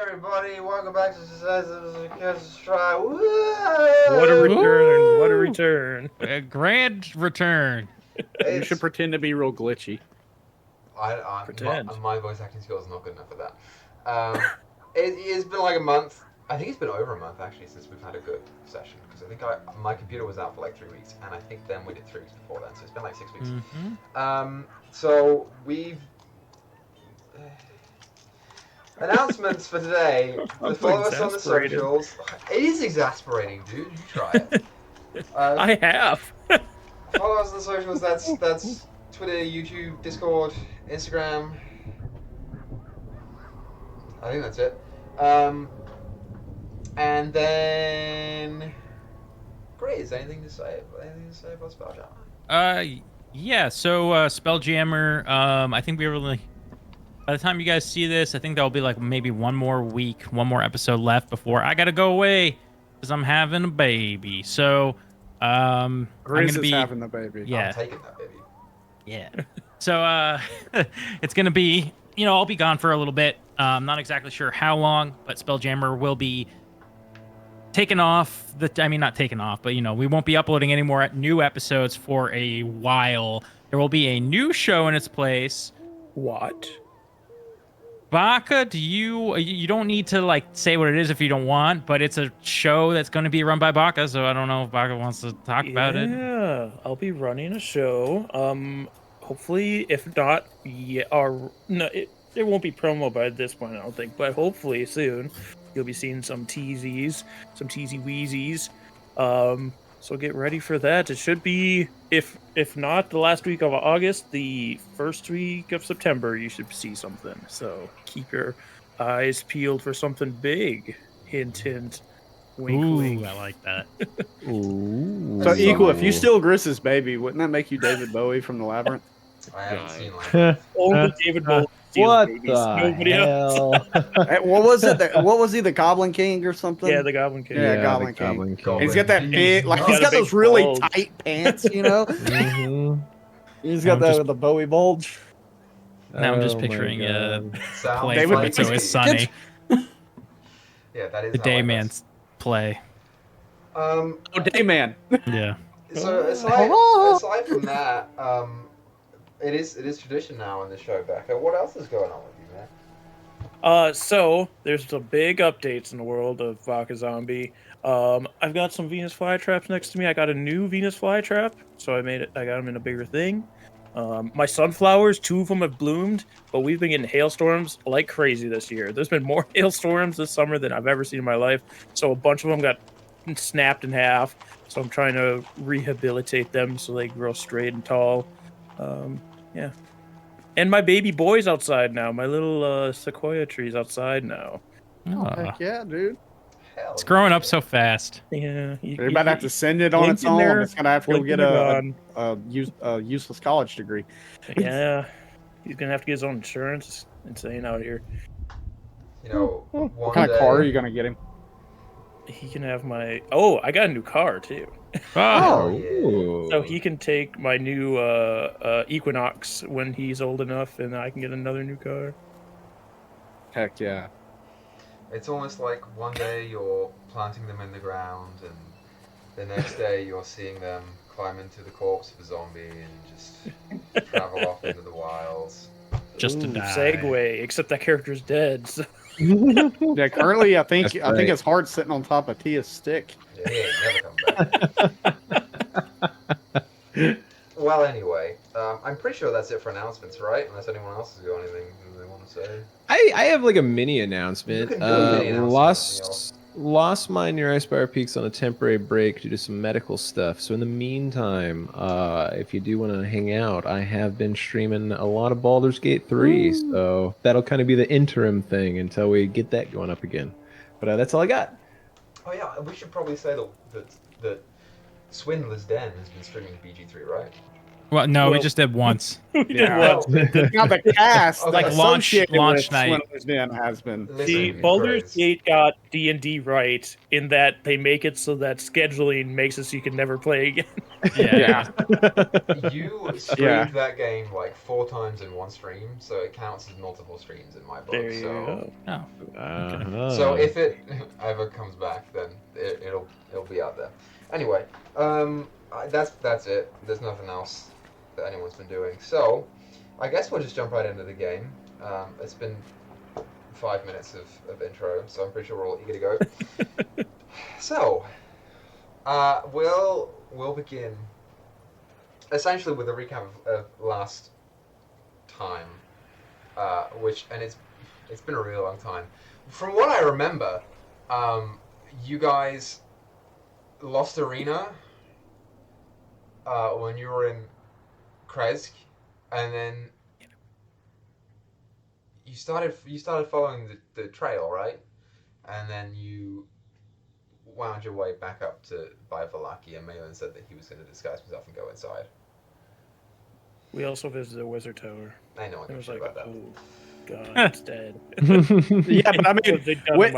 everybody, welcome back to the Curse of Strahd. What a return! What a return! A grand return. You should pretend to be real glitchy. Pretend. My voice acting skills are not good enough for that. It's been like a month. I think it's been over a month actually since we've had a good session, because I think my computer was out for like 3 weeks, and I think then we did 3 weeks before then, so it's been like 6 weeks. So we've announcements for today. Follow us on the socials. It is exasperating, dude. You try it. I have. Follow us on the socials. That's Twitter, YouTube, Discord, Instagram. I think that's it. And then, Grizz, anything to say about Spelljammer? Yeah. So Spelljammer. I think we really. By the time you guys see this, I think there'll be like maybe one more episode left before I gotta go away because I'm having a baby. So, I'm gonna be having the baby. Yeah. I'm taking that baby. Yeah. So, it's gonna be, I'll be gone for a little bit. I'm not exactly sure how long, but Spelljammer will be taken off. Not taken off, but we won't be uploading any more new episodes for a while. There will be a new show in its place. What? Baka, you don't need to like say what it is if you don't want, but it's a show that's going to be run by Baka, so I don't know if Baka wants to talk about it. Yeah, I'll be running a show. Hopefully, if not, it won't be promo by this point, I don't think, but hopefully soon you'll be seeing some teasies, some teasy weezies. So get ready for that. It should be, if not the last week of August, the first week of September, you should see something. So keep your eyes peeled for something big. Hint, hint. Wink, Ooh, wink. I like that. Ooh. So, Equal, if you steal Griss's baby, wouldn't that make you David Bowie from the Labyrinth? I haven't seen like Only David Bowie steals What babies. the Nobody hell? else. What was it? What was he? The Goblin King or something? Yeah, the Goblin King. Yeah, the Goblin King. Goblin King. And he's got that big, like He's he's got got a those big really bulge. tight pants, you know. He's got the Bowie bulge. Now I'm just Oh my picturing God. sound. play David for It's Always Sunny. Yeah, that is The how I Dayman's play. guess. Oh, Dayman. Yeah. So aside from that, it is tradition now on the show, Becca. What else is going on with you, man? So there's some big updates in the world of BakaZombie. I've got some Venus flytraps next to me. I got a new Venus flytrap, so I got them in a bigger thing. My sunflowers, 2 of them have bloomed, but we've been getting hailstorms like crazy this year. There's been more hailstorms this summer than I've ever seen in my life, so a bunch of them got snapped in half. So I'm trying to rehabilitate them so they grow straight and tall. Yeah. And my baby boy's outside now. My little sequoia tree's outside now. Heck yeah, dude. Hell, It's growing up so fast. Yeah. You're about to have to send it on Link its in own. there. It's gonna have to go Link get in a useless college degree. Yeah. He's gonna have to get his own insurance. It's insane out here. What kind of car are you gonna get him? He can have my... Oh, I got a new car, too. Oh, Ooh. So he can take my new Equinox when he's old enough, and I can get another new car. Heck yeah. It's almost like one day you're planting them in the ground, and the next day you're seeing them climb into the corpse of a zombie and just travel off into the wilds. Just to Ooh, die. segue, except that character's dead. So. Yeah, currently I think That's right. his heart's sitting on top of Tia's stick. Yeah, he ain't never come back. Well, anyway, I'm pretty sure that's it for announcements, right? Unless anyone else has got anything they want to say. I have like a mini You announcement. can do a mini announcement, Lost mine near Icebire Peaks on a temporary break due to some medical stuff. So in the meantime, if you do want to hang out, I have been streaming a lot of Baldur's Gate 3. So that'll kind of be the interim thing until we get that going up again. But that's all I got. Oh yeah, we should probably say that Swindler's Den has been streaming BG3, right? Well, no, we Well- just did once. We did Yeah. once. Now the cast, Okay. like Launch associated night. with Swindler's Den, has been. See, Listen, Baldur's Grizz. Gate got D&D right in that they make it so that scheduling makes it so you can never play again. Yeah. You streamed that game like 4 times in one stream, so it counts as multiple streams in my book. There you so, go. Oh. So if it ever comes back, then it'll be out there. Anyway, that's it. There's nothing else that anyone's been doing. So, I guess we'll just jump right into the game. It's been 5 minutes of intro, so I'm pretty sure we're all eager to go. So, we'll begin essentially with a recap of last time, and it's been a really long time. From what I remember, you guys lost Arena when you were in Kresk, and then you started following the trail, right? And then you wound your way back up to by Vallaki, and Malin said that he was going to disguise himself and go inside. We also visited the Wizard Tower. I know It was like, about that. oh, God, it's dead. Yeah, but I mean,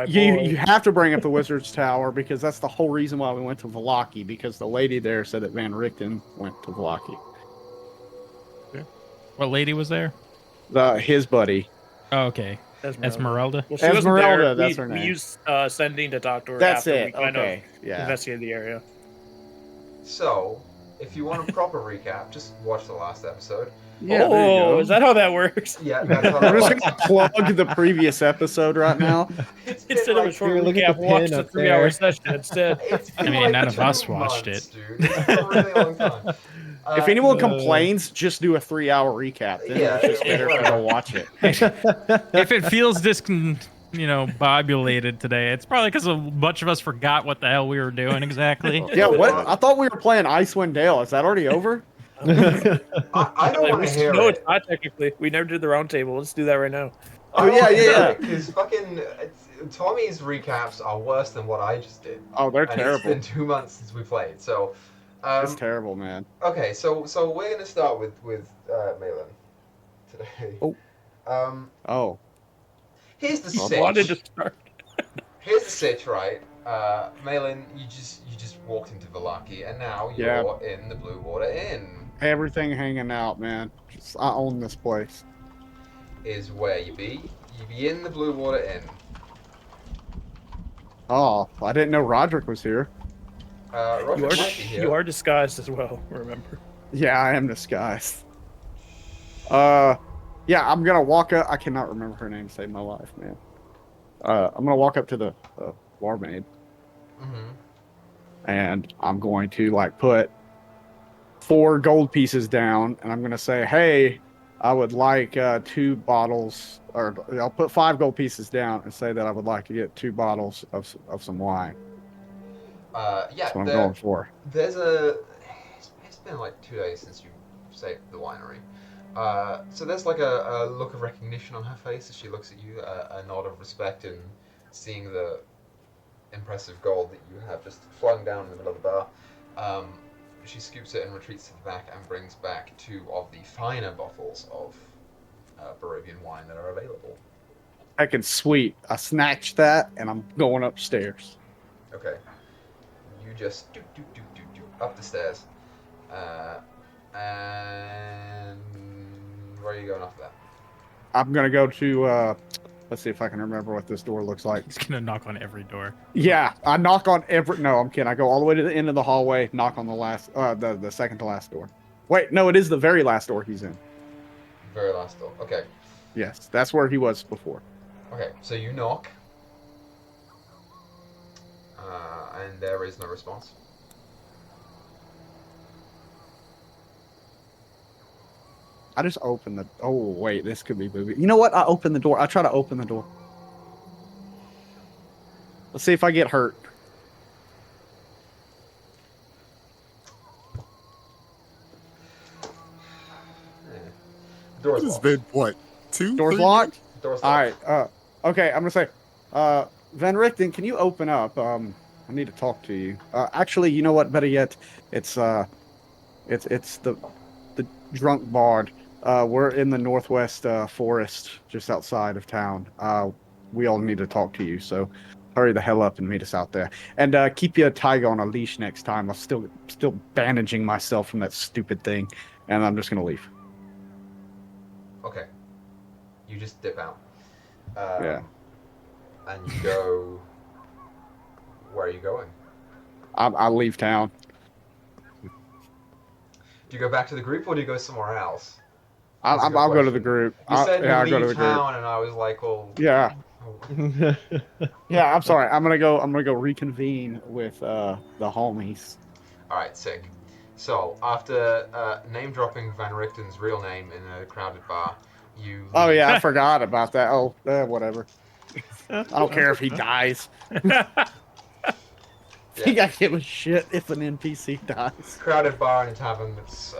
you you have to bring up the Wizard's Tower because that's the whole reason why we went to Vallaki, because the lady there said that Van Richten went to Vallaki. What lady was there? His buddy. Oh, okay. Esmeralda. Well, Esmeralda, that's her name. We used sending to talk to her That's after it. we kind Okay. of Yeah. investigated the area. So, if you want a proper recap, just watch the last episode. Yeah, there you go. Is that how that works? Yeah, that's how that I'm just works. gonna plug the previous episode right now. It's been Instead of a like, short here, look at recap, the watch pin the up 3-hour there. session instead. it's been I mean, like none of 2 us watched months, it. dude. It's been a really long time. If anyone complains, just do a 3-hour recap. Then Yeah, it's just better if you go watch it. If it feels discombobulated today, it's probably because a bunch of us forgot what the hell we were doing exactly. Yeah, what? I thought we were playing Icewind Dale. Is that already over? I don't want to hear No, it. it's not technically. We never did the round table. Let's do that right now. Oh, yeah. Because fucking Tommy's recaps are worse than what I just did. Oh, they're And terrible. it's been 2 months since we played, so. It's terrible, man. Okay, so we're gonna start with Malin today. Oh. Here's the I wanted to sitch. start. Here's the sitch, right? Malin, you just walked into Vallaki, and now you're in the Blue Water Inn. Everything hanging out, man. I own this place. Is where you be. You be in the Blue Water Inn. Oh, I didn't know Roderick was here. Roderick might be here. You are disguised as well, remember. Yeah, I am disguised. Yeah, I'm gonna walk up. I cannot remember her name to save my life, man. I'm gonna walk up to the barmaid, and I'm going to put 4 gold pieces down, and I'm gonna say, "Hey, I would like 2 bottles," or I'll put 5 gold pieces down and say that I would like to get 2 bottles of some wine. Yeah, That's what I'm going for. There's it's been like 2 days since you saved the winery. So there's like a look of recognition on her face as she looks at you, a nod of respect, and seeing the impressive gold that you have just flung down in the middle of the bar. She scoops it and retreats to the back and brings back 2 of the finer bottles of Barovian wine that are available. Heckin' sweet. I snatched that, and I'm going upstairs. Okay. You just do up the stairs. And where are you going after that? I'm gonna go to let's see if I can remember what this door looks like. He's gonna knock on every door. Yeah, I knock on every. No, I'm kidding. I go all the way to the end of the hallway, knock on the last, the second to last door. Wait, no, it is the very last door he's in. Very last door. Okay. Yes, that's where he was before. Okay, so you knock. And there is no response. I just open the. Oh wait, this could be booby. You know what? I open the door. I try to open the door. Let's see if I get hurt. Door's It's locked. been what? 2? Door's 3 locked. Door's All locked. right. Okay, I'm gonna say, Van Richten, can you open up? I need to talk to you. Actually, you know what? Better yet, it's the drunk bard. We're in the northwest forest, just outside of town. We all need to talk to you. So, hurry the hell up and meet us out there. And keep your tiger on a leash next time. I'm still bandaging myself from that stupid thing, and I'm just gonna leave. Okay. You just dip out. Yeah. And you go. Where are you going? I'll leave town. Do you go back to the group or do you go somewhere else? I'll go to the group. You said you I'll go to leave the group. town, and I was like, well. Yeah. Yeah, I'm sorry. I'm gonna go reconvene with the homies. All right, sick. So after name dropping Van Richten's real name in a crowded bar, you. Leave. Oh yeah, I forgot about that. Oh, whatever. I don't care if he dies. I think I give a shit if an NPC dies. Crowded bar in a tavern that's.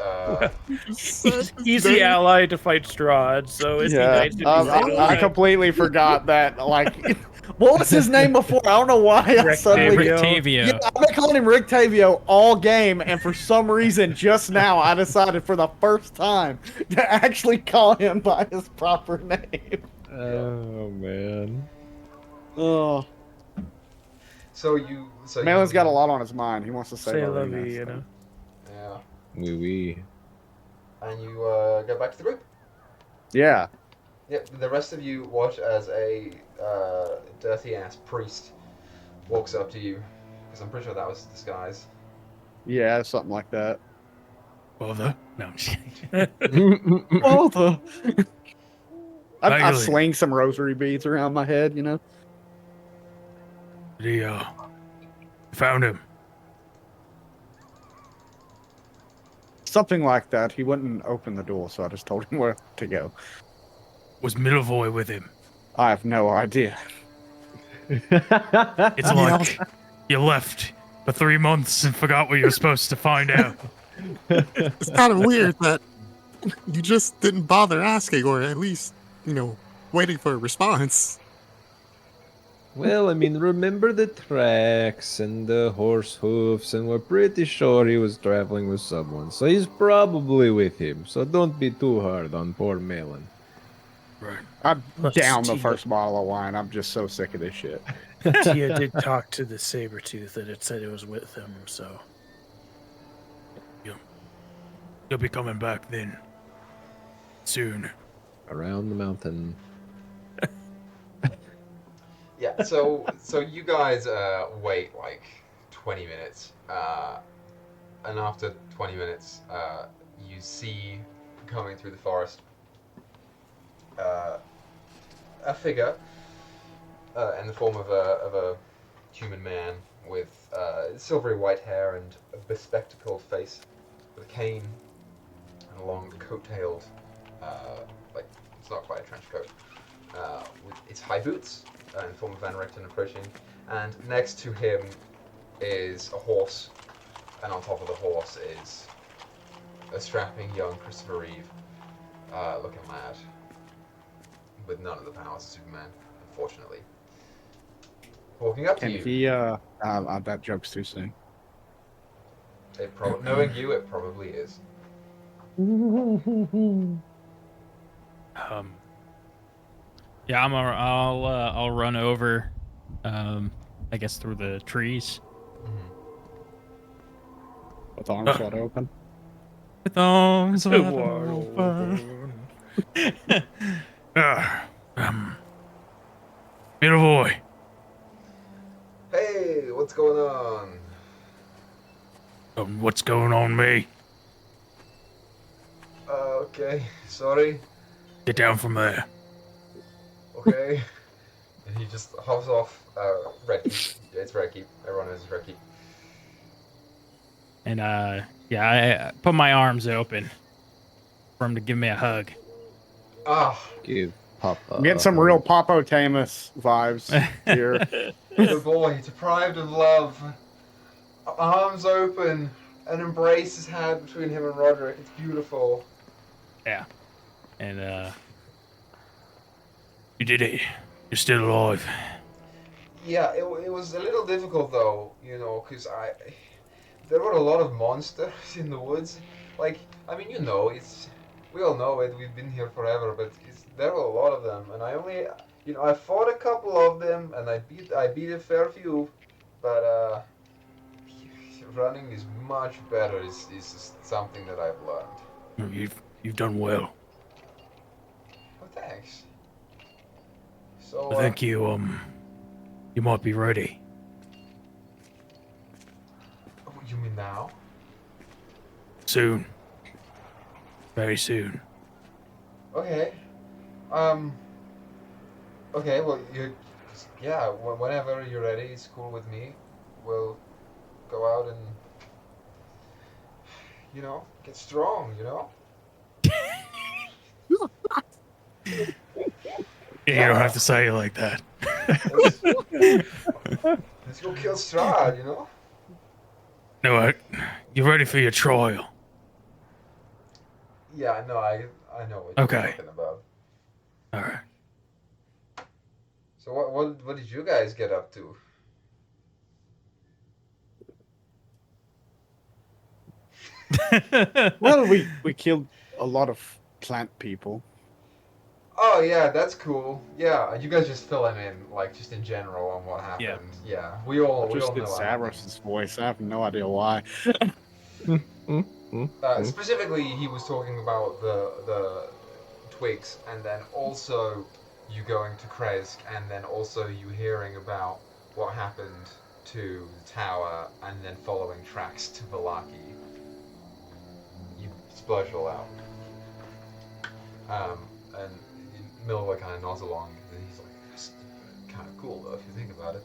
Easy ally to fight Strahd, so it's nice to be I completely forgot that. Like, what was his name before? I don't know why. I suddenly Rictavio. Yeah, I've been calling him Rictavio all game, and for some reason, just now, I decided for the first time to actually call him by his proper name. Oh man. Oh. So Malin's got a lot on his mind. He wants to say Lovey, you know. Yeah. Oui. And you go back to the group. Yeah. Yep. The rest of you watch as a dirty ass priest walks up to you, because I'm pretty sure that was disguise. Yeah, something like that. Bother? No, I'm just kidding. Bother. I sling some rosary beads around my head, you know. Found him. Something like that. He wouldn't open the door, so I just told him where to go. Was Middlevoy with him? I have no idea. It's like you left for 3 months and forgot what you were supposed to find out. It's kind of weird that you just didn't bother asking, or at least, waiting for a response. Well, I mean, remember the tracks and the horse hoofs, and we're pretty sure he was traveling with someone, so he's probably with him. So don't be too hard on poor Malin. Right. I'm down the first bottle of wine. I'm just so sick of this shit. Tia did talk to the Sabertooth, and it said it was with him, so. You'll be coming back then. Soon. Around the mountain. Yeah, so you guys wait like 20 minutes, and after 20 minutes, you see coming through the forest a figure in the form of a human man with silvery white hair and a bespectacled face, with a cane and a long coat-tailed, like it's not quite a trench coat, with its high boots. In the form of Van Richten approaching, and next to him is a horse, and on top of the horse is a strapping young Christopher Reeve, looking lad, with none of the powers of Superman, unfortunately. Walking up to you. And he, that joke's too soon. Knowing you, it probably is. Yeah, I'll run over, I guess through the trees. With arms wide open. With arms wide open. Little boy. Hey, what's going on? What's going on, me? Okay, sorry. Get down from there. Okay. And he just hops off. Red Keep. It's Red Keep. Everyone knows it's Red Keep. And I put my arms open for him to give me a hug. Ah. Give Papa. I'm getting some real Popotamus vibes here. The boy, deprived of love, arms open, an embrace is had between him and Roderick. It's beautiful. Yeah. And you did it. You're still alive. Yeah, it was a little difficult though, because there were a lot of monsters in the woods. Like, I mean, we all know it. We've been here forever, but there were a lot of them, and You know, I fought a couple of them, and I beat a fair few, but running is much better. Is just something that I've learned. You've done well. Oh, thanks. So I think you might be ready. you mean now? Soon. Very soon. Okay. Okay. Well, yeah. Whenever you're ready, it's cool with me. We'll go out and get strong. You don't have to say it like that. Let's go kill Strahd. No, you're ready for your trial. Yeah. No, I know what you're talking about. All right. So what did you guys get up to? Well, we killed a lot of plant people. Oh yeah, that's cool. Yeah, you guys just filling in, like, just in general on what happened. Yeah, we all Just know did what happened. Savras's voice. I have no idea why. Specifically, he was talking about the twigs, and then also you going to Kresk, and then also you hearing about what happened to the tower, and then following tracks to Vallaki. You splurge all out. And Miller kind of nods along, and he's like, "That's kind of cool, though, if you think about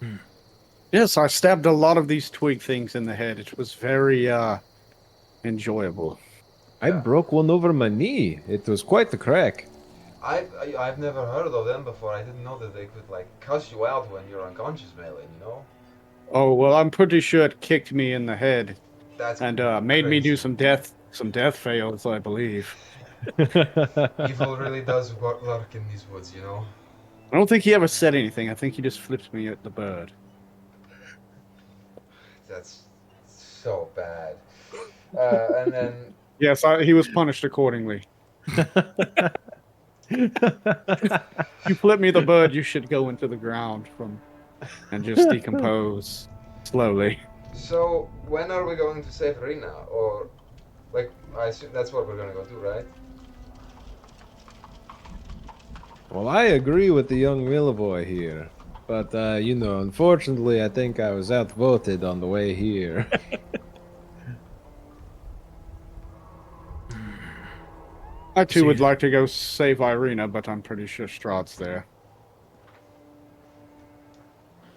it." Yes, I stabbed a lot of these twig things in the head. It was very enjoyable. I broke one over my knee. It was quite the crack. I've never heard of them before. I didn't know that they could, like, cuss you out when you're unconscious, Melee. Oh well, I'm pretty sure it kicked me in the head That's and made me do some death fails, I believe. Evil really does lurk in these woods. I don't think he ever said anything. I think he just flipped me at the bird. That's so bad. And then Yes, he was punished accordingly. You flip me the bird, you should go into the ground and just decompose slowly. So when are we going to save Rina? Or, like, I assume that's what we're gonna go do, right? Well, I agree with the young Millavoy here. But, unfortunately, I think I was outvoted on the way here. I too would like to go save Irina, but I'm pretty sure Strahd's there.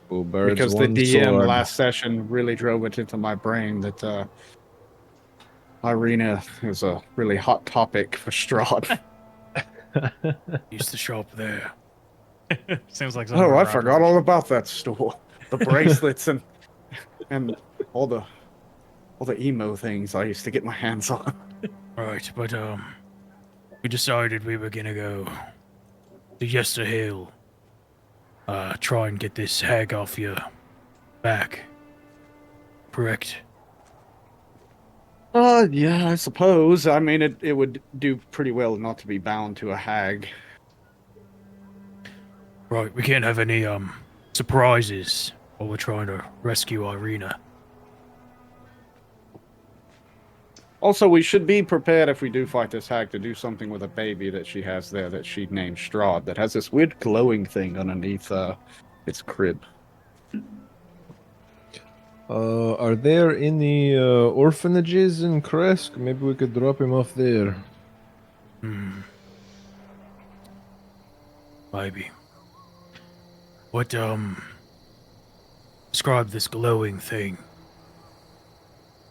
Two birds, because the one DM sword. last session really drove it into my brain that Irina is a really hot topic for Strahd. Used to show up there. Seems like Oh, I forgot all about that store. The bracelets and all the emo things I used to get my hands on. Right, but we decided we were gonna go to Yester Hill. Try and get this hag off your back. Correct. Yeah, I suppose. I mean, it would do pretty well not to be bound to a hag. Right, we can't have any surprises while we're trying to rescue Irina. Also, we should be prepared if we do fight this hag to do something with a baby that she has there that she named Strahd that has this weird glowing thing underneath its crib. Are there any orphanages in Kresk? Maybe we could drop him off there. Maybe. What, describe this glowing thing.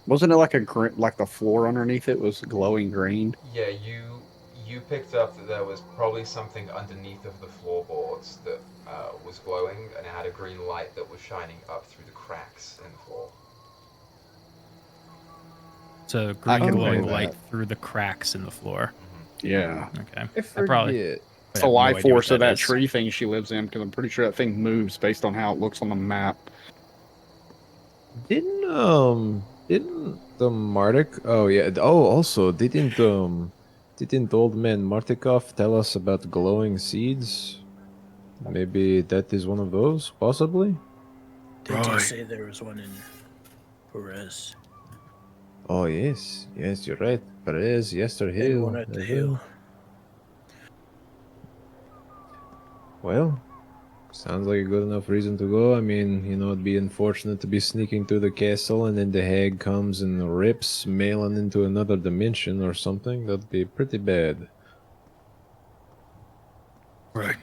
Wasn't it like like the floor underneath it was glowing green? Yeah, you picked up that there was probably something underneath of the floorboards that was glowing, and it had a green light that was shining up through the cracks in the floor. So green can glowing play light that. through the cracks in the floor. Yeah. Okay. I I probably forget. It's the life force of that is. tree thing she lives in, because I'm pretty sure that thing moves based on how it looks on the map. Didn't the Mardik? Oh yeah. Oh, also didn't Didn't old man Martikov tell us about glowing seeds? Maybe that is one of those, possibly? They did say there was one in Perez. Oh, yes. Yes, you're right. Perez, Yester And Hill. one at the as hill. Well, sounds like a good enough reason to go. I mean, it'd be unfortunate to be sneaking through the castle and then the hag comes and rips Malin into another dimension or something. That'd be pretty bad. Right.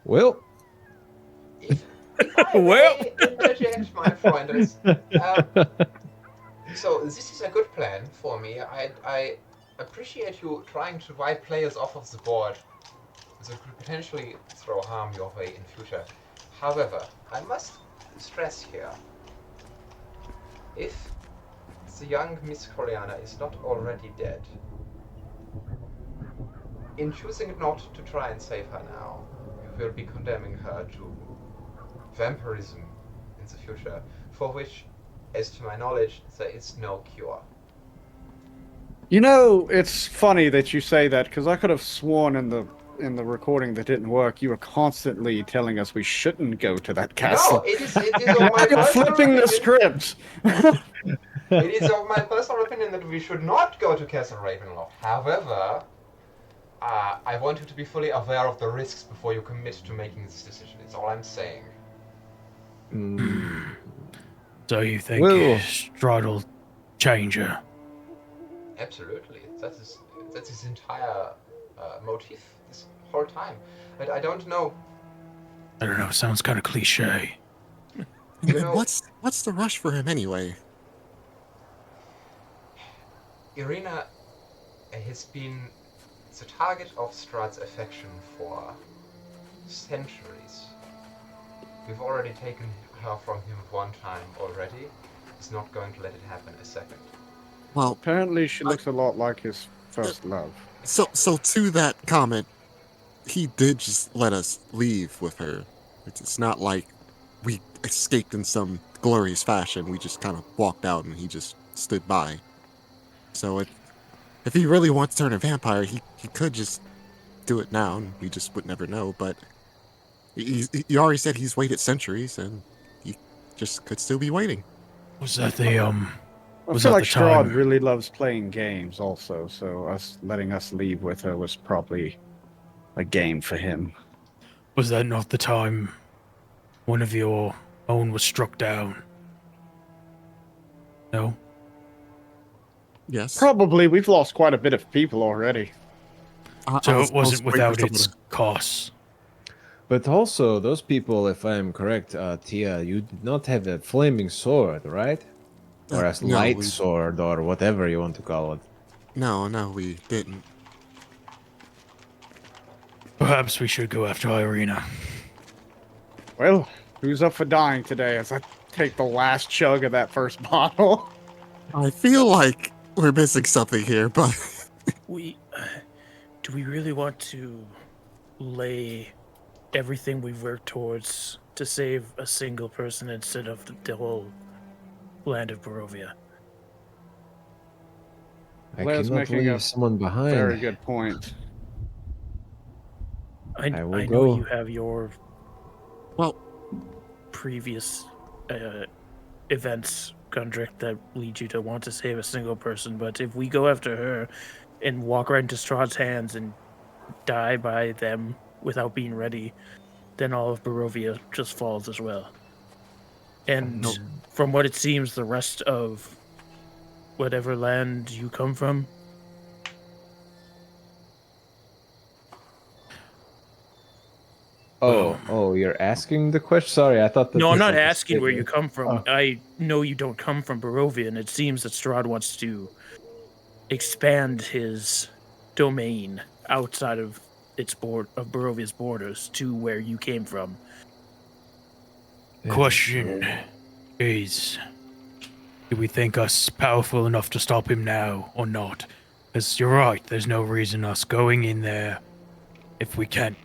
Well, If I Well. may interject, my friends, so this is a good plan for me. I appreciate you trying to wipe players off of the board that could potentially throw harm your way in future. However, I must stress here, if the young Miss Coriana is not already dead, in choosing not to try and save her now, you will be condemning her to vampirism in the future, for which, as to my knowledge, there is no cure. You know, it's funny that you say that because I could have sworn in the recording that didn't work, you were constantly telling us we shouldn't go to that castle. No, it is of my You're personal flipping the opinion. script. It is of my personal opinion that we should not go to Castle Ravenloft. However, I want you to be fully aware of the risks before you commit to making this decision. It's all I'm saying. So you think Well- Strahd will change her? Absolutely. That's his entire motif this whole time. But I don't know. I don't know. Sounds kind of cliche. You know- What's the rush for him anyway? Irina has been the target of Strahd's affection for centuries. We've already taken her from him one time already. He's not going to let it happen a second. Well, Apparently, she looks a lot like his first love. so to that comment, he did just let us leave with her. It's not like we escaped in some glorious fashion. We just kind of walked out and he just stood by. So if he really wants to turn a vampire, he could just do it now, and we just would never know. But he already said he's waited centuries, and he just could still be waiting. Was that the I Was feel that like the Strahd time? really loves playing games also, so letting us leave with her was probably a game for him. Was that not the time one of your own was struck down? No? Yes. Probably. We've lost quite a bit of people already. So was it wasn't waiting for without someone its costs. But also, those people, if I am correct, Tia, you did not have a flaming sword, right? Or a no, light we- sword, or whatever you want to call it. No, we didn't. Perhaps we should go after Irina. Well, who's up for dying today as I take the last chug of that first bottle? I feel like we're missing something here, but Do we really want to lay everything we've worked towards to save a single person instead of the whole land of Barovia? I Blair's cannot making a leave someone behind. Very good point. I will know go. you have your well, previous events, Gundrick, that lead you to want to save a single person, but if we go after her and walk right into Strahd's hands and die by them without being ready, then all of Barovia just falls as well. And No. from what it seems, the rest of whatever land you come from, Oh, you're asking the question? Sorry, I thought that. no, I'm this not was a asking where you statement. come from. Oh. I know you don't come from Barovia, and it seems that Strahd wants to expand his domain outside of Barovia's borders to where you came from. Question is, do we think us powerful enough to stop him now or not? Because you're right, there's no reason us going in there if we can't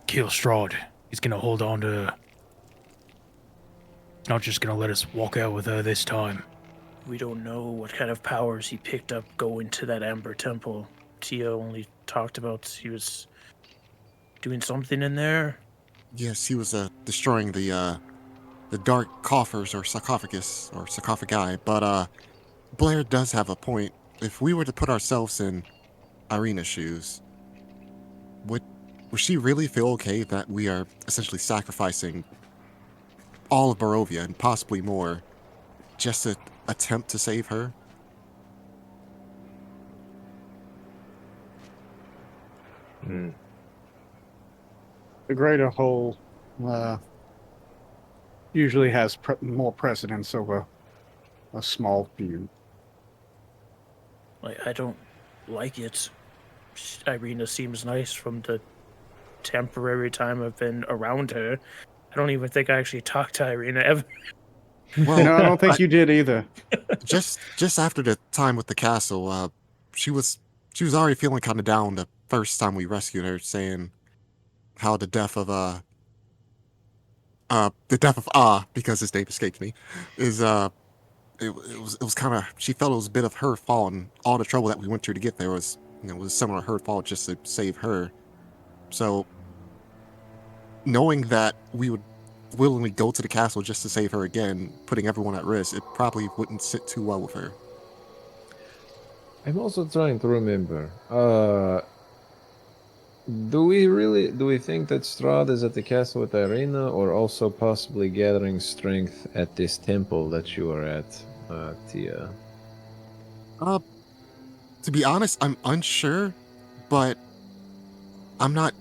kill Strahd. He's gonna hold on to her. He's not just gonna let us walk out with her this time. we don't know what kind of powers he picked up going to that Amber Temple. Tia only talked about he was doing something in there. Yes, he was destroying the dark coffers or sarcophagus or sarcophagi. But Blair does have a point. If we were to put ourselves in Irina's shoes, would she really feel okay that we are essentially sacrificing all of Barovia and possibly more just to attempt to save her? The greater whole usually has more precedence over a small few. Like, I don't like it. Irina seems nice from the temporary time I've been around her. I don't even think I actually talked to Irina ever. Well, no, I don't think you did either. Just after the time with the castle, she was already feeling kind of down the first time we rescued her, saying how the death of because his name escaped me, is it was kind of, she felt it was a bit of her fault, and all the trouble that we went through to get there was was similar to her fault just to save her. So knowing that we would willingly go to the castle just to save her again, putting everyone at risk, it probably wouldn't sit too well with her. I'm also trying to remember. Do we think that Strahd is at the castle with Irina, or also possibly gathering strength at this temple that you are at, Tia? To be honest, I'm unsure, but I'm not.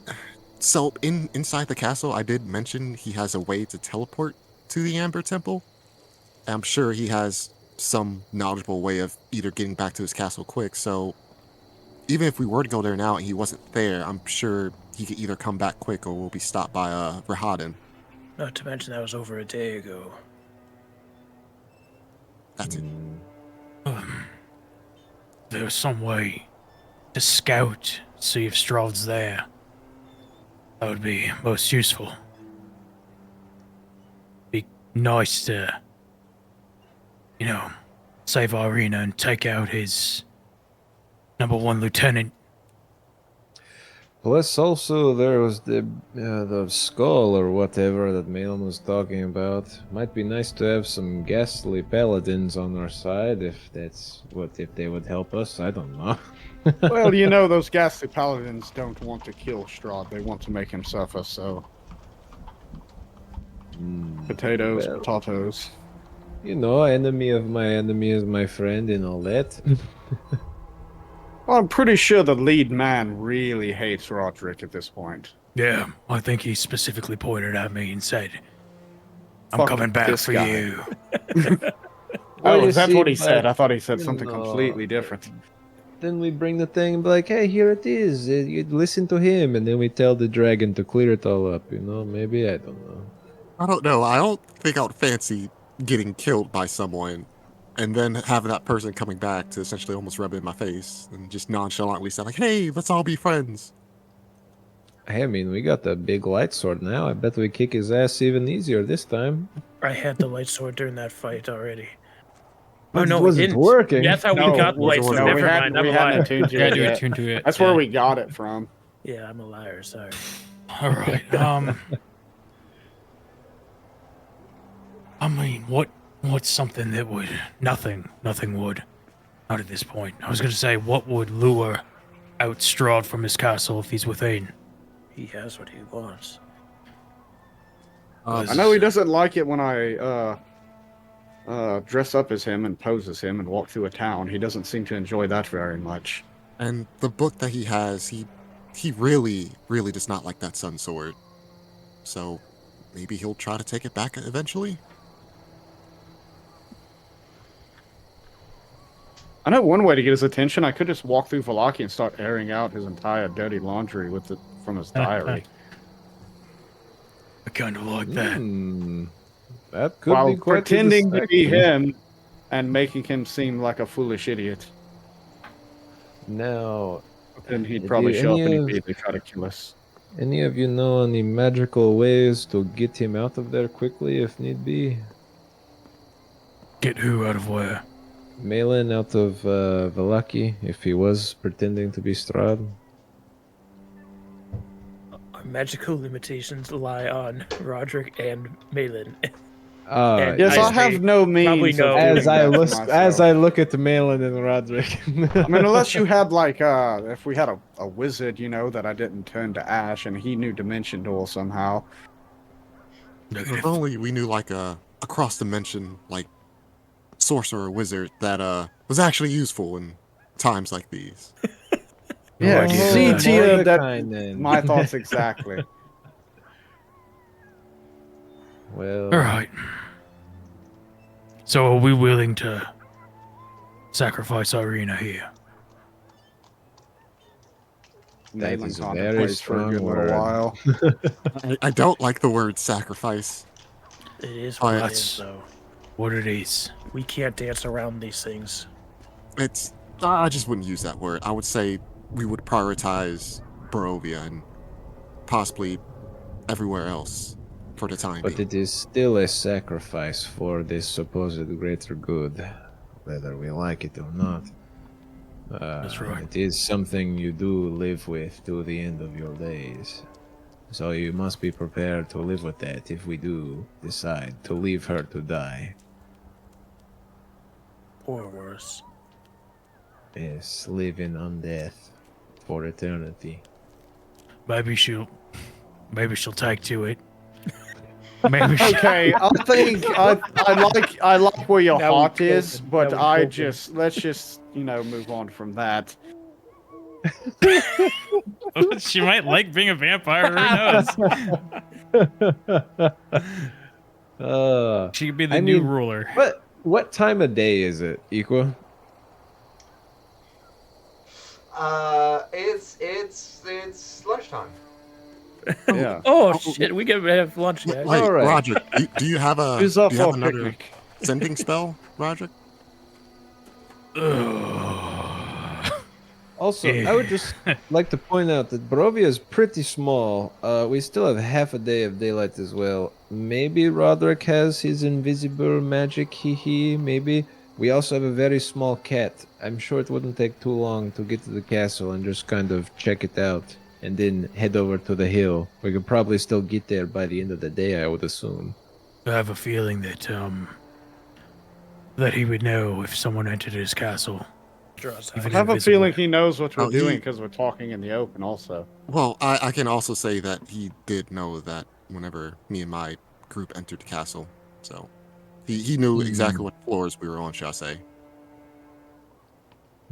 So inside the castle, I did mention he has a way to teleport to the Amber Temple. I'm sure he has some knowledgeable way of either getting back to his castle quick. So even if we were to go there now and he wasn't there, I'm sure he could either come back quick or we'll be stopped by Rahadin. Not to mention that was over a day ago. That's it. There's some way to scout, see if Strahd's there. That would be most useful. Be nice to, save Irina and take out his #1 lieutenant. Plus, also there was the skull or whatever that Malin was talking about. Might be nice to have some ghastly paladins on our side if they would help us. I don't know. Well, those ghastly paladins don't want to kill Strahd. They want to make him suffer, so... Potatoes, potatoes. Enemy of my enemy is my friend and all that. Well, I'm pretty sure the lead man really hates Roderick at this point. Yeah, I think he specifically pointed at me and said, I'm coming back for guy. you. Oh, that's what he said. I thought he said something completely different. Then we bring the thing and be like, hey, here it is. You listen to him, and then we tell the dragon to clear it all up, Maybe, I don't know. I don't know. I don't think I would fancy getting killed by someone and then having that person coming back to essentially almost rub it in my face and just nonchalantly say, like, hey, let's all be friends. Hey, I mean, we got the big light sword now. I bet we kick his ass even easier this time. I had the light sword during that fight already. But oh, no, it wasn't didn't. working. That's how we got the light sword. No, Never we mind. I'm a hadn't liar. attuned to Yeah, it do yet. attune to it. That's where we got it from. Yeah, I'm a liar. Sorry. All right. I mean, what's something that would... Nothing would. Not at this point. I was going to say, what would lure out Strahd from his castle if he's within? He has what he wants. I know he doesn't like it when I dress up as him and pose as him and walk through a town. He doesn't seem to enjoy that very much. And the book that he has, he really, really does not like that sun sword. So maybe he'll try to take it back eventually? I know one way to get his attention. I could just walk through Vallaki and start airing out his entire dirty laundry from his diary. I kind of like that. That could While be quite pretending to be distraction. him and making him seem like a foolish idiot. Now, Then he'd probably show up and any he'd immediately try to kill us. Any of you know any magical ways to get him out of there quickly if need be? Get who out of where? Malin out of Vallaki, if he was pretending to be Strahd? Our magical limitations lie on Roderick and Malin. Yes, I say have no probably means of no. doing As I that to look, as myself. I look at Malin and Roderick. I mean, unless you had like, if we had a wizard, you know, that I didn't turn to ash, and he knew dimension door somehow. If only we knew like a cross dimension like sorcerer wizard that was actually useful in times like these. Yeah, idea. C tier. That Mordekainen. my thoughts exactly. Well, All right. So are we willing to sacrifice Irina here? That Malin is a contemplates very for a strong good little word. while. I don't like the word sacrifice. It is Oh, what it that's- is, though. What it is? We can't dance around these things. It's I just wouldn't use that word. I would say we would prioritize Barovia and possibly everywhere else for the time but being. it is still a sacrifice for this supposed greater good, whether we like it or not. That's And right. it is something you do live with to the end of your days. So you must be prepared to live with that if we do decide to leave her to die. Or worse. Yes, live in undeath for eternity. Maybe she'll take to it. Maybe she, Okay, I think I like where your Now we heart killed is, him. but Now we I killed him. just let's just move on from that. she might like being a vampire. Who knows? She could be the I new mean, ruler. what time of day is it, Equa? It's lunchtime. Yeah. Oh shit! We can have lunch, guys. Wait, All right. Roger, do you have a Who's do up you for have a another picnic? sending spell, Roger? Also, Yeah. I would just like to point out that Barovia is pretty small. We still have half a day of daylight as well. Maybe Roderick has his invisible magic, hee. Maybe. We also have a very small cat. I'm sure it wouldn't take too long to get to the castle and just kind of check it out. And then head over to the hill. We could probably still get there by the end of the day, I would assume. I have a feeling that that he would know if someone entered his castle. Draws I high. have a invisible. feeling he knows what we're Oh, doing he- because we're talking in the open. Also, Well, I can also say that he did know that whenever me and my group entered the castle, so he knew exactly what floors we were on, shall I say.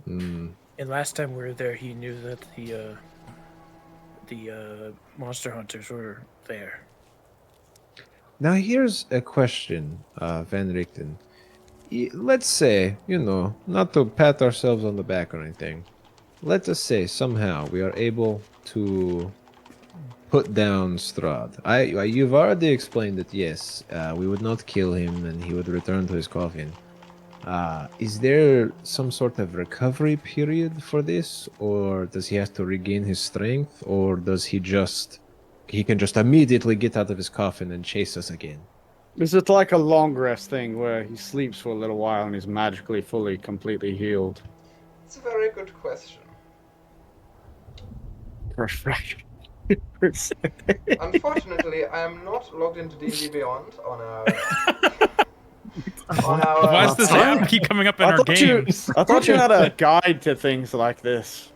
Hmm. And last time we were there, he knew that the monster hunters were there. Now here's a question, Van Richten. Let's say, not to pat ourselves on the back or anything. Let us say somehow we are able to put down Strahd. You've already explained that yes, we would not kill him and he would return to his coffin. Is there some sort of recovery period for this, or does he have to regain his strength, or does he can just immediately get out of his coffin and chase us again? is it like a long rest thing where he sleeps for a little while and he's magically fully, completely healed? It's a very good question. Perfect. Unfortunately, I am not logged into D&D Beyond on our. Why does this app keep coming up in our games? I thought you had a guide to things like this.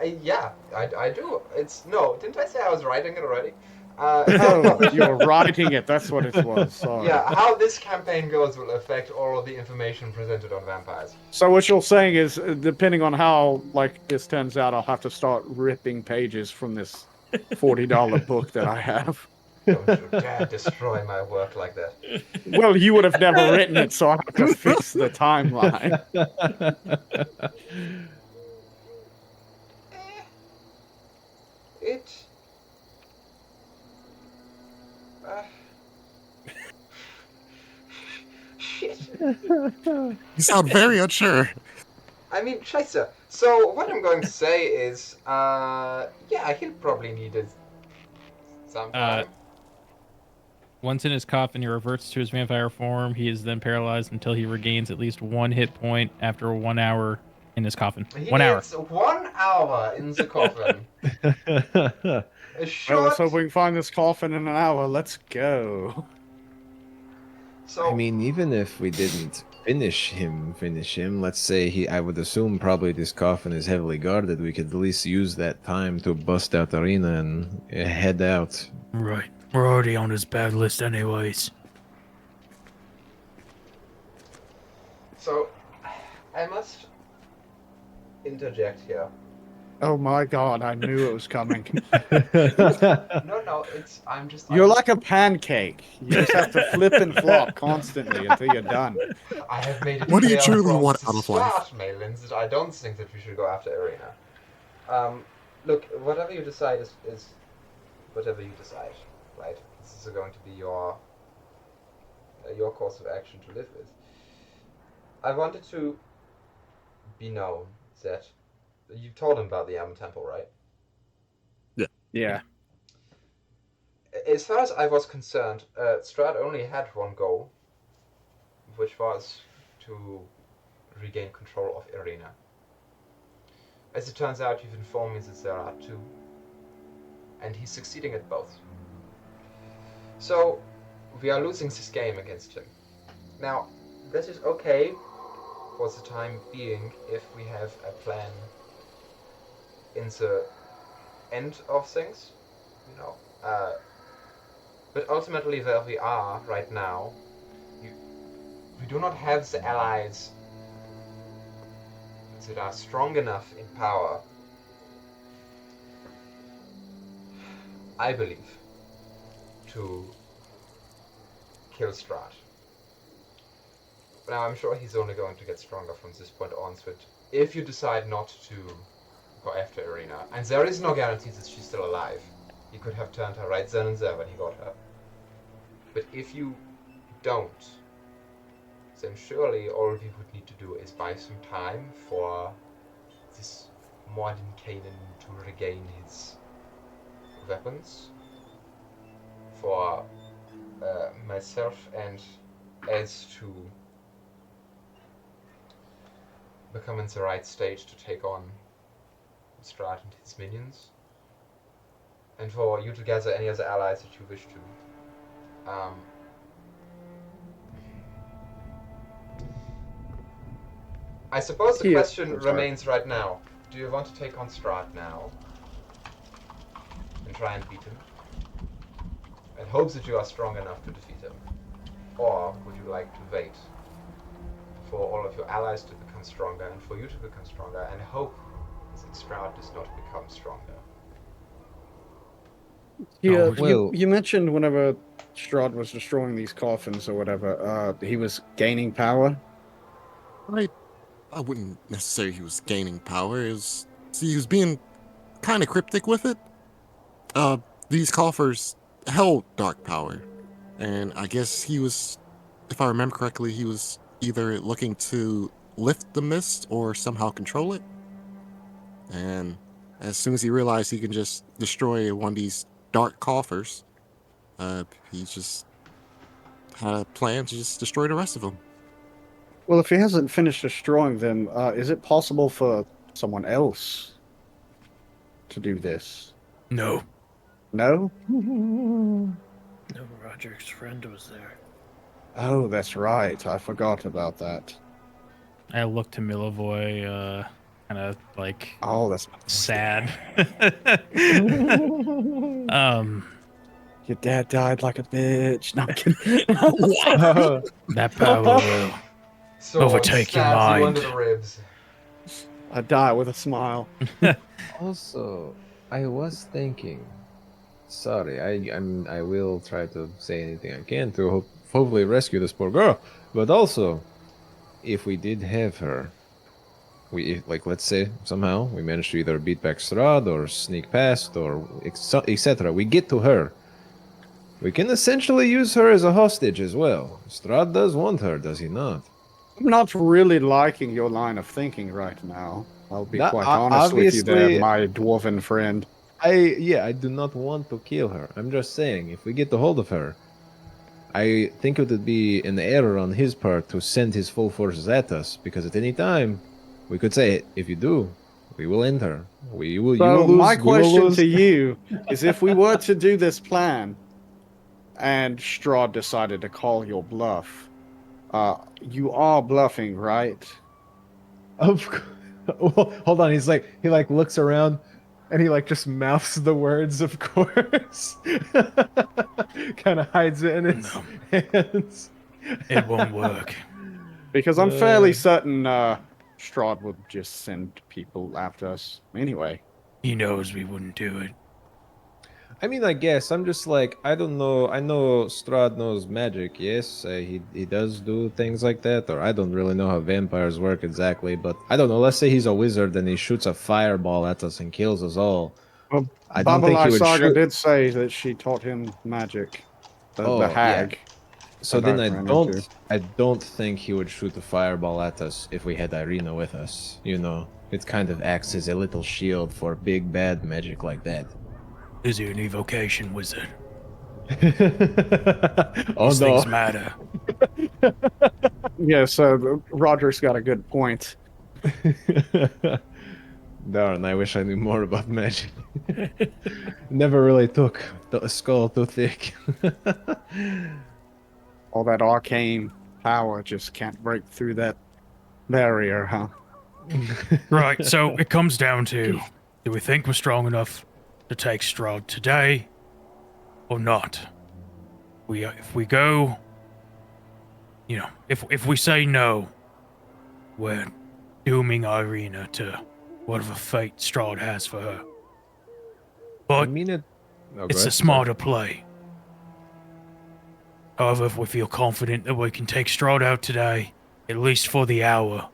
Yeah, I do. Didn't I say I was writing it already? Oh, you're writing it. That's what it was. Sorry. Yeah, how this campaign goes will affect all of the information presented on vampires. So what you're saying is, depending on how this turns out, I'll have to start ripping pages from this $40 book that I have. Don't you dare destroy my work like that. Well, you would have never written it, so I have to fix the timeline. It. Shit. You sound very unsure. I mean, Scheiße. So, what I'm going to say is, yeah, he'll probably need it sometime. Once in his coffin, he reverts to his vampire form. He is then paralyzed until he regains at least 1 hit point after 1 hour in his coffin. He 1 hour. needs 1 hour in the coffin. A Well, short... let's hope we can find this coffin in an hour. Let's go. So, I mean, even if we didn't finish him, let's say I would assume probably this coffin is heavily guarded, we could at least use that time to bust out the arena and head out. Right. We're already on his bad list anyways. So, I must interject here. Oh my god, I knew it was coming. No, I'm just... You're like a pancake. You just have to flip and flop constantly until you're done. I have made it What do you clear truly from want the out of life? start, Malins, that I don't think that we should go after Arena. Look, whatever you decide is whatever you decide, right? This is going to be your course of action to live with. I wanted to be known that you told him about the Elm Temple, right? Yeah. As far as I was concerned, Strahd only had one goal, which was to regain control of Arena. As it turns out, you've informed me that there are 2, and he's succeeding at both. So, we are losing this game against him. Now, that is okay for the time being if we have a plan in the end of things, you know. But ultimately, where we are right now, we do not have the allies that are strong enough in power, I believe, to kill Strahd. Now, I'm sure he's only going to get stronger from this point on, so if you decide not to go after Arena, and there is no guarantee that she's still alive, he could have turned her right then and there when he got her. But if you don't, then surely all we would need to do is buy some time for this modern Canaan to regain his weapons, for myself and Ez to become in the right state to take on Strahd and his minions, and for you to gather any other allies that you wish to. I suppose the question remains right now. Do you want to take on Strahd now and try and beat him, and hope that you are strong enough to defeat him? Or would you like to wait for all of your allies to become stronger and for you to become stronger and hope that Strahd does not become stronger? Yeah, well- you mentioned whenever Strahd was destroying these coffins or whatever, he was gaining power. I wouldn't necessarily he was gaining power. He was being kind of cryptic with it. These coffers held dark power, and I guess he was, if I remember correctly, he was either looking to lift the mist or somehow control it. And as soon as he realized he can just destroy one of these dark coffers, he just had a plan to just destroy the rest of them. Well, if he hasn't finished destroying them, is it possible for someone else to do this? No. No? No, Roger's friend was there. Oh, that's right. I forgot about that. I look to Milivoy, kind of like Oh, that's sad. Your dad died like a bitch. No, I'm kidding. That power will So overtake your stabs you mind. under the ribs. I die with a smile. Also, I was thinking. Sorry, I will try to say anything I can to hopefully rescue this poor girl. But also, if we did have her, let's say somehow we managed to either beat back Strahd or sneak past or etc. We get to her. We can essentially use her as a hostage as well. Strahd does want her, does he not? I'm not really liking your line of thinking right now. I'll be That- quite honest with you there, obviously- my dwarven friend. I do not want to kill her. I'm just saying, if we get a hold of her, I think it would be an error on his part to send his full forces at us, because at any time we could say, if you do, we will enter. You will So lose. my We will question lose. to you is, if we were to do this plan, and Strahd decided to call your bluff, you are bluffing, right? Well, hold on. He like looks around, and he like just mouths the words, of course. Kind of hides it in his No. hands. It won't work. Because I'm fairly certain Strahd would just send people after us anyway. He knows we wouldn't do it. I mean, I guess I'm just like, I don't know. I know Strahd knows magic. Yes, he does do things like that. Or I don't really know how vampires work exactly, but I don't know. Let's say he's a wizard and he shoots a fireball at us and kills us all. Well, I don't think he would Saga shoot. did say that she taught him magic. The Oh, hag. yeah. So that then I ran into. I don't think he would shoot a fireball at us if we had Irina with us. You know, it kind of acts as a little shield for big bad magic like that. Is he an evocation wizard? Oh These no! things matter. Yeah, so Roderick's got a good point. Darn, I wish I knew more about magic. Never really took the skull too thick. All that arcane power just can't break through that barrier, huh? Right, so it comes down to, do we think we're strong enough to take Strahd today or not? If we go, you know, if we say no, we're dooming Irina to whatever fate Strahd has for her. I But mean it. it's a smarter play. However, if we feel confident that we can take Strahd out today, at least for the hour,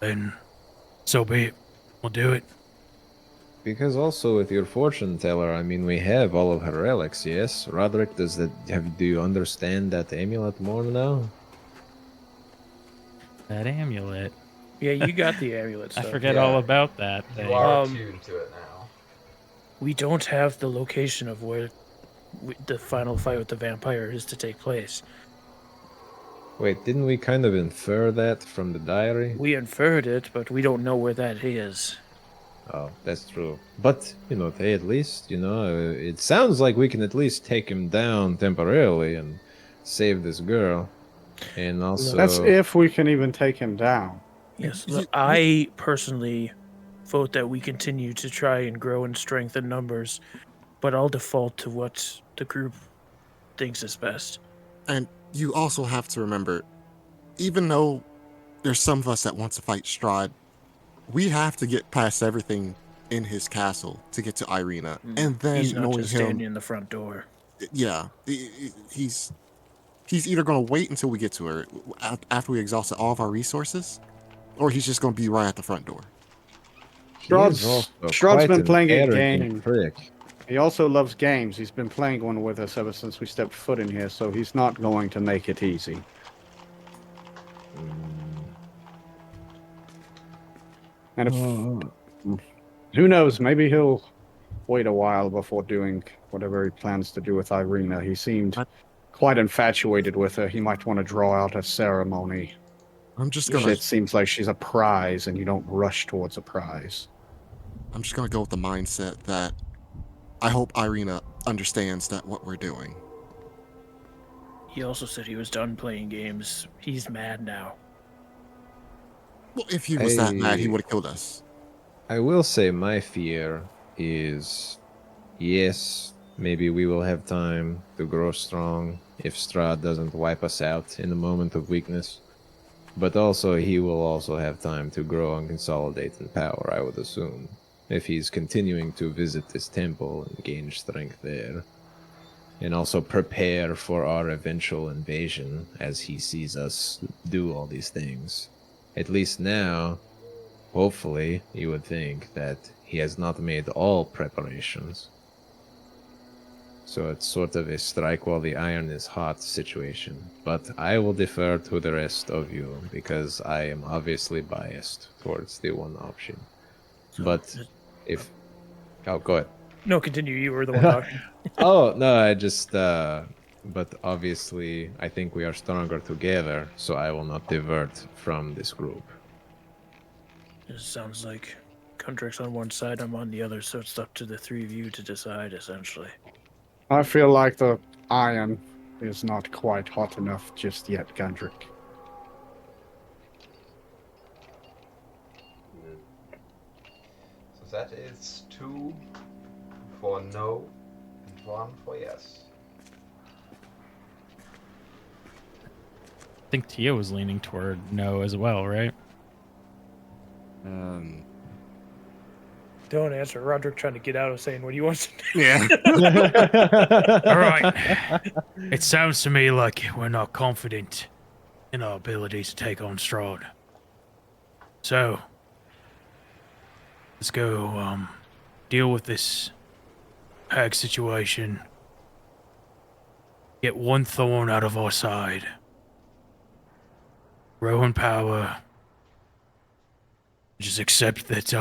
then so be it. We'll do it. Because also with your fortune teller, I mean, we have all of her relics. Yes, Roderick, do you understand that amulet more now? That amulet. Yeah, you got the amulet I stuff. forget Yeah. all about that thing. You are attuned to it now. We don't have the location of where the final fight with the vampire is to take place. Wait, didn't we kind of infer that from the diary? We inferred it, but we don't know where that is. Oh, that's true. But, you know, hey, at least, you know, it sounds like we can at least take him down temporarily and save this girl. And also... That's if we can even take him down. Yes, look, I personally vote that we continue to try and grow in strength and numbers, but I'll default to what the group thinks is best. And you also have to remember, even though there's some of us that want to fight Strahd, we have to get past everything in his castle to get to Irina. And then He's not knowing just him, standing in the front door. yeah, he's either going to wait until we get to her after we exhausted all of our resources, or he's just going to be right at the front door. Strahd's been playing a game. Prick. He also loves games. He's been playing one with us ever since we stepped foot in here, so he's not going to make it easy. And if, who knows, maybe he'll wait a while before doing whatever he plans to do with Irina. He seemed quite infatuated with her. He might want to draw out a ceremony. I'm just gonna. It seems like she's a prize, and you don't rush towards a prize. I'm just gonna go with the mindset that I hope Irina understands that what we're doing. He also said he was done playing games. He's mad now. Well, if he was that mad, he would have killed us. I will say my fear is, yes, maybe we will have time to grow strong if Strahd doesn't wipe us out in a moment of weakness. But also, he will also have time to grow and consolidate in power, I would assume, if he's continuing to visit this temple and gain strength there. And also prepare for our eventual invasion as he sees us do all these things. At least now, hopefully, you would think that he has not made all preparations. So it's sort of a strike while the iron is hot situation. But I will defer to the rest of you, because I am obviously biased towards the one option. But if... Oh, go ahead. No, continue. You were the one talking. Oh no, I just but obviously I think we are stronger together, so I will not divert from this group. It sounds like Kundrak's on one side, I'm on the other, so it's up to the three of you to decide, essentially. I feel like the iron is not quite hot enough just yet, Gundrick. So that is 2 for no and 1 for yes. I think Tia was leaning toward no as well, right? Don't answer. Roderick trying to get out of saying what he wants to do. Yeah. All right. It sounds to me like we're not confident in our abilities to take on Strahd. So, let's go deal with this hag situation. Get one thorn out of our side. Grow in power. Just accept that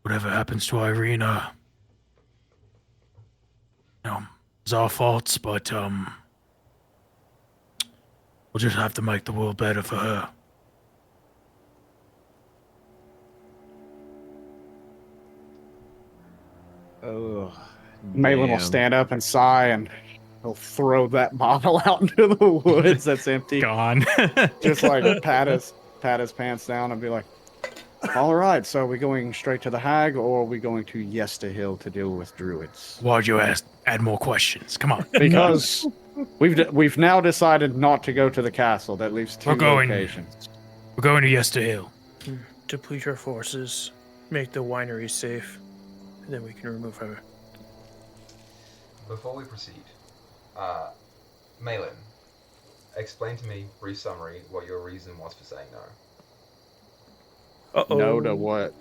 whatever happens to Irina, it's our faults, but we'll just have to make the world better for her. Oh, Malin will stand up and sigh, and he'll throw that bottle out into the woods that's empty. Gone. Just like pat his pants down and be like, all right, so are we going straight to the hag, or are we going to Yester Hill to deal with druids? Why'd you add more questions? Come on. Because we've now decided not to go to the castle. That leaves 2 locations. We're going to Yester Hill. Deplete our forces, make the winery safe, and then we can remove her. Before we proceed, Malin, explain to me, brief summary, what your reason was for saying no. Uh-oh. No to what?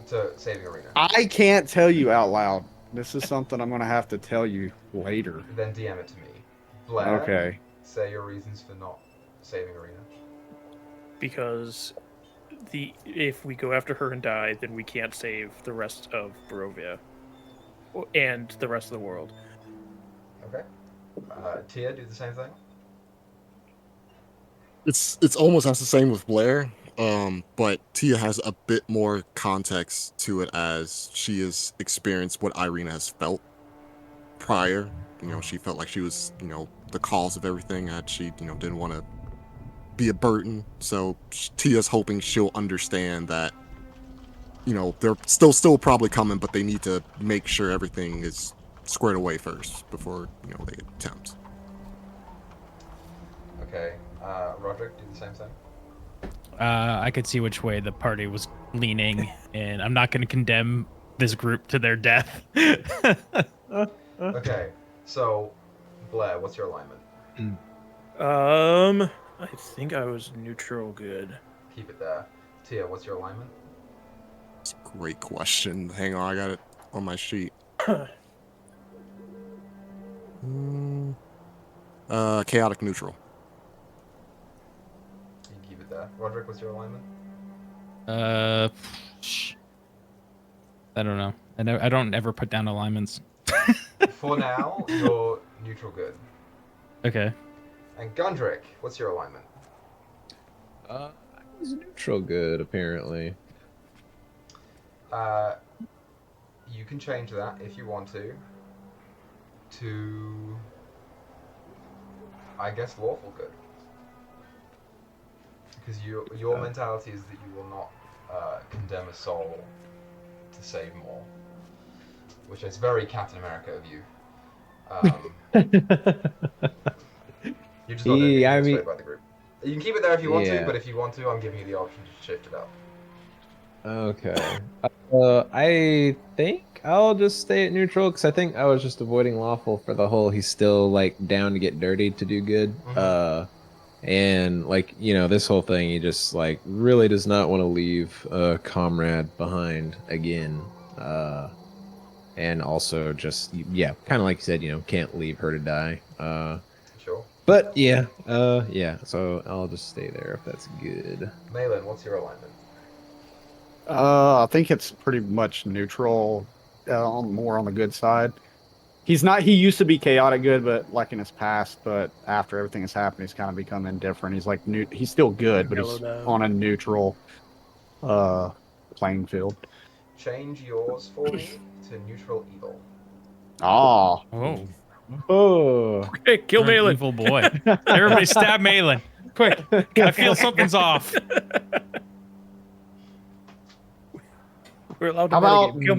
To saving Arena. I can't tell you out loud. This is something I'm going to have to tell you later. Then DM it to me. Blair, Okay. say your reasons for not saving Arena. Because if we go after her and die, then we can't save the rest of Barovia. And the rest of the world. Okay. Tia, do the same thing? It's almost as the same with Blair, but Tia has a bit more context to it as she has experienced what Irina has felt prior. She felt like she was, the cause of everything, and she, didn't want to be a burden. So Tia's hoping she'll understand that, they're still probably coming, but they need to make sure everything is squared away first before, they attempt. Okay. Roderick, do the same thing? I could see which way the party was leaning, and I'm not going to condemn this group to their death. Okay. So, Blair, what's your alignment? I think I was neutral good. Keep it there. Tia, what's your alignment? It's a great question. Hang on, I got it on my sheet. Chaotic neutral. You can keep it there. Roderick, what's your alignment? I don't know. I don't ever put down alignments. For now, you're neutral good. Okay. And Gundrick, what's your alignment? He's neutral good, apparently. You can change that if you want to, I guess, lawful good. Because your mentality is that you will not condemn a soul to save more, which is very Captain America of you. You're just not doing it by the group. You can keep it there if you want to, but if you want to, I'm giving you the option to shift it up. Okay. I think I'll just stay at neutral because I think I was just avoiding lawful for the whole he's still like down to get dirty to do good. Mm-hmm. And like, this whole thing, he just like really does not want to leave a comrade behind again. And also just, kind of like you said, can't leave her to die. Sure. But so I'll just stay there if that's good. Malin, what's your alignment? I think it's pretty much neutral. more on the good side. He's not. He used to be chaotic good, but like in his past. But after everything has happened, he's kind of become indifferent. He's like new. He's still good, but he's Mellowed out. on a neutral playing field. Change yours for me to neutral evil. Oh, Oh, Oh, Hey, kill you're an Malin. evil boy. Everybody stab Malin. Quick. I feel something's off. We're allowed to how about metagame. Kill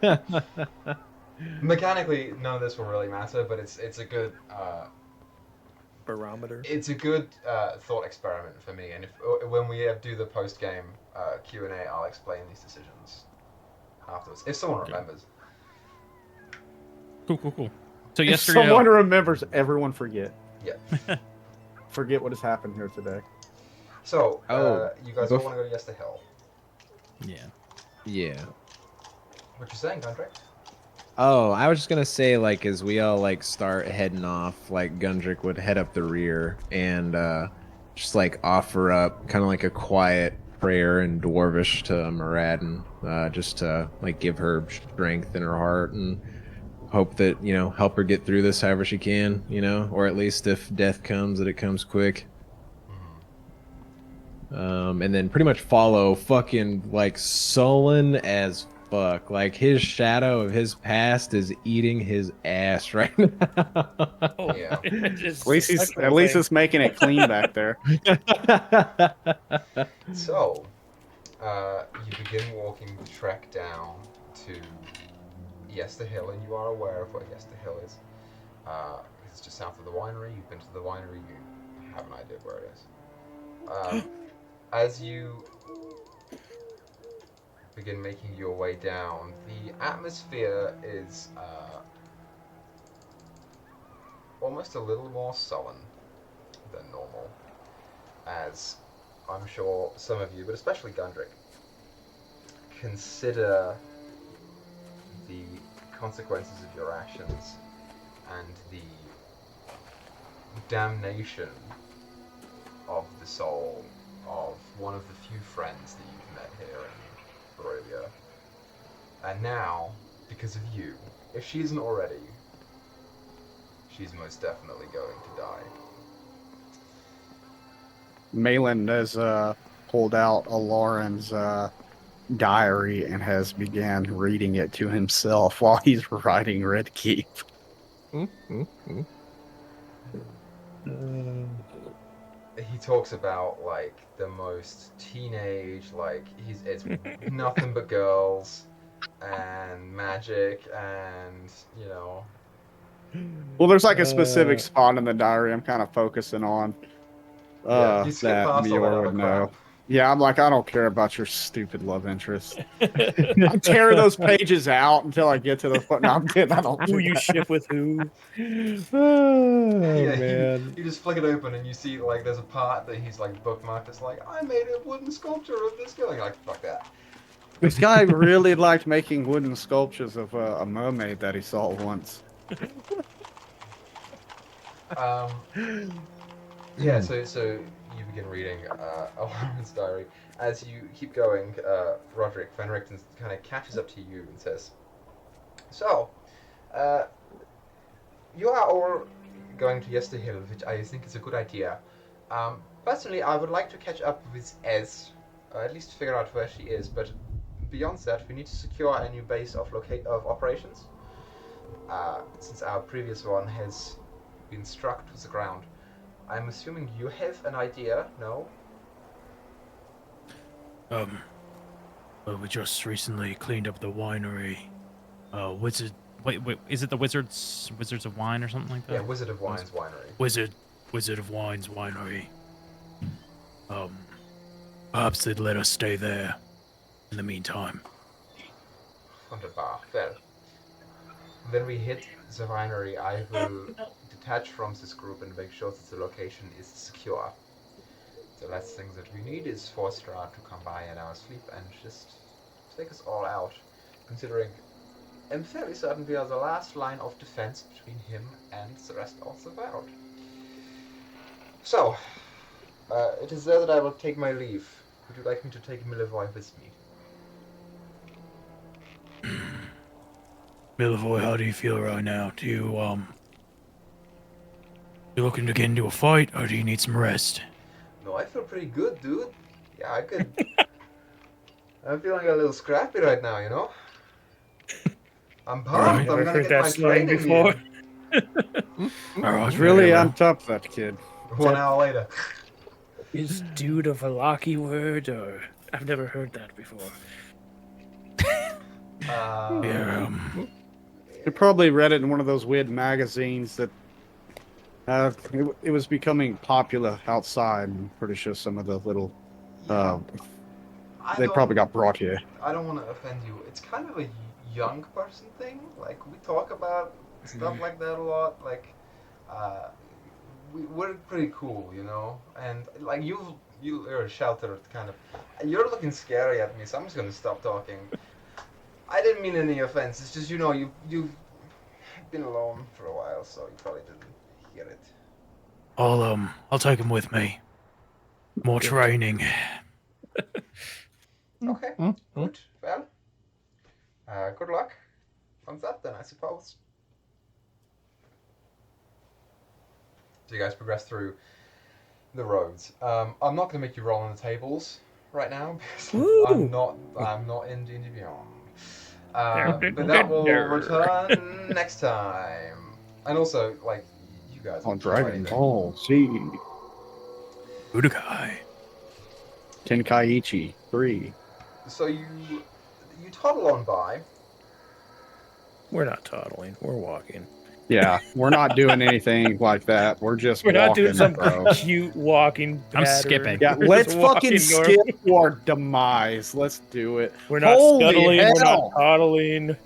Malin. no? Mechanically, none of this will really matter, but it's a good Barometer. it's a good thought experiment for me. And if when we do the post game Q&A, I'll explain these decisions afterwards if someone remembers. Cool. So If yesterday, someone remembers, everyone forget. Yeah. Forget what has happened here today. So you guys all bef- want to go to Yester Hill? yeah. What you saying, Gundrick? Oh, I was just gonna say, like, as we all like start heading off, like Gundrick would head up the rear and just like offer up kind of like a quiet prayer in Dwarvish to Muradin, just to like give her strength in her heart and hope that, help her get through this however she can, or at least if death comes, that it comes quick. And then pretty much follow fucking like sullen as fuck. Like his shadow of his past is eating his ass right now. Oh, Yeah. It's At least a he's sexual at least thing. it's making it clean back there. So you begin walking the trek down to Yester Hill, and you are aware of what Yester Hill is. It's just south of the winery. You've been to the winery. You have an idea of where it is. As you begin making your way down, the atmosphere is almost a little more sullen than normal, as I'm sure some of you, but especially Gundrick, consider the consequences of your actions and the damnation of the soul of one of the few friends that you've met here in Barovia. And now, because of you, if she isn't already, she's most definitely going to die. Malin has pulled out a Lauren's diary and has began reading it to himself while he's writing Red Keep. He talks about like the most teenage, like it's nothing but girls and magic and Well, there's like a specific spot in the diary I'm kind of focusing on. you skip That past all that Meyore other would know. crap. Yeah, I'm like, I don't care about your stupid love interest. I tear those pages out until I get to the foot. No, I'm kidding. I don't Who do you that. ship with who? Oh, Yeah, man. you just flick it open and you see like there's a part that he's like bookmarked. It's like I made a wooden sculpture of this girl. You're like, fuck that. This guy really liked making wooden sculptures of a mermaid that he saw once. Yeah, so you begin reading Lauren's diary. As you keep going, Roderick Van Richten kind of catches up to you and says, "So, you are all going to Yester Hill, which I think is a good idea. Personally, I would like to catch up with Ez, or at least figure out where she is. But beyond that, we need to secure a new base of operations, since our previous one has been struck to the ground. I'm assuming you have an idea, no?" Well, we just recently cleaned up the winery. Wizard. Wait, is it the Wizards of Wine or something like that? Yeah, Wizard of Wine's winery. Wizard of Wine's winery. Perhaps they'd let us stay there in the meantime. Wunderbar. Well, when we hit the winery, I will detach from this group and make sure that the location is secure. The last thing that we need is for Strahd to come by in our sleep and just take us all out, considering I'm fairly certain we are the last line of defense between him and the rest of the world. So, it is there that I will take my leave. Would you like me to take Meyore with me? Milivoy, how do you feel right now? Do you you looking to get into a fight, or do you need some rest? No, I feel pretty good, dude. Yeah, I could. I'm feeling a little scrappy right now, you know? I'm pumped. I'm gonna get my training before. He's really on top of that kid. 1 hour later. Is dude a Valaki word, or I've never heard that before. You probably read it in one of those weird magazines that it was becoming popular outside. I'm pretty sure some of the little they probably got brought here. I don't want to offend you. It's kind of a young person thing. Like, we talk about stuff like that a lot. Like, we're pretty cool, you know? And, like, you're a sheltered kind of... You're looking scary at me, so I'm just going to stop talking. I didn't mean any offense. It's just, you know, you've been alone for a while, so you probably didn't hear it. I'll take him with me. More training. Okay, good. Well, good luck. Thumbs up then, I suppose. So you guys progress through the roads. I'm not going to make you roll on the tables right now because I'm not in D&D Beyond. But that will return next time. And also, like, you guys on Dragon Ball Z. Budokai. Tenkaichi 3. So you toddle on by. We're not toddling. We're walking. Yeah, we're not doing anything like that. We're just We're not doing some bro. cute walking pattern. I'm skipping. Yeah, let's fucking skip normal. your demise. Let's do it. We're not scuttling. We're not toddling.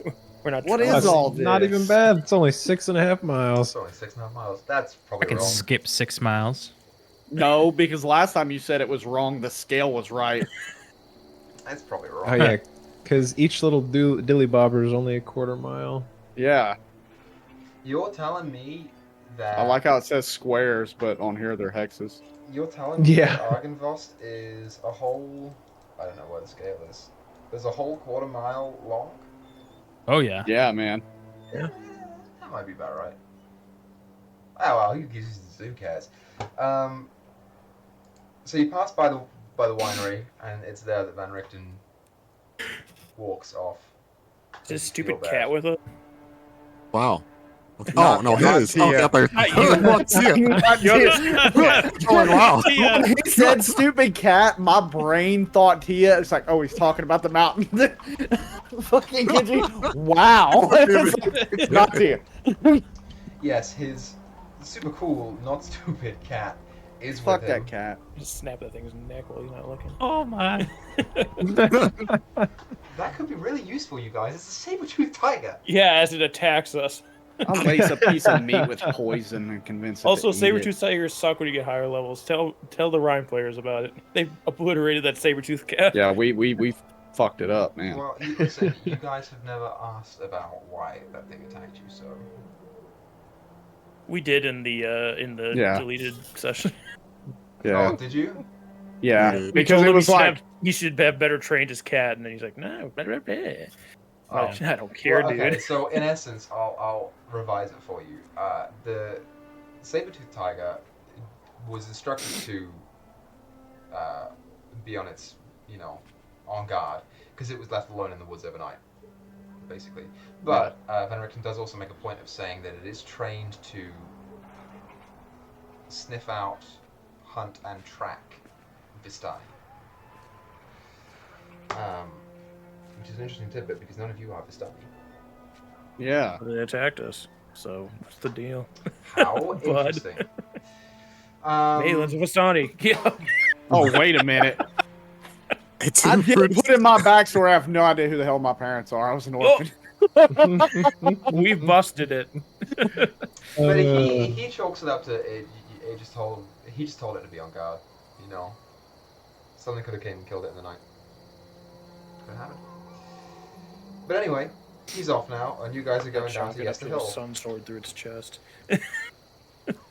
We're not. What is all this? Not even bad. It's only 6.5 miles. It's only 6.5 miles. That's probably I can wrong. skip 6 miles. No, because last time you said it was wrong, the scale was right. That's probably wrong. Oh yeah, because each little dilly bobber is only a quarter mile. Yeah. You're telling me that... I like how it says squares, but on here they're hexes. You're telling me Yeah. that Argynvost is a whole... I don't know what the scale is. There's a whole quarter mile long? Oh yeah. Yeah, man. Yeah. That might be about right. Oh well, who cares? So you pass by the winery, and it's there that Van Richten walks off. Is this stupid cat with it? Wow. Oh, no, his. Oh, yeah, but what's here? Oh, wow. When he said stupid cat, my brain thought Tia. It's like, oh, he's talking about the mountain. Fucking kid you. Wow. It's not Tia. Yes, his super cool, not stupid cat is Fuck with him. that cat. Just snap that thing's neck while he's not looking. Oh my. That could be really useful, you guys. It's a saber-toothed tiger. Yeah, as it attacks us. I'll lace a piece of meat with poison and convince it Also, to eat saber-tooth tigers suck when you get higher levels. Tell the Rhyme players about it. They obliterated that saber-tooth cat. Yeah, we fucked it up, man. Well, listen, you guys have never asked about why that thing attacked you, so... We did in the Yeah. deleted session. Yeah. Oh, did you? Yeah, We because told it him was like, he should have better trained his cat, and then he's like, no, blah, blah, blah. Oh. I don't care, Well, okay, dude. so in essence, I'll revise it for you. The saber-toothed tiger was instructed to be on its, on guard, because it was left alone in the woods overnight, basically. But Van Richten does also make a point of saying that it is trained to sniff out, hunt, and track Vistani. Which is an interesting tidbit because none of you are Vistani. yeah. They attacked us, so what's the deal? How interesting. Malin's a Vistani. Yeah. Oh, wait a minute. It's I did put in my backstory. I have no idea who the hell my parents are. I was an orphan. We busted it. But he chalks it up to it. He just told it to be on guard. Something could have came and killed it in the night. Could have happened. But anyway, he's off now, and you guys are going down to Yester Hill. Sun sword through its chest.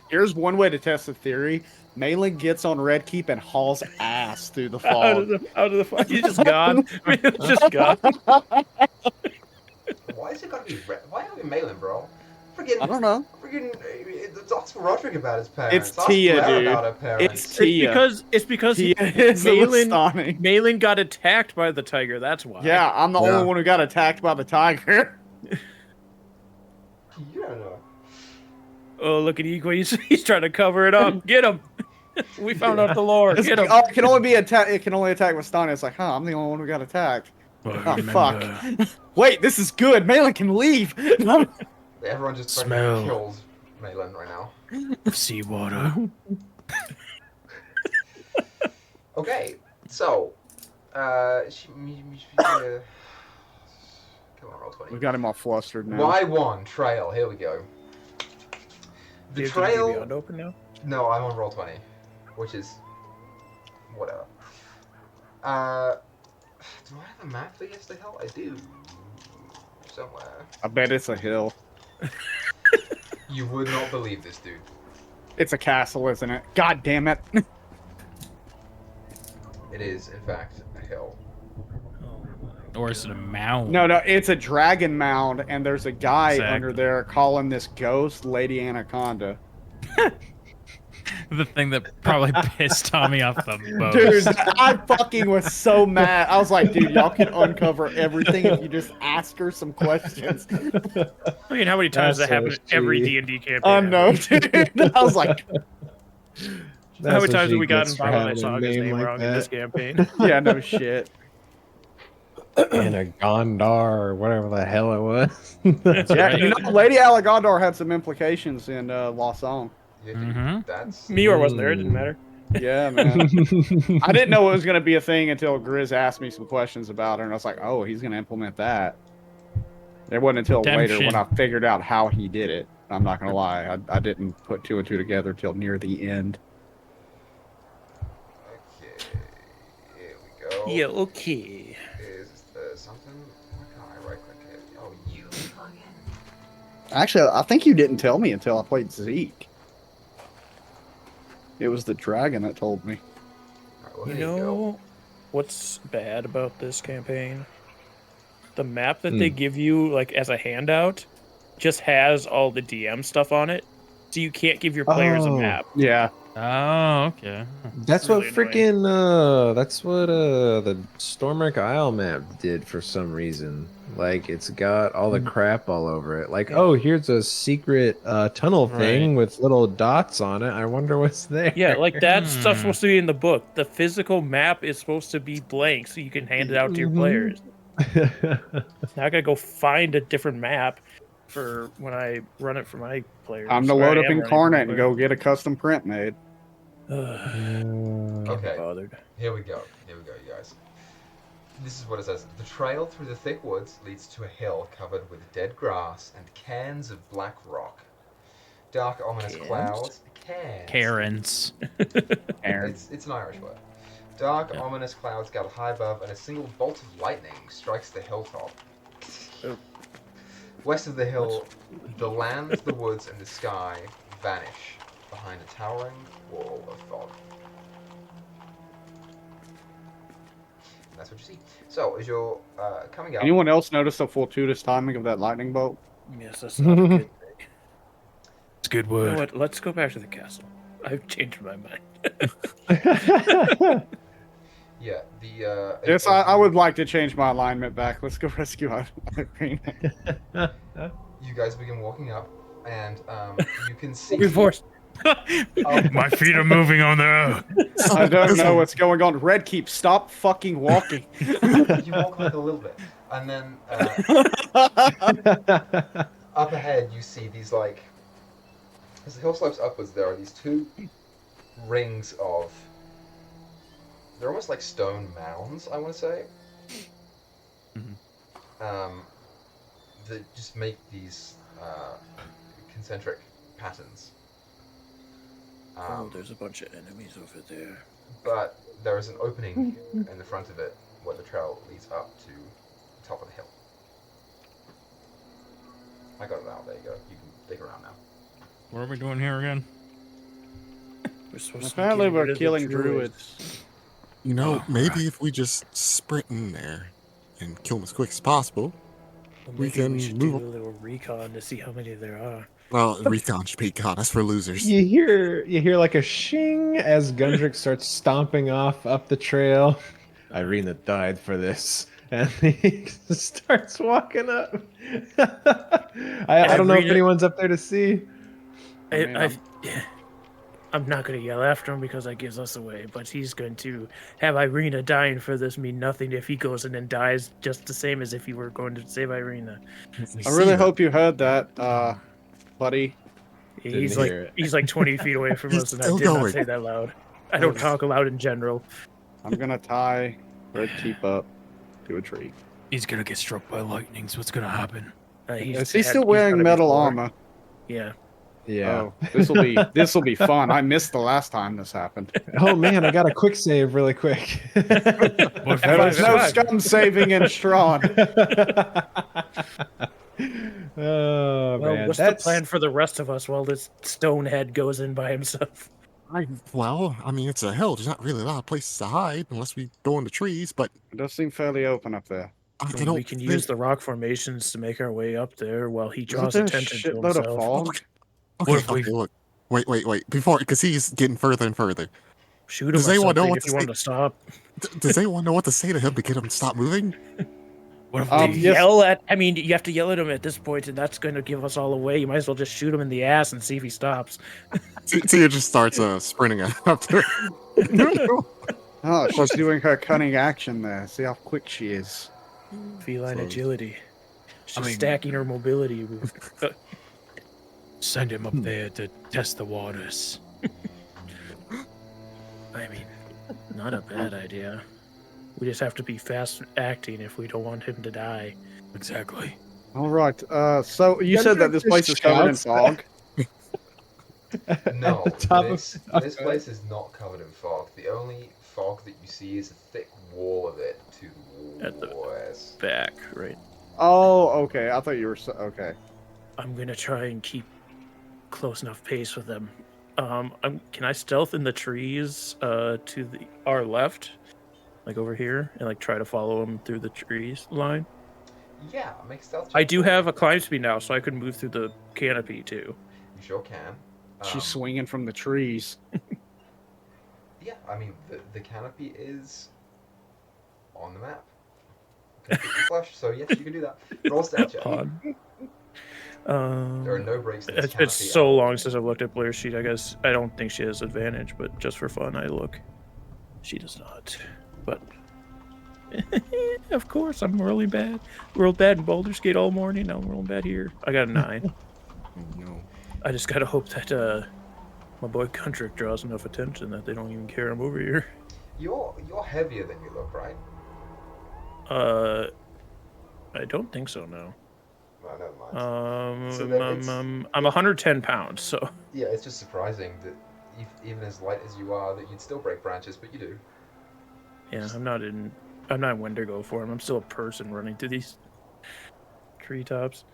Here's one way to test the theory. Malin gets on Red Keep and hauls ass through the fog. Out of the fog. He's just gone. He's just gone. Why is it gotta be why are we Malin, bro? Freaking, I don't know. Ask Roderick about his parents. It's Ask Tia, Blair dude. about her parents. It's Tia. It's because Tia is the Malin, Listani. Malin got attacked by the tiger. That's why. Yeah, I'm the only one who got attacked by the tiger. You don't know. Oh, look at Equais. He's trying to cover it up. Get him. We found out the lore. Get him. Oh, it can only be attack. It can only attack Listani. It's like, I'm the only one who got attacked. Oh, fuck. Wait, this is good. Malin can leave. Everyone just Smell. kills Malin right now. Seawater. Okay, so, come on, roll 20. We got him all flustered now. Y1 trail. Here we go. The trail. Beyond open now? No, I'm on roll 20, which is whatever. Do I have a map for Yester Hill? I do. Somewhere. I bet it's a hill. You would not believe this, dude. It's a castle, isn't it? God damn it. It is, in fact, a hill. Or is it a mound? No, it's a dragon mound, and there's a guy Exactly. under there calling this ghost Lady Anaconda. The thing that probably pissed Tommy off the most. Dude, I fucking was so mad. I was like, dude, y'all can uncover everything if you just ask her some questions. Look at how many times that happens in every D&D campaign. I know, dude. I was like, How many times have we gotten Baba Saga's name wrong in this campaign? yeah, no shit. And a Gondar or whatever the hell it was. Yeah, you know, Lady Alagondar had some implications in Lost Song. Yeah, dude, that's... Meyore wasn't there, it didn't matter. Yeah, man. I didn't know it was going to be a thing until Grizz asked me some questions about her, and I was like, oh, he's going to implement that. It wasn't until later when I figured out how he did it. I'm not going to lie. I didn't put two and two together till near the end. Okay, here we go. Yeah, okay. Is there something? Why can't I right-click it? Oh, you fucking... Actually, I think you didn't tell me until I played Zeke. It was the dragon that told me. Right, well, You there know go. what's bad about this campaign? The map that they give you, like, as a handout, just has all the DM stuff on it, so you can't give your players a map. Yeah. Oh, okay. That's Really what freaking that's what the Stormwreck Isle map did for some reason. Like, it's got all the crap all over it. Like, oh, here's a secret tunnel thing with little dots on it. I wonder what's there. Yeah, like that stuff's supposed to be in the book. The physical map is supposed to be blank, so you can hand it out to your players. Now I gotta go find a different map for when I run it for my players. I'm to Or load I up am Incarnate running and for go get a custom print made. my players. Okay, Bothered. here we go. Here we go, you guys. This is what it says. The trail through the thick woods leads to a hill covered with dead grass and cans of black rock. Dark, ominous clouds. Cans. Karens. It's an Irish word. Dark, ominous clouds gather high above, and a single bolt of lightning strikes the hilltop. West of the hill, the land, the woods, and the sky vanish behind a towering wall of fog. And that's what you see. So, as you're coming up... Anyone else notice the fortuitous timing of that lightning bolt? Yes, that's not a good thing. It's a good You know word. what? Let's go back to the castle. I've changed my mind. Yeah, the... Yes, I would like to change my alignment back. Let's go rescue Irene. You guys begin walking up, and you can see... My feet are moving on their own. I don't know what's going on. Red Keep, stop fucking walking. You walk like a little bit, and then up ahead you see these, like, as the hill slopes upwards, there are these two rings of, they're almost like stone mounds, I want to say, that just make these concentric patterns. There's a bunch of enemies over there. But there is an opening in the front of it where the trail leads up to the top of the hill. I got it out. There you go. You can dig around now. What are we doing here again? We're supposed Apparently to get rid we're of the killing druids. druids. You know, maybe if we just sprint in there and kill them as quick as possible. Well, we maybe can we should do a move. little recon to see how many there are. Well, recon should be God. That's for losers. You hear like a shing as Gundrick starts stomping off up the trail. Irina died for this. And he starts walking up. I don't know if Irina- anyone's up there to see. I'm not going to yell after him because that gives us away, but he's going to have Irina dying for this mean nothing if he goes in and dies just the same as if he were going to save Irina. I really hope you heard that, buddy. He's Didn't hear it. like 20 feet away from He's us, and I still did not going. say that loud. I don't talk loud in general. I'm gonna tie Red Keep up to a tree. He's gonna get struck by lightning. So what's gonna happen? Is he still wearing metal armor? Yeah. Yeah. Oh, this will be fun. I missed the last time this happened. Oh man, I got a quick save really quick. There's no scum saving in Strahd. Oh Well, man, what's the plan for the rest of us while this stonehead goes in by himself? Well, I mean, it's a hill. There's not really a lot of places to hide unless we go in the trees, but It does seem fairly open up there. I don't We can use the rock formations to make our way up there while he Isn't draws there a attention to shitload of himself. fog? Okay, if we- okay, look. Wait. Because he's getting further and further. Shoot him Does or anyone know something what if to you want him to stop. Does anyone know what to say to him to get him to stop moving? What if we Yes. You have to yell at him at this point, and that's going to give us all away. You might as well just shoot him in the ass and see if he stops. Tia just starts sprinting after. Oh, she's doing her cunning action there. See how quick she is. Feline So- agility. She's mean- stacking her mobility. send him up there to test the waters? I mean, not a bad idea. We just have to be fast acting if we don't want him to die. Exactly. All right. So you said that this place is covered in fog. No, At the top of- this place is not covered in fog. The only fog that you see is a thick wall of it to At the- the west. Back, right? Oh, okay. I thought you were okay. I'm gonna try and keep close enough pace with them. Can I stealth in the trees to our left, like over here, and like try to follow him through the trees line? Yeah, make stealth. I check. do have a climb speed now, so I could move through the canopy too. You sure can. She's swinging from the trees. Yeah, I mean the canopy is on the map. Completely flush, so yes, you can do that. Roll stat check. Odd. There are no breaks in this It's been canopy so at all. long since I've looked at Blair's sheet. I guess I don't think she has advantage, but just for fun, I look. She does not. But of course, I'm really bad. Rolled bad in Baldur's Gate all morning. Now I'm rolling bad here. I got a 9. Oh, no. I just gotta hope that my boy Gundrick draws enough attention that they don't even care I'm over here. You're heavier than you look, right? I don't think so. No. No, never mind. So then it's- I'm 110 pounds, so Yeah, it's just surprising that even as light as you are, that you'd still break branches, but you do. yeah, I'm not in Wendigo form. I'm still a person running through these treetops.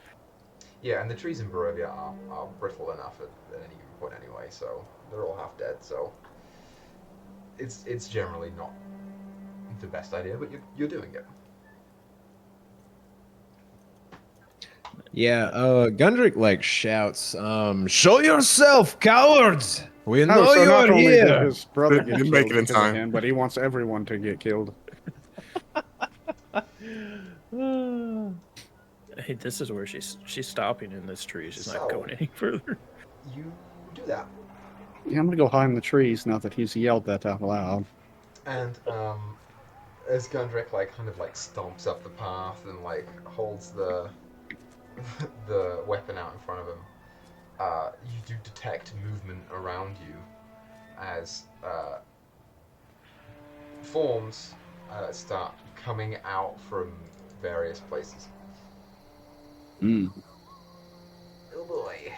Yeah, and the trees in Barovia are brittle enough at any given point anyway, so they're all half dead. So it's generally not the best idea, but you're doing it. Yeah, Gundrick like shouts, "Show yourself, cowards! We know so not you're only did here." his brother He get didn't make killed it in because of time. him, but he wants everyone to get killed. Hey, this is where she's stopping in this tree. She's So- not going any further. You do that, Yeah, I'm gonna go hide in the trees now that he's yelled that out loud. and as Gundrick kind of stomps up the path and holds the the weapon out in front of him, you do detect movement around you as forms start coming out from various places. Mm. Oh boy.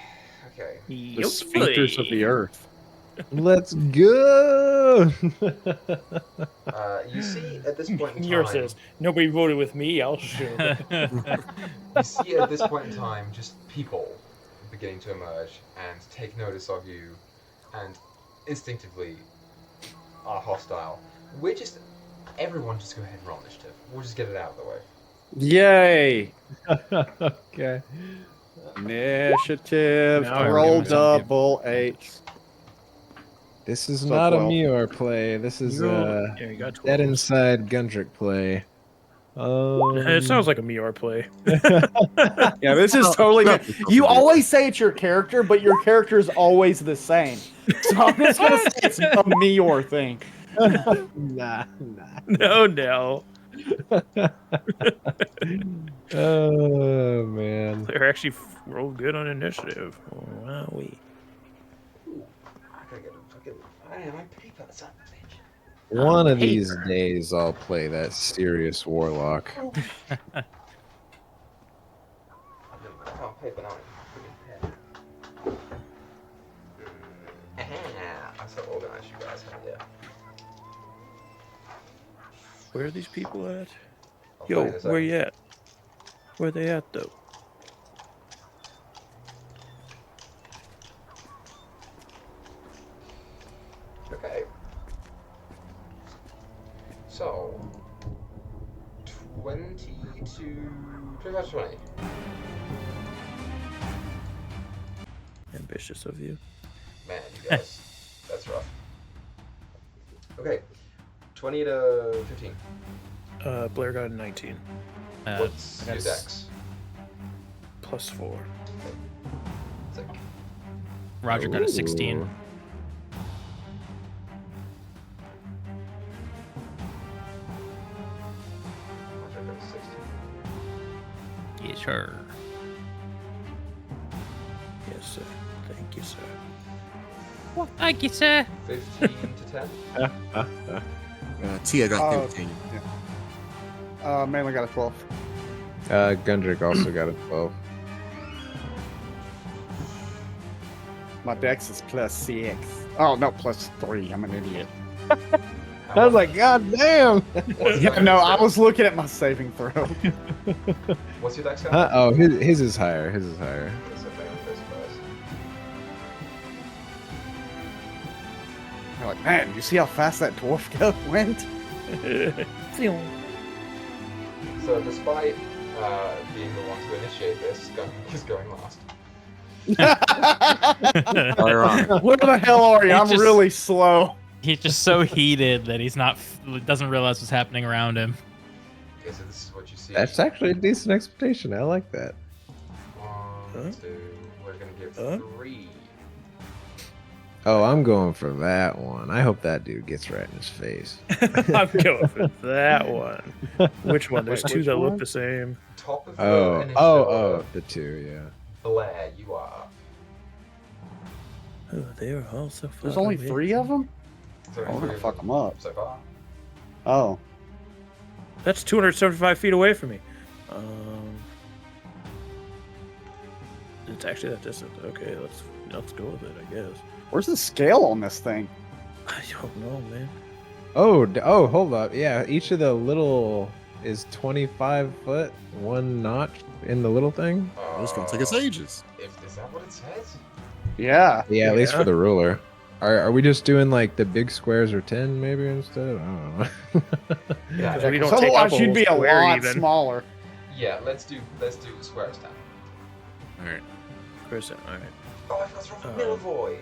Okay. The sphincters of the earth. Let's go. You see at this point in Meyore time. says, "Nobody voted with me. I'll show." You see at this point in time just people beginning to emerge and take notice of you and instinctively are hostile. Everyone just go ahead and roll initiative. We'll just get it out of the way. Yay! Okay. Initiative. Now we're Roll doing something. double 8. This is So not 12. a Meyore play. This is Yeah, you got Dead 12s. Inside Gundrick play. It sounds like a Meyore play. Yeah, this is totally no, good. You always say it's your character, but your character is always the same. So I'm just gonna say it's a Meyore thing. nah. No. Oh man. They're actually rolled good on initiative. Oh, wowee. I gotta get a fucking. I have my paper. Son of a bitch. One of these days I'll play that serious warlock. I can't paper now. I'm so organized, you guys. Yeah. Where are these people at? I'll Yo, find this where out. you at? Where they at, though? Okay. So, 25 to 20. Ambitious of you. Man, you guys, that's rough. Okay, 20 to 15. Blair got a 19. What's I got your a dex? +4. Sick. Roger got a 16. Ooh. What's your dex? 16. Yeah, sure. Yes, sir. Thank you, sir. Well, thank you, sir. 15 to 10. Tia got Oh. 15. Mainly got a 12. Gundrick also got a 12. My dex is +6. Oh no, +3. I'm an idiot. I was like, God damn! Yeah, no, I was looking at my saving throw. What's your dex count? Oh, his is higher. His is higher. That's okay, I'm very surprised. You're like, man, you see how fast that dwarf went? So, despite being the one to initiate this, Gunn is going last. Ironic. Where the hell are you? He I'm just- really slow. He's just so heated that he's doesn't realize what's happening around him. Okay, so this is what you see. That's actually a decent expectation. I like that. 1, 2, we're gonna give 3. Oh, I'm going for that one. I hope that dude gets right in his face. I'm going for that one. Which one? There's two Which that one? look the same. Top of the Oh, initiative, the two, yeah. Blair, you are up. Oh, they are also. There's only fucking 3 of them? So Oh, we're gonna fuck them up. so far. Oh. That's 275 feet away from me. It's actually that distant. Okay, let's go with it, I guess. Where's the scale on this thing? I don't know, man. Oh, hold up. Yeah, each of the little is 25 foot, one notch in the little thing. It's gonna take us ages. Is that what it says? Yeah. Yeah, at least Yeah. for the ruler. Are we just doing like the big squares or 10 maybe instead? I don't know. Yeah. Because we don't take up Otherwise, a you'd whole be a square lot even. smaller. Yeah, let's do squares down. Alright. Chris, all right. Oh, I forgot to roll for Milvoy.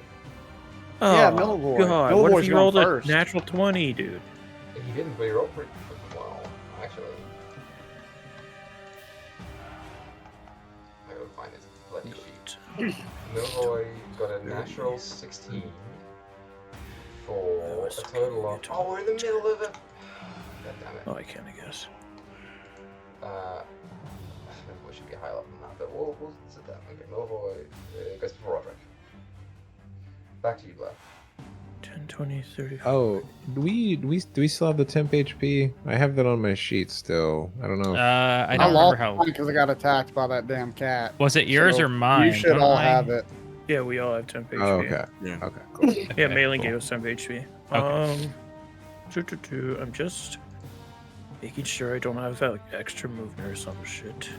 Oh, Yeah, Millavoy. God, what if Millavoy's you going rolled a first. natural 20, dude? He didn't, but he rolled pretty well, actually. I gotta find his bloody sheet. Milvoy got a natural 16 for a total of. Oh, we're in the middle of it. God damn it. Oh, I can't, I guess. Milvoy should be higher level than that, but we'll sit that. Okay, Milvoy goes before Roderick. Back to you, Blair. 10, 20, 30. Oh, do we still have the temp HP? I have that on my sheet still. I don't know. I I don't lost remember how. mine because I got attacked by that damn cat. Was it yours So or mine? You should Don't all I- have it. Yeah, we all have 10 HP. Oh, okay. Yeah. Okay, cool. Yeah, Okay, Mailing cool. gave us 10 HP. Okay. I'm just making sure I don't have like extra movement or some shit.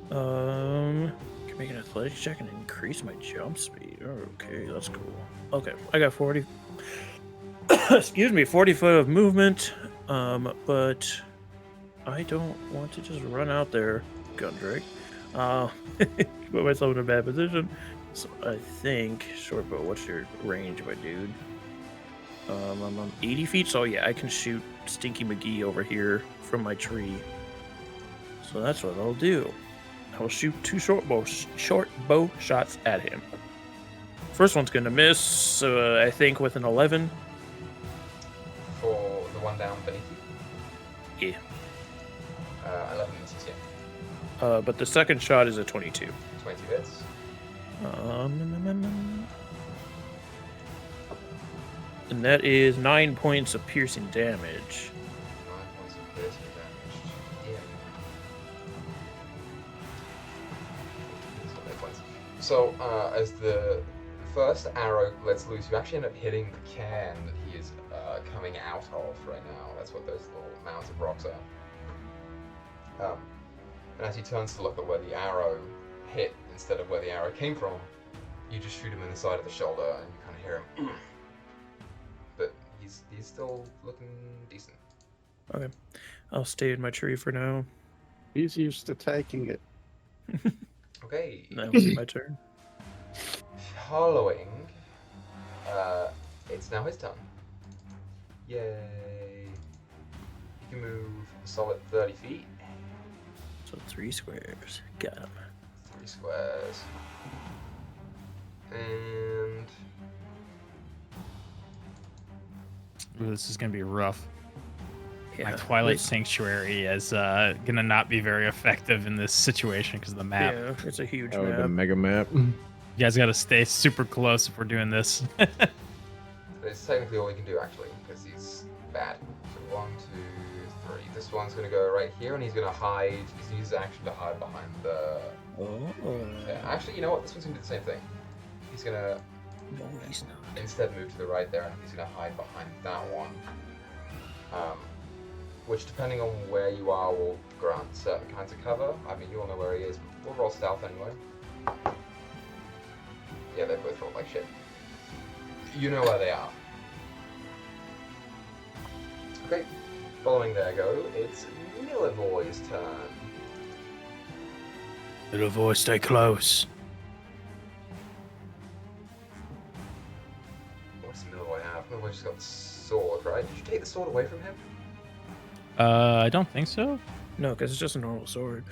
Can make an athletics check and increase my jump speed. Okay, that's cool. Okay, I got 40. Excuse me, 40 foot of movement. But I don't want to just run out there, Gundrick. Put myself in a bad position. So I think short bow. What's your range, my dude? I'm 80 feet. So yeah, I can shoot Stinky McGee over here from my tree. So that's what I'll do. I will shoot 2 short bow shots at him. First one's gonna miss. I think with an 11. For the one down beneath you? Yeah. 11 misses, yeah. But the second shot is a 22. 20 hits. And that is 9 points of piercing damage. 9 points of piercing damage. Yeah. So, as the first arrow lets loose, you actually end up hitting the can that he is coming out of right now. That's what those little mounds of rocks are. And as he turns to look at where the arrow hit instead of where the arrow came from, you just shoot him in the side of the shoulder and you kind of hear him. But he's still looking decent. Okay. I'll stay in my tree for now. He's used to taking it. Okay. That was my turn. Following, it's now his turn. Yay. He can move a solid 30 feet. So 3 squares. Got him. 3 squares. And... Ooh, this is gonna be rough. Yeah. My Twilight Sanctuary is gonna not be very effective in this situation because of the map. Yeah, it's a huge Oh, the map. mega map. You guys gotta stay super close if we're doing this. But it's technically all he can do, actually, because he's bad. So 1, 2, 3. This one's going to go right here, and he's going to hide. He's going to use his action to hide behind the... Yeah, actually, you know what? This one's going to do the same thing. He's going to... No, he's not. Instead move to the right there, and he's going to hide behind that one. Which, depending on where you are, will grant certain kinds of cover. I mean, you all know where he is, but we'll roll stealth anyway. Yeah, they both rolled like shit. You know where they are. Okay, following their go, it's Millevoy's turn. Little voice, stay close. What does Millevoy have? Millevoy just got the sword, right? Did you take the sword away from him? I don't think so. No, because it's just a normal sword.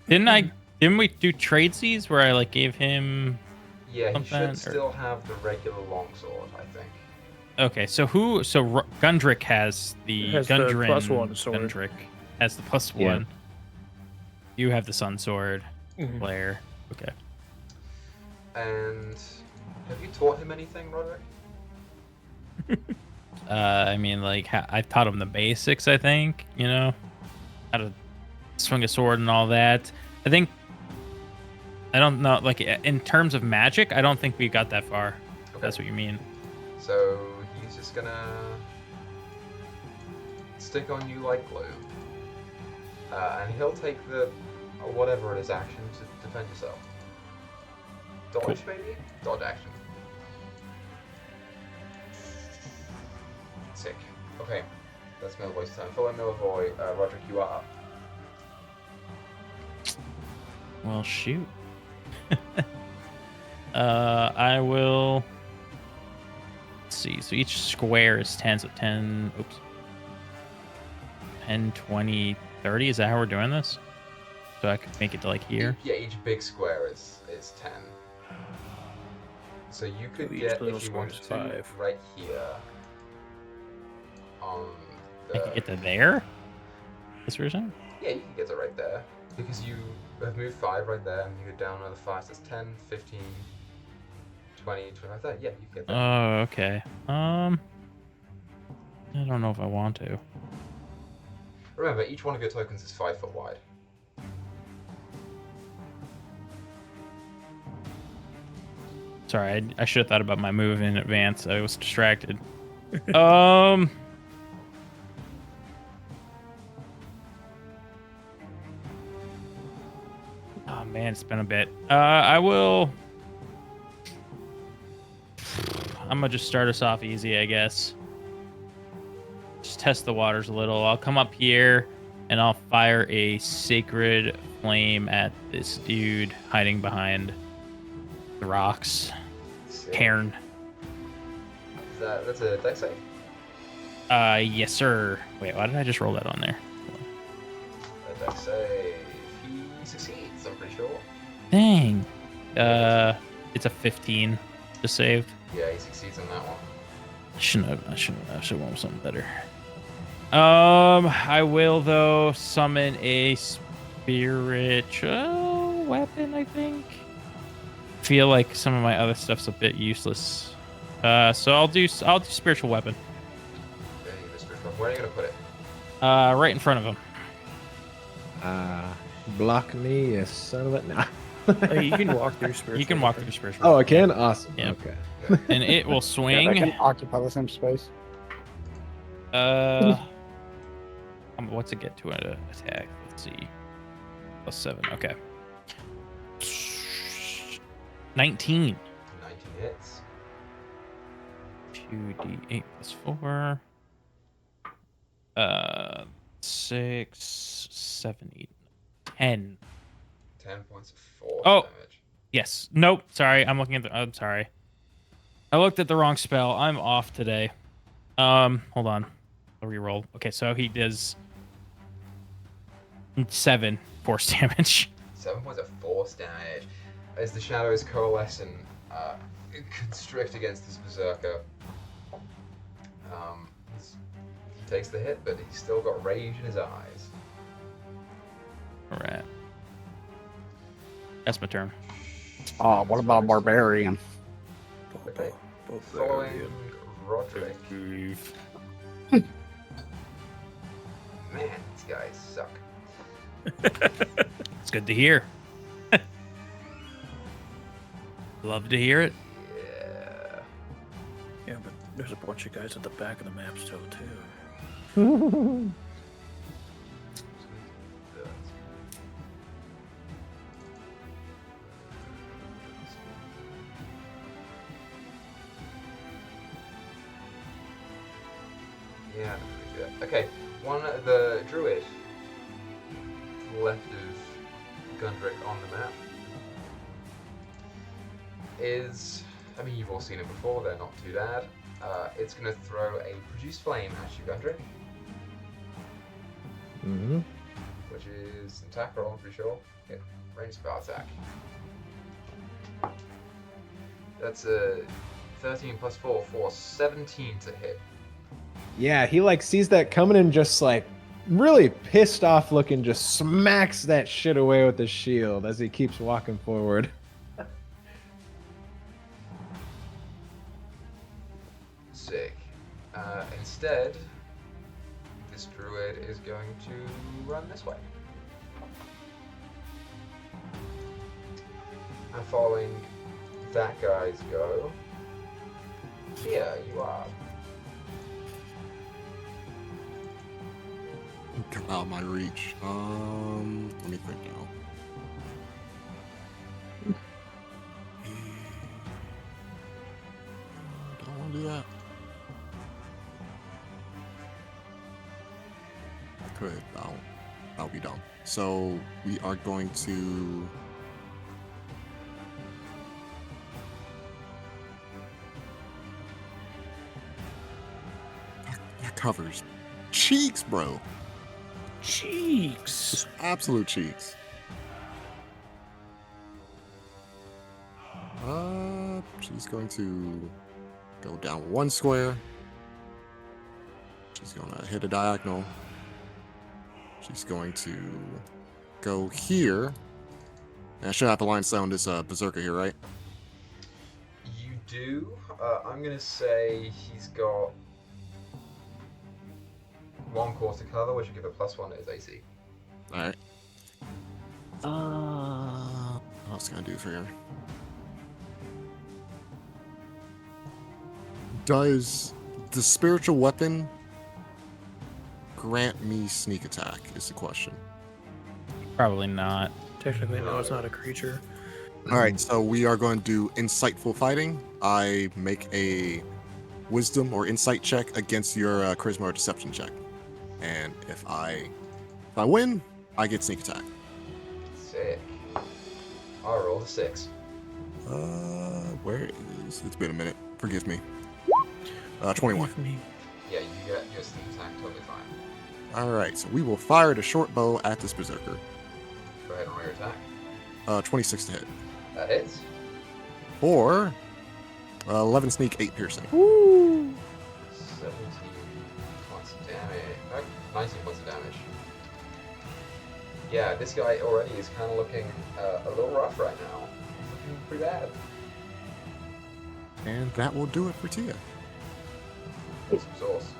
Didn't we do tradesies where I like gave him? Yeah, he Something, should or- still have the regular longsword, I think. Okay, so Gundrick has the Has the Gundren. +1 sword. Gundrick has the +1. Yeah. You have the Sun Sword, Mhm. Blair. Okay. And have you taught him anything, Roderick? I mean, like, I taught him the basics, I think, you know? How to swing a sword and all that. I don't know, like, in terms of magic, I don't think we got that far. If Okay. that's what you mean. So he's just gonna stick on you like glue. And he'll take the whatever it is action to defend yourself. Dodge, Cool. maybe? Dodge action. Sick. Okay, that's Millevoy's turn. Follow Millevoy. Roderick, you are up. Well, shoot. I will... Let's see. So each square is 10. So 10... Oops. 10, 20, 30. Is that how we're doing this? So I could make it to, like, here? Yeah, each big square is 10. So you could So each get, little if you square wanted is to, 5. right here. On I the... could get to there? That's what you're saying? Yeah, you can get to right there. Because you have moved 5 right there, and you go down another 5, so that's 10, 15, 20, 25, 30. Yeah, you can get there. Oh, okay. I don't know if I want to. Remember, each one of your tokens is 5 foot wide. Sorry, I should have thought about my move in advance. I was distracted. Oh man, it's been a bit. I'm gonna just start us off easy, I guess. Just test the waters a little. I'll come up here. and I'll fire a sacred flame at this dude hiding behind the rocks. Sick. Cairn. That's a dex save? Yes, sir. Wait, why did I just roll that on there? A dex save. He succeeds, I'm pretty sure. Dang. It's a 15 to save. Yeah, he succeeds on that one. I should have went with something better. I will though summon a spiritual weapon, I think. Feel like some of my other stuff's a bit useless. So I'll do spiritual weapon. Okay, the spiritual. Where are you gonna put it? Right in front of him. Block me, you son of a... Nah. You can walk through spiritual. You can walk through spiritual. Oh, I can? Awesome. Yep. Okay. And it will Yeah, swing. they can occupy the same space. What's it get to an attack? Let's see. +7. Okay. 19. 19 hits. 2d8 +4. 6, 7, 8, 10. 10 points of force Oh. damage. Yes. Nope. Sorry. I'm sorry. I looked at the wrong spell. I'm off today. Hold on. I'll reroll. Okay, so he does 7 force damage. 7 points of force damage. As the shadows coalesce and constrict against this berserker. He takes the hit, but he's still got rage in his eyes. Alright. That's my turn. Oh, what about barbarian? Okay. Following Roderick. Man, these guys suck. It's good to hear. Love to hear it. Yeah. Yeah, but there's a bunch of guys at the back of the map still too. Yeah, okay. The druid to the left of Gundrick on the map is, I mean, you've all seen it before, they're not too bad. It's going to throw a produce flame at you, Gundrick, Mm-hmm. which is an attack roll, I'm pretty sure. Yeah, range spell attack. That's a 13 plus 4 for 17 to hit. Yeah, he like sees that coming and just like really pissed off looking, just smacks that shit away with his shield as he keeps walking forward. Sick. Instead, this druid is going to run this way. And following that guy's go, here you are. Come out of my reach. Let me think now. Don't want to do that. I could. That'll be dumb. So we are going to. That covers cheeks, bro. Cheeks. Just absolute cheeks. She's going to go down 1 square. She's going to hit a diagonal. She's going to go here. And I should have to line sound this berserker here, right? You do. I'm going to say he's got 1 quarter cover, which will give a +1 to his AC. Alright. What else can I do for you? Does the spiritual weapon grant me sneak attack is the question. Probably not. Technically, no, it's not a creature. Alright, so we are going to do insightful fighting. I make a wisdom or insight check against your charisma or deception check. And if I If I win, I get sneak attack. Sick. I rolled a 6. Where is... It's been a minute. Forgive me. 21. Yeah, you get your sneak attack totally fine. Alright, so we will fire the short bow at this berserker. Go ahead and roll your attack. 26 to hit. That hits. Or 11 sneak, 8 piercing. 17 points of damage. No, 19 points of damage. Yeah, this guy already is kind of looking a little rough right now. He's looking pretty bad. And that will do it for Tia. Awesome sauce.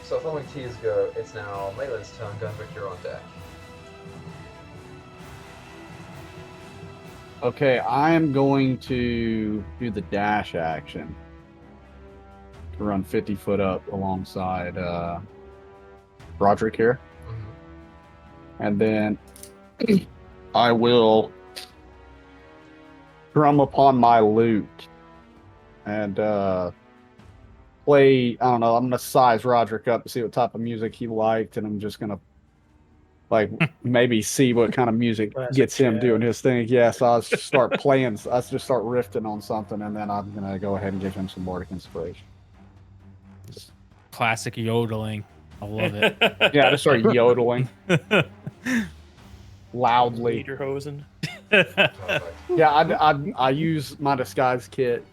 So following Tia's go, it's now Malin's turn. Gunvik, you're on deck. Okay, I am going to do the dash action to run 50 foot up alongside Roderick here. And then I will drum upon my lute and play, I don't know, I'm going to size Roderick up to see what type of music he liked, and I'm just going to maybe see what kind of music gets him doing his thing. Yeah, so I'll just start playing, I'll just start riffing on something, and then I'm going to go ahead and give him some Bardic inspiration. Classic yodeling. I love it. Yeah, I just start yodeling. Loudly. Lederhosen. Yeah, I use my disguise kit.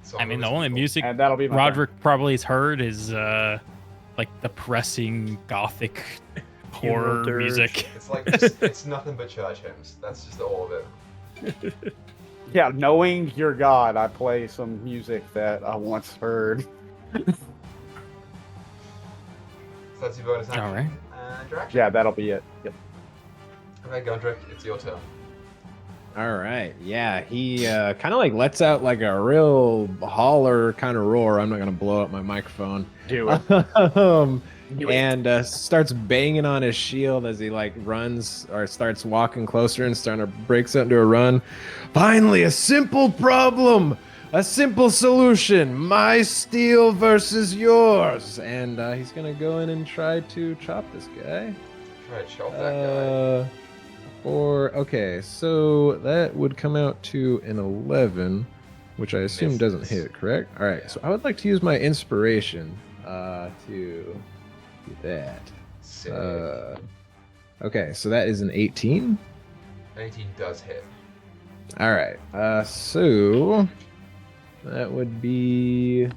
So I mean, the only music And that'll be my Roderick probably has heard is like depressing gothic horror dirge. music. It's like it's nothing but church hymns. That's just all of it. Yeah, knowing your God, I play some music that I once heard. So that's your bonus action. All right. And your action. Yeah, that'll be it. Yep. Okay, Gundrick, it's your turn. All right. Yeah, he kind of like lets out like a real holler kind of roar. I'm not gonna blow up my microphone. Do it. And starts banging on his shield as he like runs or starts walking closer and starting to breaks out into a run. Finally, a simple problem, a simple solution. My steel versus yours. And he's gonna go in and try to chop this guy. Try to chop that guy. Okay, so that would come out to an 11, which I assume Misses. doesn't hit, correct? All right, Yeah. so I would like to use my inspiration to do that. Sick. Okay, so that is an 18. 18 does hit. All right, so that would be.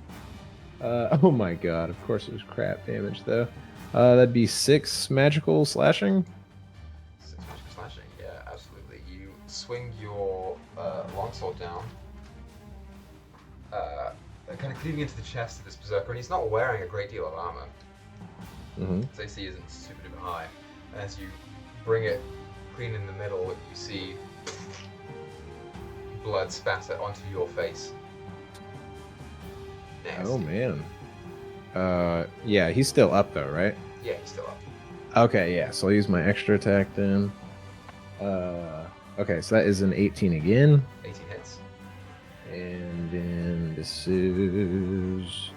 Oh my god! Of course, it was crap damage though. That'd be 6 magical slashing. 6 magical slashing. Yeah, absolutely. You swing your longsword down, kind of cleaving into the chest of this berserker, and he's not wearing a great deal of armor. Mm-hmm. His AC isn't super duper high. And as you bring it clean in the middle, you see blood spatter onto your face. Nasty. Oh man. Yeah, he's still up though, right? Yeah, he's still up. Okay, yeah. So I'll use my extra attack then. Okay, so that is an 18 again. 18 hits. And then this is.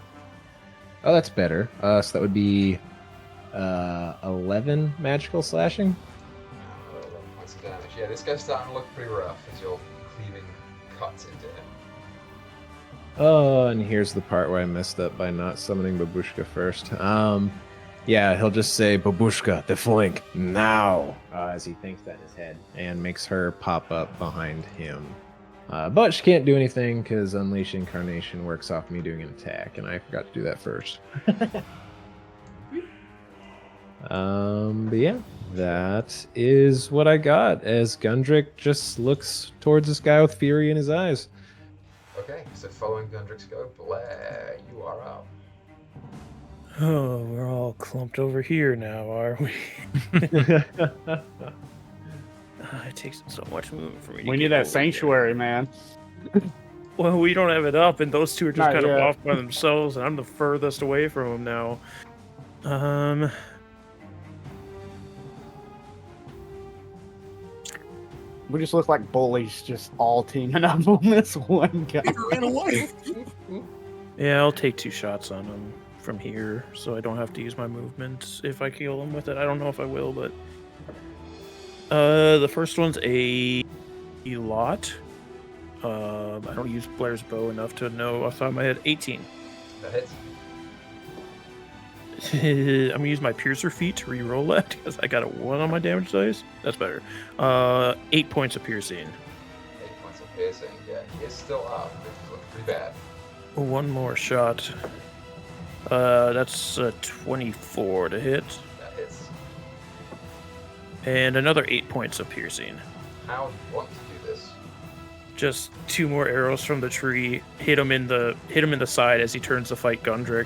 Oh, that's better. So that would be 11 magical slashing. 11 points of damage. Yeah, this guy's starting to look pretty rough as you're cleaving cuts into him. Oh, and here's the part where I messed up by not summoning Babushka first. Yeah, he'll just say, Babushka, the flank, now, as he thinks that in his head, and makes her pop up behind him. But she can't do anything because Unleash Incarnation works off me doing an attack, and I forgot to do that first. But yeah, that is what I got, as Gundrick just looks towards this guy with fury in his eyes. Okay, so following Gundrick's go, Blair, you are up. Oh, we're all clumped over here now, are we? It takes so much movement for me to We get need that over sanctuary, man. there. Well, we don't have it up, and those two are just Not kind of yet. off by themselves, and I'm the furthest away from them now. We just look like bullies, just all teaming up on this one guy. He ran away. Yeah, I'll take 2 shots on him. from here, so I don't have to use my movement if I kill him with it. I don't know if I will, but the first one's a lot. I don't use Blair's bow enough to know off the top of my head. 18. That hits. I'm gonna use my Piercer feat to re-roll that because I got a 1 on my damage dice. That's better. 8 points of piercing. 8 points of piercing. Yeah, he is still up. It looks pretty bad. One more shot. That's 24 to hit, That hits. and another 8 points of piercing. How do you want to do this? Just 2 more arrows from the tree. Hit him in the side as he turns to fight Gundrick.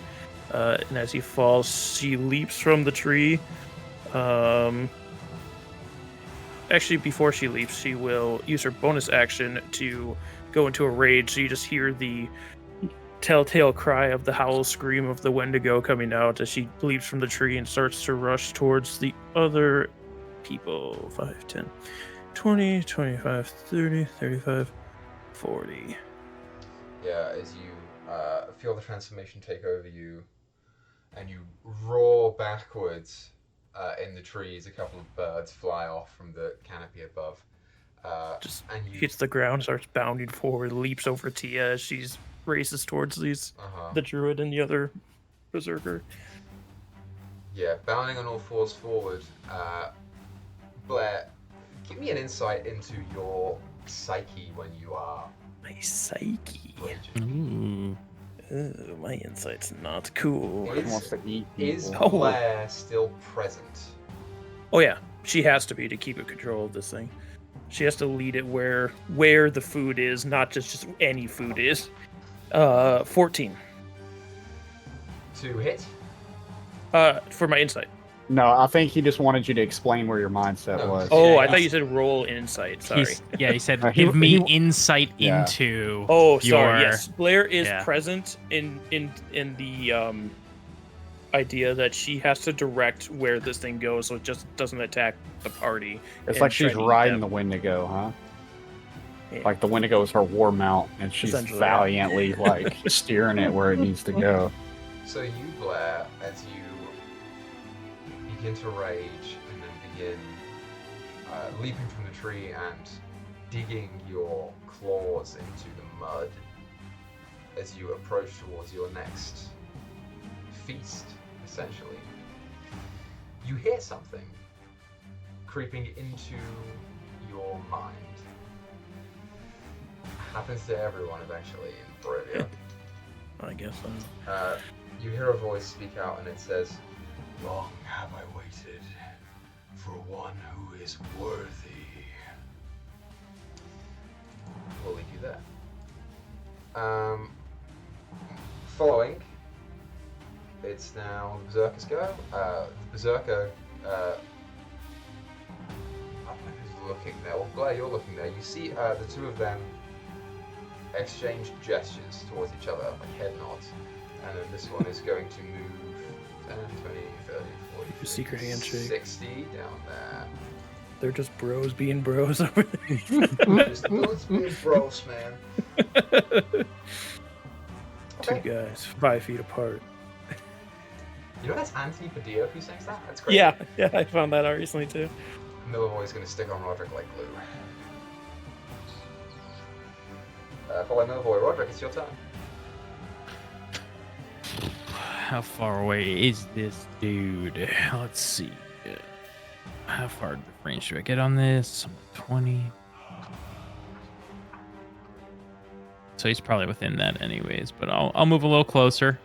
And as he falls, she leaps from the tree. Actually, before she leaps, she will use her bonus action to go into a rage. So you just hear the telltale cry of the howl scream of the Wendigo coming out as she leaps from the tree and starts to rush towards the other people. 5, 10, 20, 25, 30, 35, 40. Yeah, as you feel the transformation take over you, and you roar backwards in the trees. A couple of birds fly off from the canopy above. Just and you hits the ground, starts bounding forward, leaps over Tia as she races towards the druid and the other berserker. Yeah, bounding on all fours forward. Blair, give me an insight into your psyche when you are My psyche. raging. My insight's not cool. He wants to eat Is people. Blair still present? Oh yeah, she has to be to keep in control of this thing. She has to lead it where the food is, not just any food is. 14. To hit? For my insight. No, I think he just wanted you to explain where your mindset No. was. Oh, Yeah, I thought you said roll insight. Sorry. He said, He- give me he- insight Yeah. into Oh, your... sorry. Yes, Blair is Yeah. present in the idea that she has to direct where this thing goes, so it just doesn't attack the party. It's and like she's try to eat riding them. the Wendigo, huh? Yeah. Like the Wendigo is her war mount, and she's Essentially, valiantly like steering it where it needs to go. So you, Blair, as you begin to rage and then begin leaping from the tree and digging your claws into the mud as you approach towards your next feast, essentially. You hear something creeping into your mind. Happens to everyone eventually in Barovia. I guess so. You hear a voice speak out and it says, "Long have I waited for one who is worthy." We'll leave you there. Following, it's now the Berserker's go. The Berserker, I don't know who's looking there. Well, Blair, you're looking there. You see the two of them exchange gestures towards each other, like head nods. And then this one is going to move 10, 20, 30, 40, A secret handshake. 60 down there. They're just bros being bros over there. Just those big bros, man. Two Okay. guys, 5 feet apart. You know that's Anthony Padilla who sings that? That's great. Yeah, I found that out recently too. Millerboy's going to stick on Roderick like glue. Follow Millerboy. Roderick, it's your turn. How far away is this dude? Let's see. How far range do I get on this? 20. So he's probably within that anyways, but I'll move a little closer.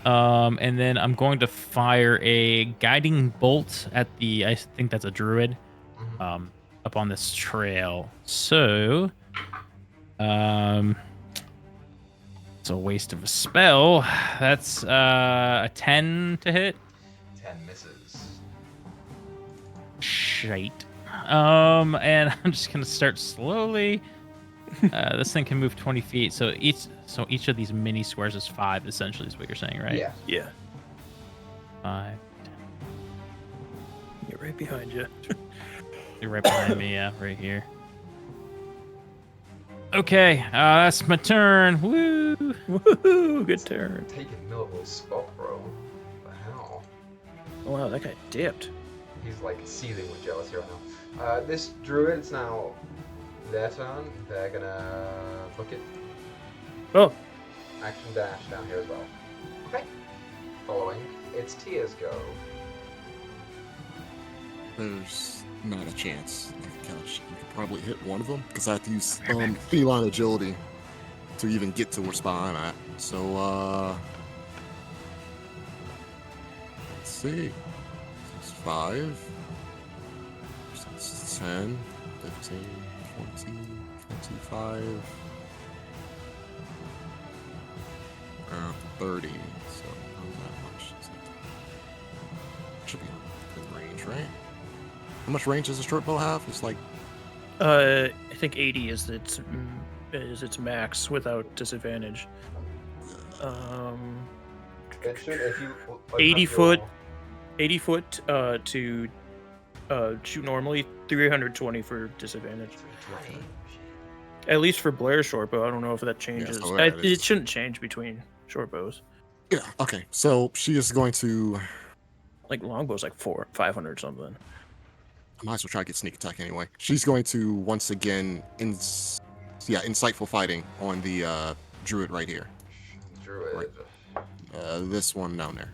And then I'm going to fire a guiding bolt at the, I think that's a druid, up on this trail. So, it's a waste of a spell. That's a 10 to hit. 10 misses. Shite. And I'm just gonna start slowly. This thing can move 20 feet, so each of these mini squares is 5, essentially, is what you're saying, right? Yeah. Yeah, 5. get right behind you. You're right behind me, yeah, right here. Okay, that's my turn. Woo! Woohoo! Good turn. Taking Millwall's spot, bro. What the hell? Oh, wow, that guy dipped. He's like seething with jealousy right now. This druid, it's now their turn. They're gonna book it. Oh, Action dash down here as well. Okay. Following, it's Tia's go. There's not a chance. Gosh, you could probably hit one of them because I have to use feline agility to even get to where spot I'm at. So, let's see. It's 5, 10, 15, 20, 25, 30. So, not that much. Should be in range, right? How much range does a short bow have? It's like I think 80 is its max without disadvantage. It should, if you 80 foot to shoot normally, 320 for disadvantage. 320. At least for Blair's short bow. I don't know if that changes. so that It is- shouldn't change between short bows. yeah. Okay, so she is going to. Like longbow's like 500 something. I might as well try to get sneak attack anyway. She's going to once again, insightful fighting on the druid right here. Druid. This one down there.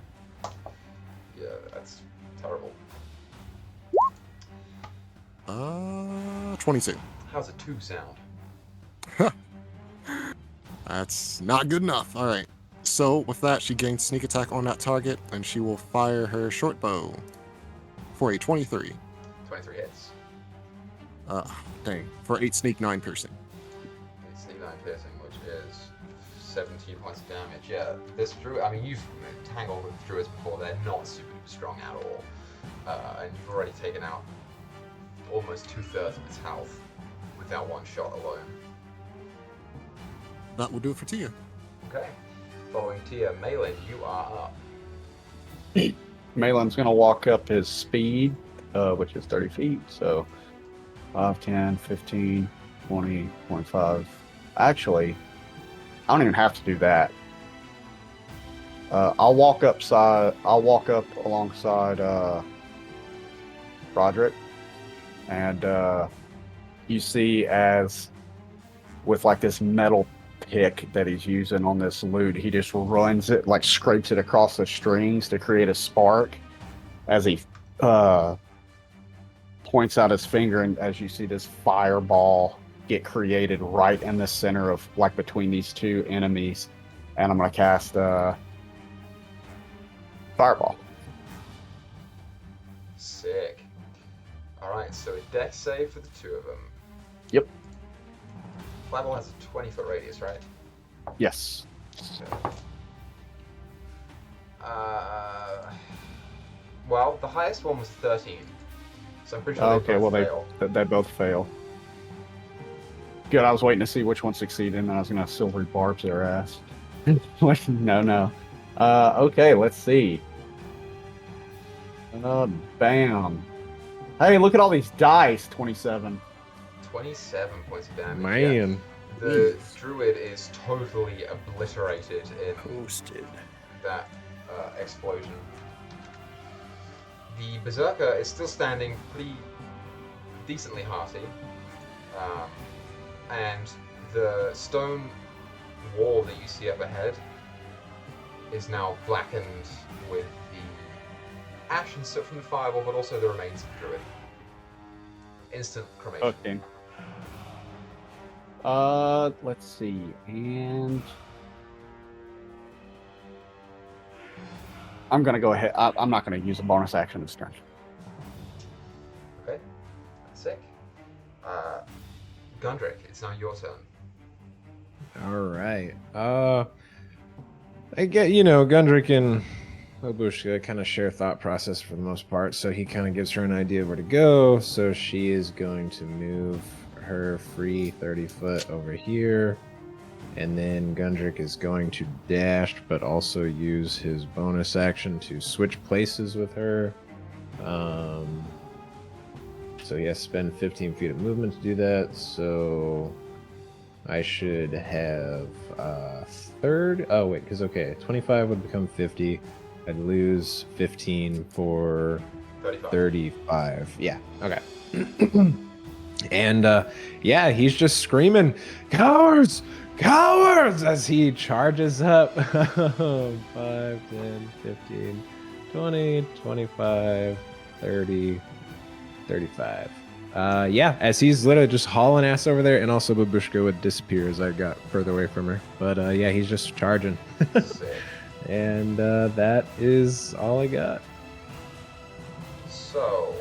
Yeah, that's terrible. 22. How's a 2 sound? That's not good enough. All right. So with that, she gains sneak attack on that target, and she will fire her short bow for a 23. 23 hits. Dang. For 8 sneak, 9 piercing. It's sneak 9 piercing, which is 17 points of damage. Yeah, this druid, I mean, you've tangled with druids before, they're not super strong at all. And you've already taken out almost 2/3 of its health with that one shot alone. That will do it for Tia. Okay. Following Tia, Malin, you are up. Malin's gonna walk up his speed, which is 30 feet. So 5, 10, 15, 20, 25. Actually, I don't even have to do that. I'll walk up alongside Roderick, and you see as with like this metal pick that he's using on this lute, he just runs it, like scrapes it across the strings to create a spark as he points out his finger, and as you see this fireball get created right in the center of like between these two enemies, and I'm gonna cast fireball. Sick. Alright, so a dex save for the two of them. Yep. Fireball has a 20-foot radius, right? Yes. Okay. Well, the highest one was 13. So I'm pretty sure Okay, they both well fail. they both fail. Good. I was waiting to see which one succeeded, and I was gonna silver barbs their ass. No. Okay, let's see. Bam. Hey, look at all these dice. 27. 27 points of damage. Man. Yeah. The druid is totally obliterated in Posted. that explosion. The berserker is still standing pretty decently hearty, and the stone wall that you see up ahead is now blackened with the ash and soot from the fireball, but also the remains of the druid. Instant cremation. Okay. Let's see, and I'm gonna go ahead. I'm not gonna use a bonus action this turn. Okay, sick. Gundrick, it's now your turn. All right. I get, Gundrick and Obushka kind of share thought process for the most part, so he kind of gives her an idea of where to go. So she is going to move her free 30 foot over here, and then Gundrick is going to dash, but also use his bonus action to switch places with her. So he has to spend 15 feet of movement to do that. So I should have third. Oh wait, because okay, 25 would become 50. I'd lose 15 for 35. Yeah. Okay. And yeah, he's just screaming, "Cowards! Cowards!" as he charges up. 5, 10, 15, 20, 25, 30, 35. Yeah, as he's literally just hauling ass over there, and also Babushka would disappear as I got further away from her. But yeah, he's just charging. And that is all I got. So,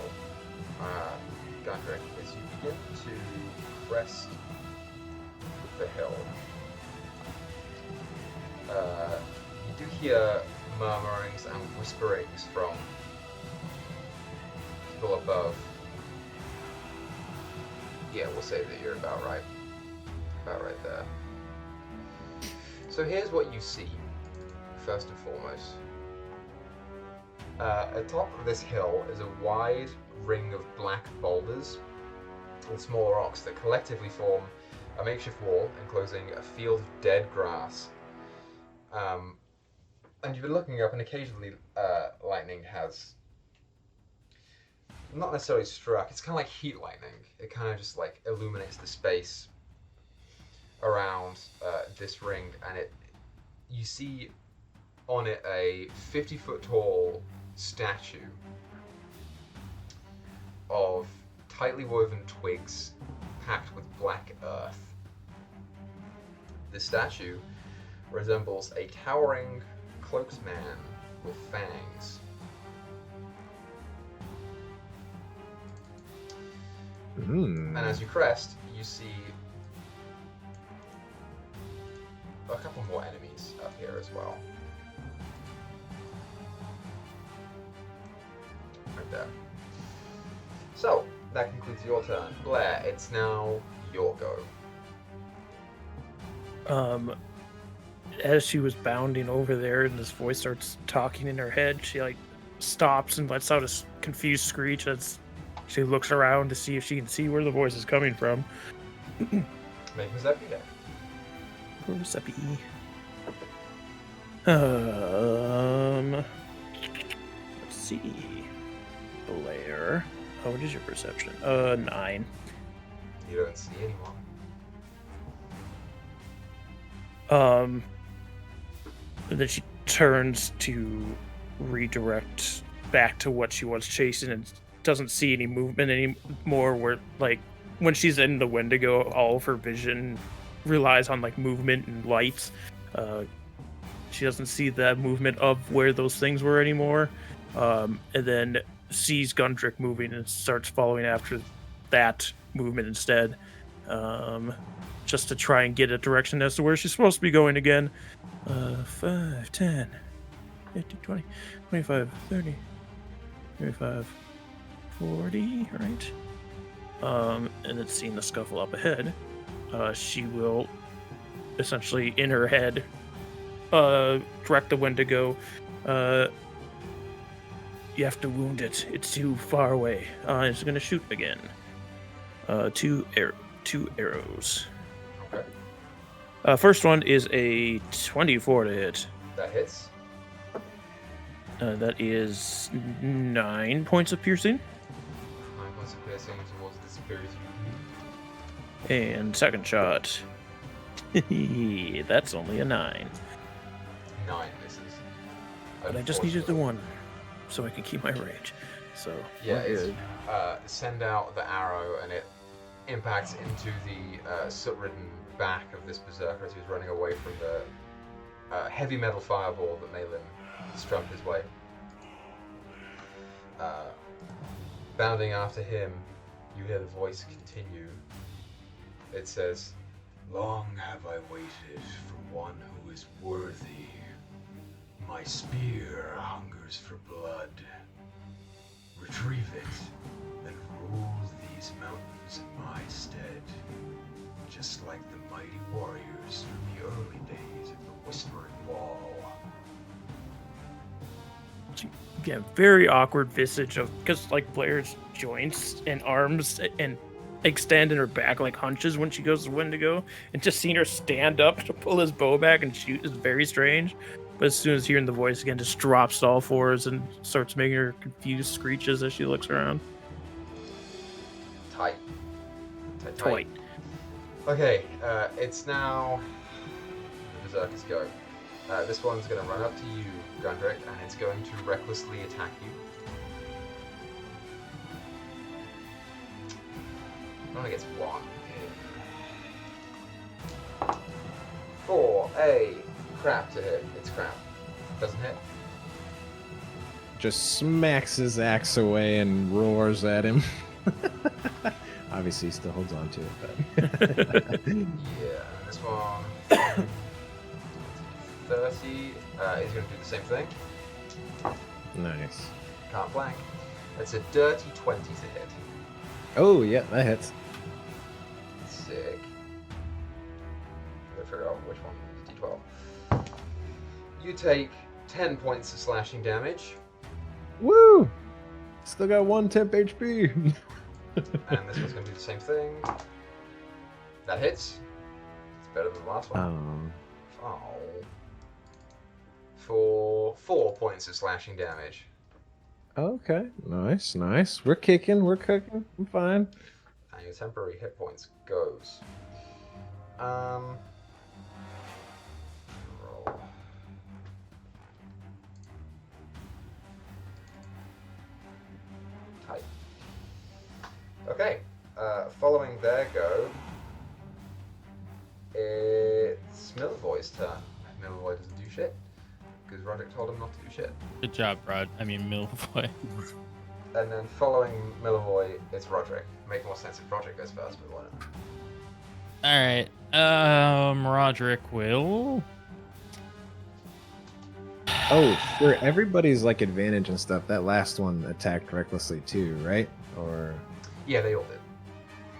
Gundrick, as you begin to crest the hill, you do hear murmurings and whisperings from people above. Yeah, we'll say that you're about right there. So here's what you see, first and foremost. Atop of this hill is a wide ring of black boulders and small rocks that collectively form a makeshift wall enclosing a field of dead grass. And you've been looking up, and occasionally lightning has not necessarily struck. It's kind of like heat lightning. It kind of just like illuminates the space around this ring, and you see on it a 50-foot tall statue of tightly woven twigs packed with black earth. The statue resembles a towering, cloaked man with fangs. And as you crest, you see a couple more enemies up here as well. Right there. So, that concludes your turn. Blair, it's now your go. As she was bounding over there and this voice starts talking in her head, she like stops and lets out a confused screech as she looks around to see if she can see where the voice is coming from. Make Perception check. Perception. Let's see. Blair. Oh, what is your perception? 9. You don't see anyone. And then she turns to redirect back to what she was chasing and doesn't see any movement anymore. Where like when she's in the Wendigo, all of her vision relies on like movement and lights. She doesn't see the movement of where those things were anymore. And then sees Gundrick moving and starts following after that movement instead. Just to try and get a direction as to where she's supposed to be going again. 5, 10, 15, 20, 25, 30, 35, 40, right? And then seeing the scuffle up ahead, she will essentially, in her head, direct the Wendigo. You have to wound it. It's too far away. It's going to shoot again. 2 arrows. Okay. First one is a 24 to hit. That hits. That is 9 points of piercing. 9 points of piercing towards the superior. And second shot. That's only a 9. 9 misses. But I just needed the one, so I could keep my range. So yeah, it's send out the arrow, and it impacts into the soot-ridden back of this berserker as he was running away from the heavy metal fireball that Malin strummed his way. Bounding after him, you hear the voice continue. It says, "Long have I waited for one who is worthy. My spear hungers for blood. Retrieve it, and rule these mountains in my stead, just like the mighty warriors from the early days of the Whispering Wall." Yeah, very awkward visage of, because like Blair's joints and arms and extend and her back like hunches when she goes to Wendigo, and just seeing her stand up to pull his bow back and shoot is very strange. But as soon as hearing the voice again, just drops to all fours and starts making her confused screeches as she looks around. Tight. Tight. Okay, it's now the Berserkers go. This one's going to run up to you, Gundrick, and it's going to recklessly attack you. It only gets one. For a crap to hit. It's crap. Doesn't hit. Just smacks his axe away and roars at him. Obviously, he still holds on to it, but Yeah, this one. 30 is going to do the same thing. nice. Can't flank. That's a dirty 20 to hit. Oh, yeah, that hits. Sick. Gotta figure out which one is D12. You take 10 points of slashing damage, Woo! Still got 1 temp HP. and this one's going to do the same thing. That hits. It's better than the last one. Oh. For 4 points of slashing damage. Okay, nice. We're kicking, we're cooking. I'm fine. And your temporary hit points goes. Roll. Tight. Okay. Following their go, it's Milvoy's turn. Milvoy doesn't do shit because Roderick told him not to do shit. Good job, Rod. I mean, Milfoy. And then following Milvoy, it's Roderick. Make more sense if Roderick goes first, but why not? All right. Roderick will. Oh, sure. Everybody's like advantage and stuff. That last one attacked recklessly too, right? Or Yeah, they all did.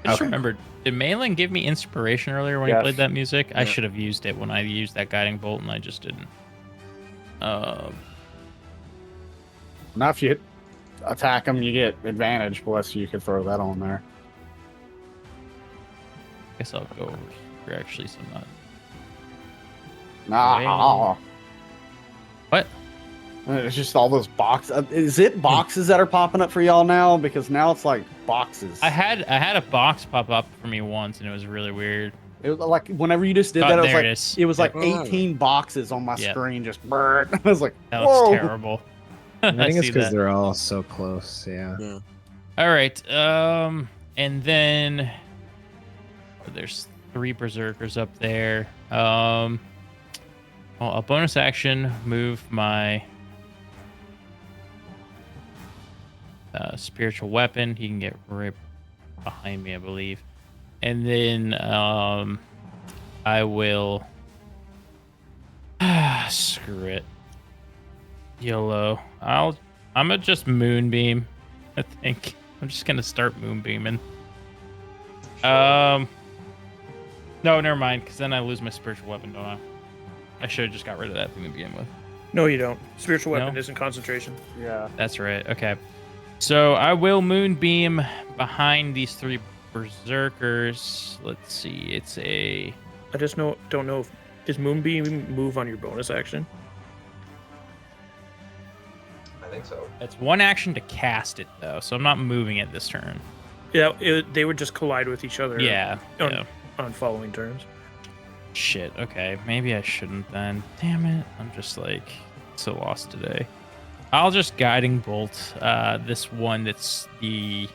I just Okay. remembered. Did Malin give me inspiration earlier when he Yes. played that music? I Yeah. should have used it when I used that guiding bolt, and I just didn't. Now, if you attack them, you get advantage. Bless you, could throw that on there. Guess I'll go over here actually. So I'm not. Nah. What? It's just all those boxes. Is it boxes that are popping up for y'all now? Because now it's like boxes. I had a box pop up for me once, and it was really weird. It was like whenever you just did Oh, that, it was there like it is. it was like Yep. 18 boxes on my Yep. screen. Just brrrt. I was like, That whoa. looks terrible. I think it's see because that. they're all so close. Yeah. Yeah. All right. And then there's 3 berserkers up there. Well, a bonus action move my spiritual weapon. He can get right behind me, I believe. And then I will screw it. YOLO. I'm gonna just moonbeam. I think I'm just gonna start moonbeaming. No, never mind. Because then I lose my spiritual weapon, don't I? I should have just got rid of that thing to begin with. No, you don't. Spiritual weapon No? isn't concentration. Yeah. That's right. Okay. So I will moonbeam behind these 3 berserkers. Let's see. It's a. I just don't know if is Moonbeam move on your bonus action. I think so. It's 1 action to cast it though, so I'm not moving it this turn. Yeah, they would just collide with each other. Yeah. On, yeah. on following turns. Shit. Okay. Maybe I shouldn't then. Damn it. I'm just like so lost today. I'll just guiding bolt this one that's the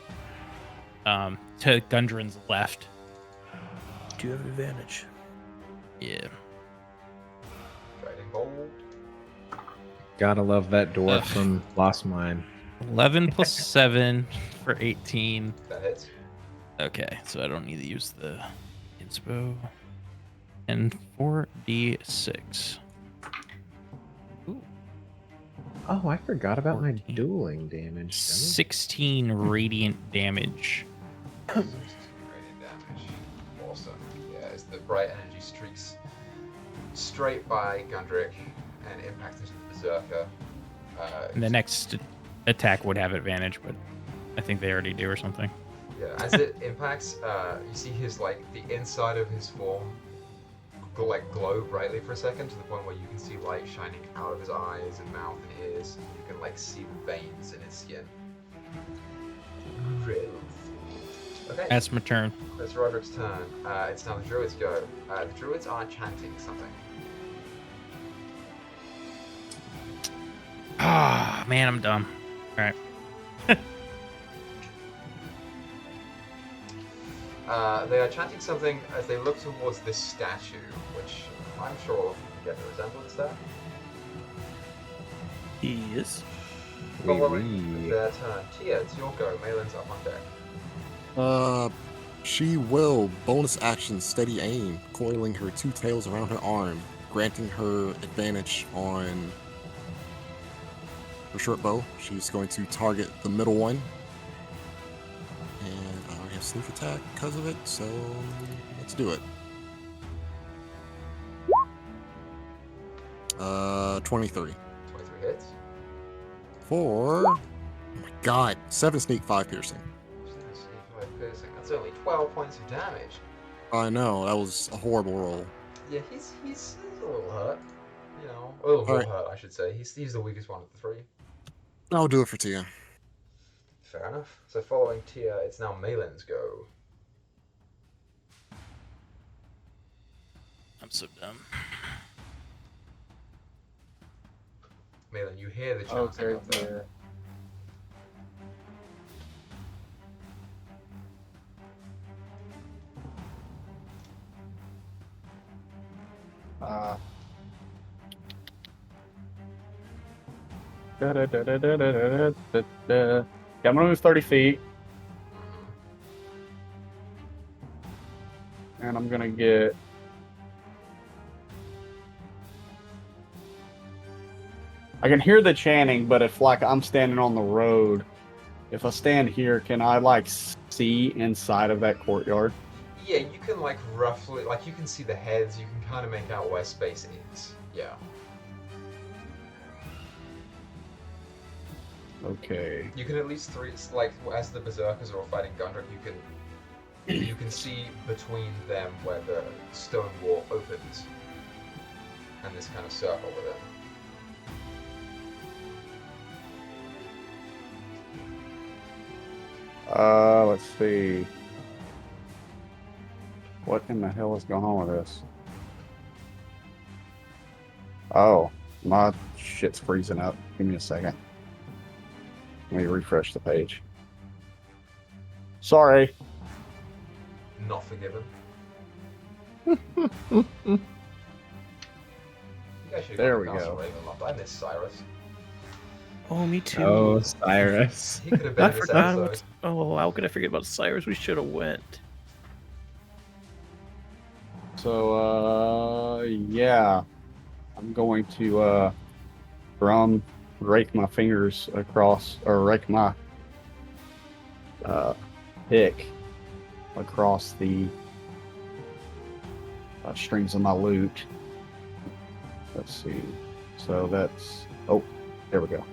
to Gundren's left. Do you have advantage? Yeah. Guiding bolt. Gotta love that dwarf Ugh. from Lost Mine. 11 plus 7 for 18. That hits. Okay, so I don't need to use the inspo. And 4d6. Ooh, Oh, I forgot about 14. my dueling damage. 16 radiant damage. 16 radiant damage. Awesome. Yeah, as the bright energy streaks straight by Gundrick and impacts into the Berserker. And the next attack would have advantage, but I think they already do or something. Yeah, as it impacts, you see his the inside of his form glow brightly for a second to the point where you can see light shining out of his eyes and mouth and ears. And you can see the veins in his skin. Okay. That's my turn. It's Roderick's turn. It's now the druids go. The druids are chanting something. Ah, man, I'm dumb. All right. They are chanting something as they look towards this statue, which I'm sure all of you can get the resemblance there. Yes. Following their turn. Tia, it's your go. Malin's up on deck. She will bonus action steady aim, coiling her two tails around her arm, granting her advantage on her short bow. She's going to target the middle one. And I already have sneak attack because of it, so let's do it. 23. 23 hits. For, oh my god, 7 sneak, 5 piercing. That's only 12 points of damage. I know, that was a horrible roll. Yeah, he's a little hurt. You know, a little Alright. hurt, I should say. He's the weakest one of the three. I'll do it for Tia. Fair enough. So following Tia, it's now Malin's go. I'm so dumb. Malin, you hear the chanting Okay, up there. there. Yeah, I'm gonna move 30 feet, and I'm gonna get. I can hear the chanting, but if I'm standing on the road, if I stand here, can I see inside of that courtyard? Yeah, you can roughly, you can see the heads, you can kind of make out where space is. Yeah. Okay. You can at least as the berserkers are all fighting Gundrick, you can see between them where the stone wall opens. And this kind of circle with it. Let's see. What in the hell is going on with this? Oh, my shit's freezing up. Give me a second. Let me refresh the page. Sorry. Not forgiven. There we go. Ravenloft. I miss Cyrus. Oh, me too. Oh, Cyrus. He could have been I in this forgot episode. about. Oh, how could I forget about Cyrus? We should have went. So, yeah. I'm going to, rake my fingers across, or rake my, pick across the strings of my lute. Let's see. So that's, oh, there we go.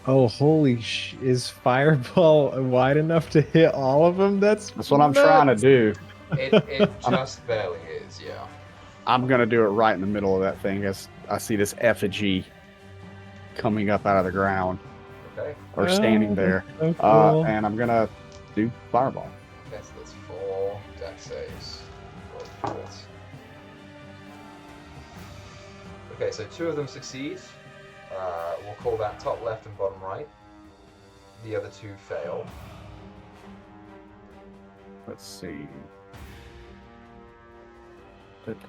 Oh, holy is Fireball wide enough to hit all of them? That's what I'm trying to do. It just barely is, yeah. I'm going to do it right in the middle of that thing as I see this effigy coming up out of the ground. Okay. Or standing there. So cool. And I'm going to do Fireball. Okay, so that's 4 dex saves. Okay, so 2 of them succeed. We'll call that top left and bottom right. The other 2 fail. Let's see.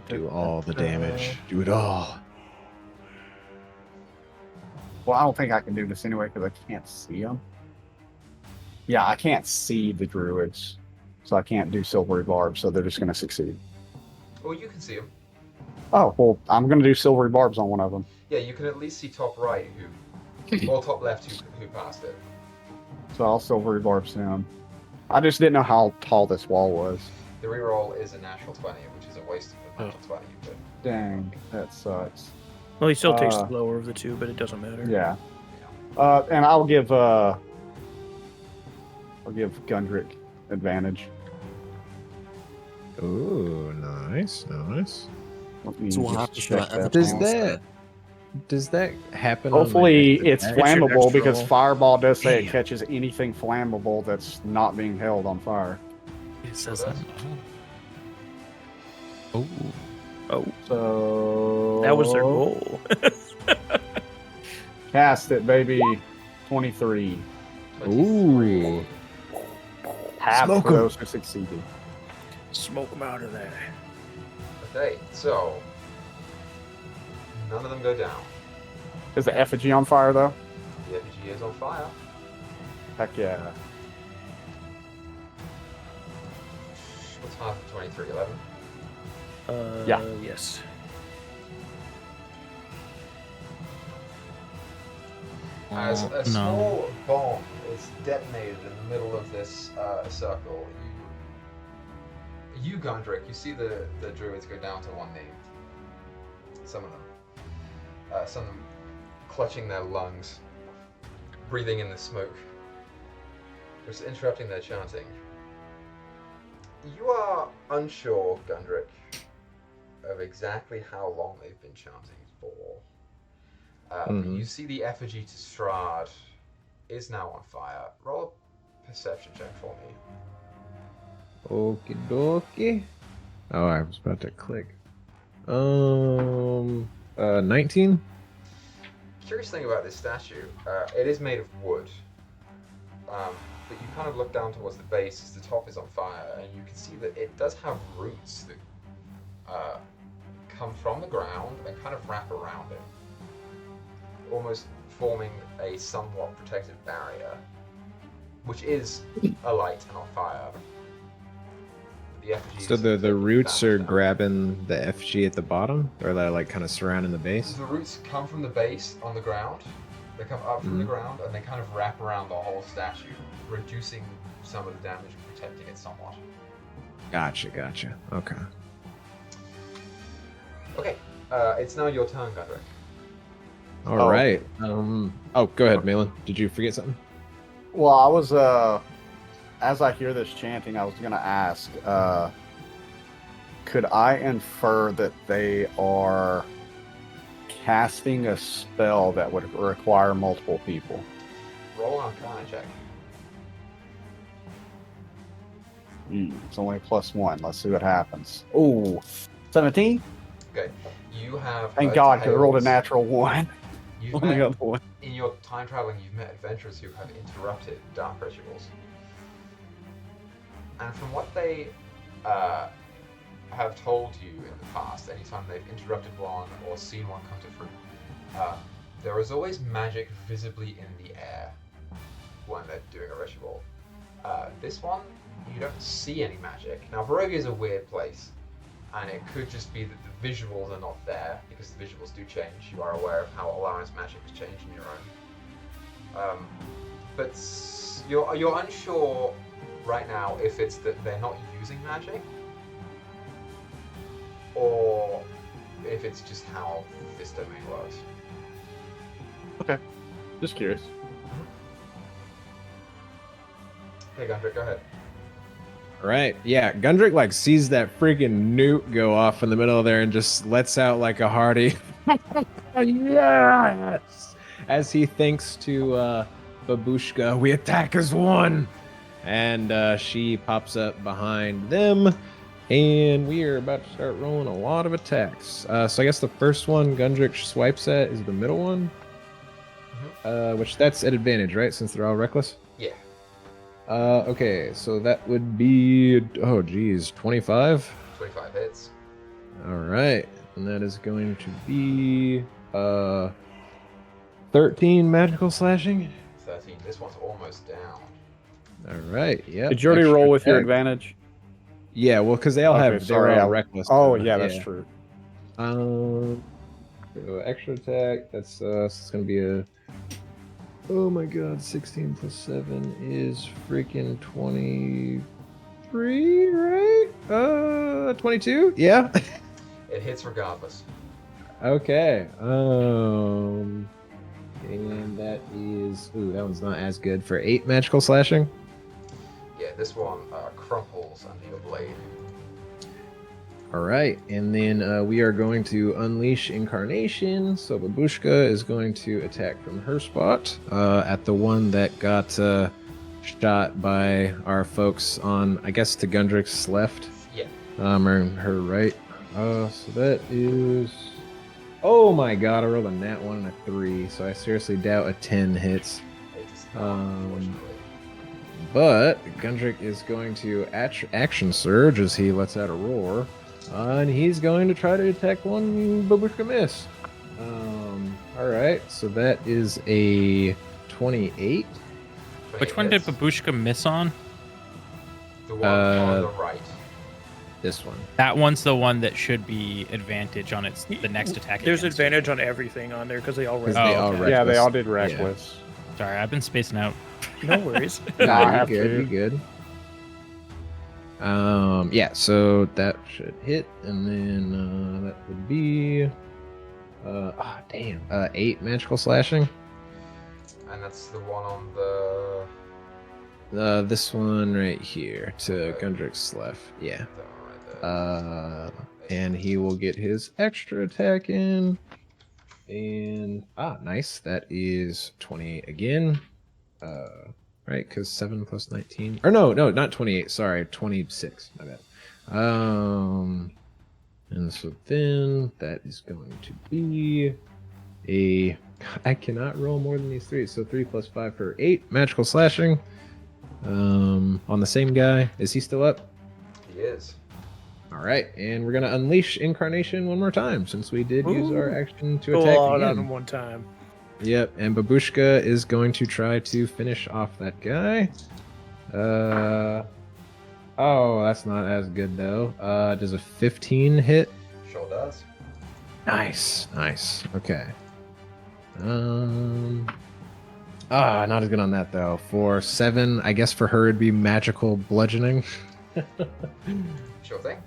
Do all the damage. Do it all. Well, I don't think I can do this anyway because I can't see them. Yeah, I can't see the druids, so I can't do silvery barbs, so they're just going to succeed. Well, you can see them. Oh, well, I'm going to do silvery barbs on one of them. Yeah, you can at least see top right or top left who passed it. So I'll silvery barbs him. I just didn't know how tall this wall was. The reroll is a natural 20, which is a waste of a natural 20. But Dang, that sucks. Well, he still takes the lower of the 2, but it doesn't matter. Yeah. And I'll give Gundrick advantage. Ooh, nice. Let me So we'll just have to check show that Does evidence. that happen? Hopefully on my it's next It's your flammable next because roll. Fireball does say it Damn. catches anything flammable that's not being held on fire. It says Well, that. that's- Oh. Oh, So that was their goal. Cast it, baby. 23. Ooh. Half Smoke for 'em. those who succeeded. Smoke them out of there. Okay, so none of them go down. Is the effigy on fire though? The effigy is on fire. Heck yeah. What's half of 23? 11? Yeah. Yes. As a No. small bomb is detonated in the middle of this circle, you Gundrick, you see the druids go down to one knee. Some of them clutching their lungs, breathing in the smoke, just interrupting their chanting. You are unsure, Gundrick, of exactly how long they've been chanting for. You see the effigy to Strahd is now on fire. Roll a perception check for me. Okie dokie. Oh, I was about to click. 19. Curious thing about this statue, it is made of wood, but you kind of look down towards the base as the top is on fire, and you can see that it does have roots that come from the ground and kind of wrap around it, almost forming a somewhat protective barrier, which is alight and on fire. The effigy So is the taking roots are damage now. grabbing the FG at the bottom, or they're like kind of surrounding the base. The roots come from the base on the ground. They come up from the ground and they kind of wrap around the whole statue, reducing some of the damage and protecting it somewhat. Gotcha. Okay. Okay, it's now your turn, Gundrick. All right. Oh, go ahead, Malin. Did you forget something? Well, I was as I hear this chanting, I was gonna ask, could I infer that they are casting a spell that would require multiple people? Roll on Arcana check. It's only a +1. Let's see what happens. Ooh, 17? Okay, you have. Thank God, because I rolled a tales- natural 1 You've on the met, other one. in your time traveling, you've met adventurers who have interrupted dark rituals. And from what they have told you in the past, anytime they've interrupted one or seen one come to fruit, there is always magic visibly in the air when they're doing a ritual. This one, you don't see any magic. Now, Barovia is a weird place, and it could just be that the visuals are not there, because the visuals do change. You are aware of how Alaran's magic has changed in your own. But you're unsure right now if it's that they're not using magic, or if it's just how this domain works. Okay, just curious. Okay, Gundrick, go ahead. All right. Yeah, Gundrick like sees that freaking nuke go off in the middle there and just lets out like a hearty yes, as he thinks to Babushka, we attack as one. And she pops up behind them, and we are about to start rolling a lot of attacks. So I guess the first one Gundrick swipes at is the middle one, which that's at advantage, right? Since they're all reckless. Yeah. Okay, so that would be 25. 25 hits. All right, and that is going to be 13 magical slashing. 13. This one's almost down. All right, yeah. Did you already roll with your advantage? Yeah, well, because they all Okay, have sorry, they're all I- reckless. Oh, yeah, that's true. So extra attack. That's it's gonna be a. Oh my god, 16 plus 7 is freaking 23, right? 22? Yeah. It hits regardless. Okay. And that is Ooh, that one's not as good for 8 magical slashing. Yeah, this one crumples under your blade. All right, and then we are going to unleash Incarnation. So Babushka is going to attack from her spot at the one that got shot by our folks on, I guess, to Gundrick's left. Yeah. Or her right. So that is... Oh my god, I rolled a nat 1 and a 3, so I seriously doubt a 10 hits. It does not, unfortunately. But Gundrick is going to action surge as he lets out a roar. And he's going to try to attack one Babushka miss. Alright, so that is a 28. Which one did Babushka miss on? The one on the right. This one. That one's the one that should be advantage on the next attack. There's advantage on everything on there because they all They all reckless. Yeah, they all did reckless. Sorry, I've been spacing out. No worries. No, I you're have good, to. you're good. Yeah, so that should hit, and then that would be 8 magical slashing. And that's the one on the... This one right here to Gundrick's left. Yeah. that one right there. And he will get his extra attack in. And nice. That is 28 again. Right, because 7 plus 19. Or no, not 28. Sorry, 26. My bad. And so then that is going to be a... I cannot roll more than these 3. So 3 plus 5 for 8 magical slashing. On the same guy. Is he still up? He is. All right, and we're gonna unleash Incarnation one more time since we did use our action to Go attack all out again. on one time. Yep, and Babushka is going to try to finish off that guy. Oh, that's not as good though. Does a 15 hit? Sure does. Nice. Okay. Not as good on that though. For 7, I guess for her it'd be magical bludgeoning. Sure thing.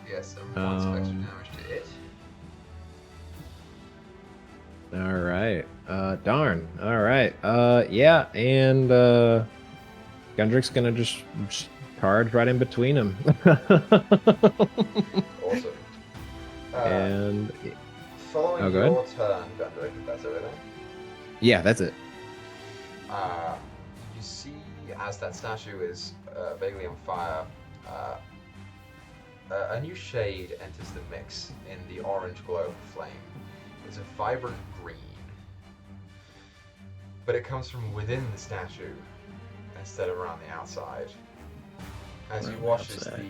Yes, and 1 extra damage to it. All right. Darn. All right. Yeah, and Gundrick's gonna just charge right in between them. Awesome. And Following go ahead. your turn, Gundrick, if that's everything. yeah, that's it. You see, as that statue is vaguely on fire, a new shade enters the mix in the orange glow of the flame. It's a vibrant green, but it comes from within the statue instead of around the outside. As you watch as the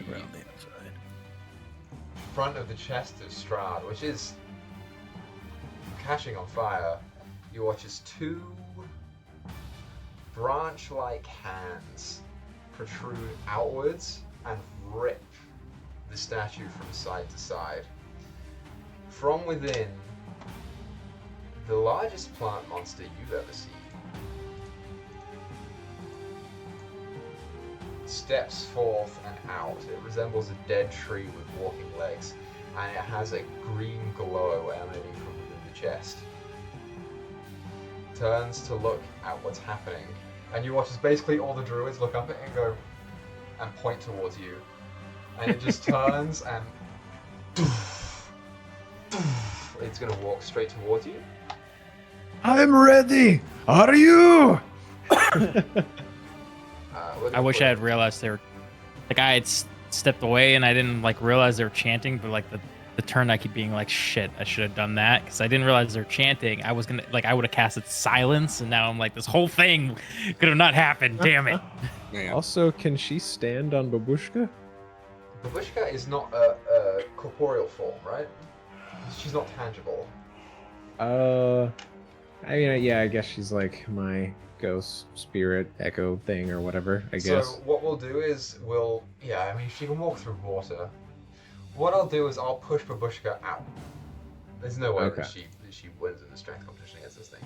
front of the chest of Strahd, which is catching on fire, you watch as 2 branch-like hands protrude outwards and rip the statue from side to side. From within, the largest plant monster you've ever seen steps forth and out. It resembles a dead tree with walking legs, and it has a green glow emanating from within the chest. Turns to look at what's happening, and you watch as basically all the druids look up at it and go and point towards you, and it just turns and it's gonna walk straight towards you. I'm ready. Are you? I wish I had realized they were like I had stepped away and I didn't like realize they were chanting, but like the turn I keep being like shit, I should have done that because I didn't realize they're chanting. I was gonna like I would have casted silence, and now I'm like this whole thing could have not happened. Damn it. Man. Also, can she stand on Babushka? Babushka is not a corporeal form, right? She's not tangible. I mean, yeah, I guess she's like my ghost spirit echo thing or whatever, I guess. So what we'll do is I mean, she can walk through water. What I'll do is I'll push Babushka out. There's no way that she wins in the strength competition against this thing.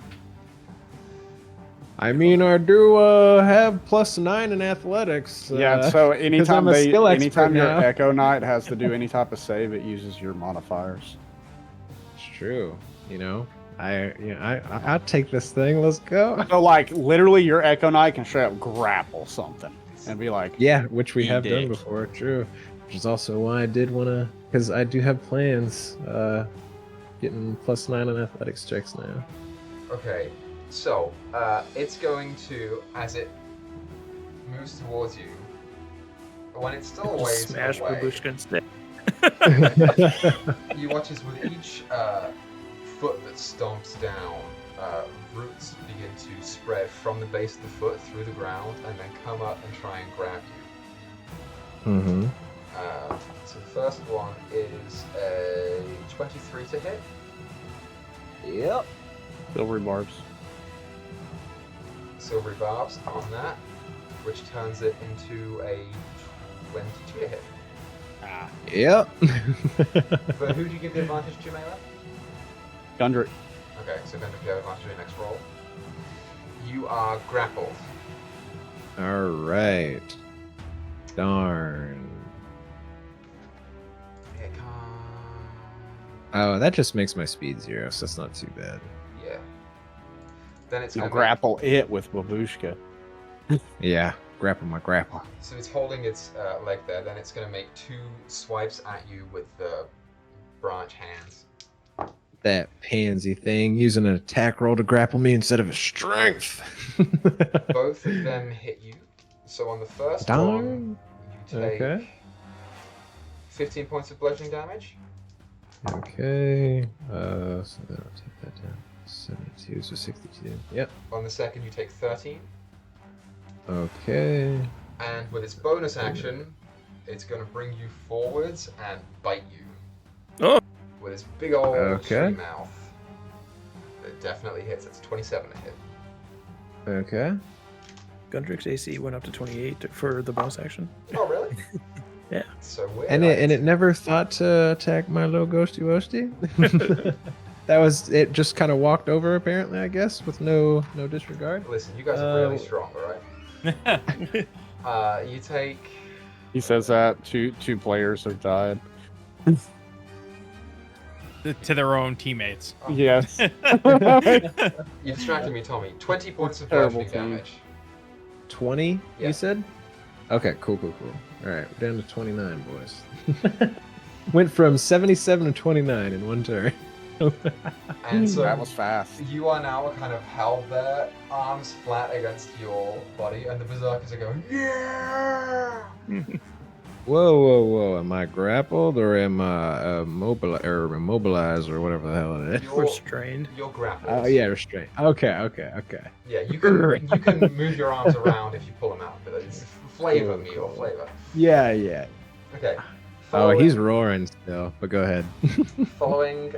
I mean, I do have +9 in athletics. Yeah, so anytime I'm a skill expert anytime your now. Echo Knight has to do any type of save, it uses your modifiers. It's true, you know. I'll take this thing. Let's go. So, like, literally, your Echo Knight can straight up grapple something and be like, Yeah, which we have done dick. before. True. Which is also why I did want to, because I do have plans. Getting +9 on athletics checks now. Okay, so it's going to, as it moves towards you, when it's still a ways Smash away, Babushka instead. you watch as with each foot that stomps down, roots begin to spread from the base of the foot through the ground and then come up and try and grab you. Mm-hmm. So the first one is a 23 to hit. Yep. Silvery barbs. Silvery barbs on that, which turns it into a 22 to hit. Ah. Yep. But who do you give the advantage to, Melee? Gundry. Okay, so Gundry, you have advantage to your next roll. You are grappled. All right. Darn. Here comes... Oh, that just makes my speed 0, so that's not too bad. Yeah. Then it's Now going grapple it with Babushka. Yeah, grapple my grapple. So it's holding its leg there. Then it's going to make 2 swipes at you with the branch hands. That pansy thing using an attack roll to grapple me instead of a strength. Both of them hit you. So on the first Darn. one, you take Okay. 15 points of bludgeoning damage. Okay. So then I'll take that down. 72, so 62. Yep. On the second, you take 13. Okay. And with its bonus action, it's going to bring you forwards and bite you. Oh. With its big old Okay. tree mouth. It definitely hits. It's 27 to hit. Okay. Gundryk's AC went up to 28 for the bonus action. Oh, really? Yeah. So weird. And it never thought to attack my little ghosty wosty. That was it. Just kind of walked over, apparently. I guess with no disregard. Listen, you guys are really strong, alright? You take... He says that two players have died. To their own teammates. Oh, Yes. You distracted me, Tommy. 20 points of Terrible bludgeoning team. damage. 20, Yeah. you said? Okay, cool. All right, we're down to 29, boys. Went from 77 to 29 in one turn. And so That was fast. you are now kind of held there, arms flat against your body, and the berserkers are going, yeah! Whoa. Am I grappled or am I immobilized or whatever the hell it is? You're- Restrained. You're grappled. Oh, yeah, restraint. Okay. Yeah, you can move your arms around if you pull them out, but it's flavor, Meyore, flavor. Yeah. Okay. Oh, he's roaring still, but go ahead. Following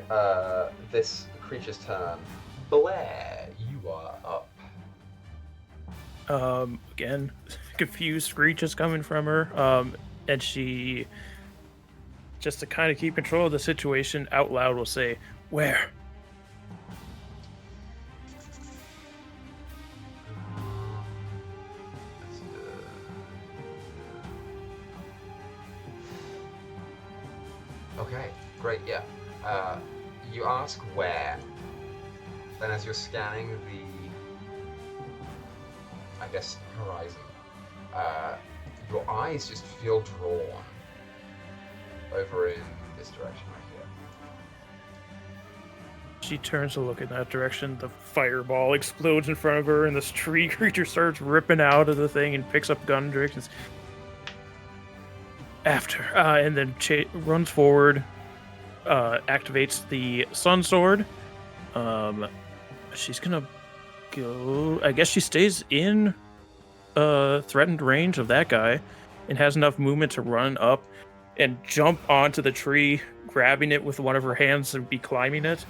this creature's turn, Blair, you are up. Again, confused screeches coming from her. And she, just to kind of keep control of the situation, out loud will say, "Where?" Okay, great, yeah. You ask where. Then as you're scanning the, I guess, horizon, your eyes just feel drawn over in this direction right here. She turns to look in that direction. The fireball explodes in front of her, and this tree creature starts ripping out of the thing and picks up Gundryk and after, and then runs forward, activates the Sun Sword. She's gonna go. I guess she stays in threatened range of that guy, and has enough movement to run up and jump onto the tree, grabbing it with one of her hands and be climbing it.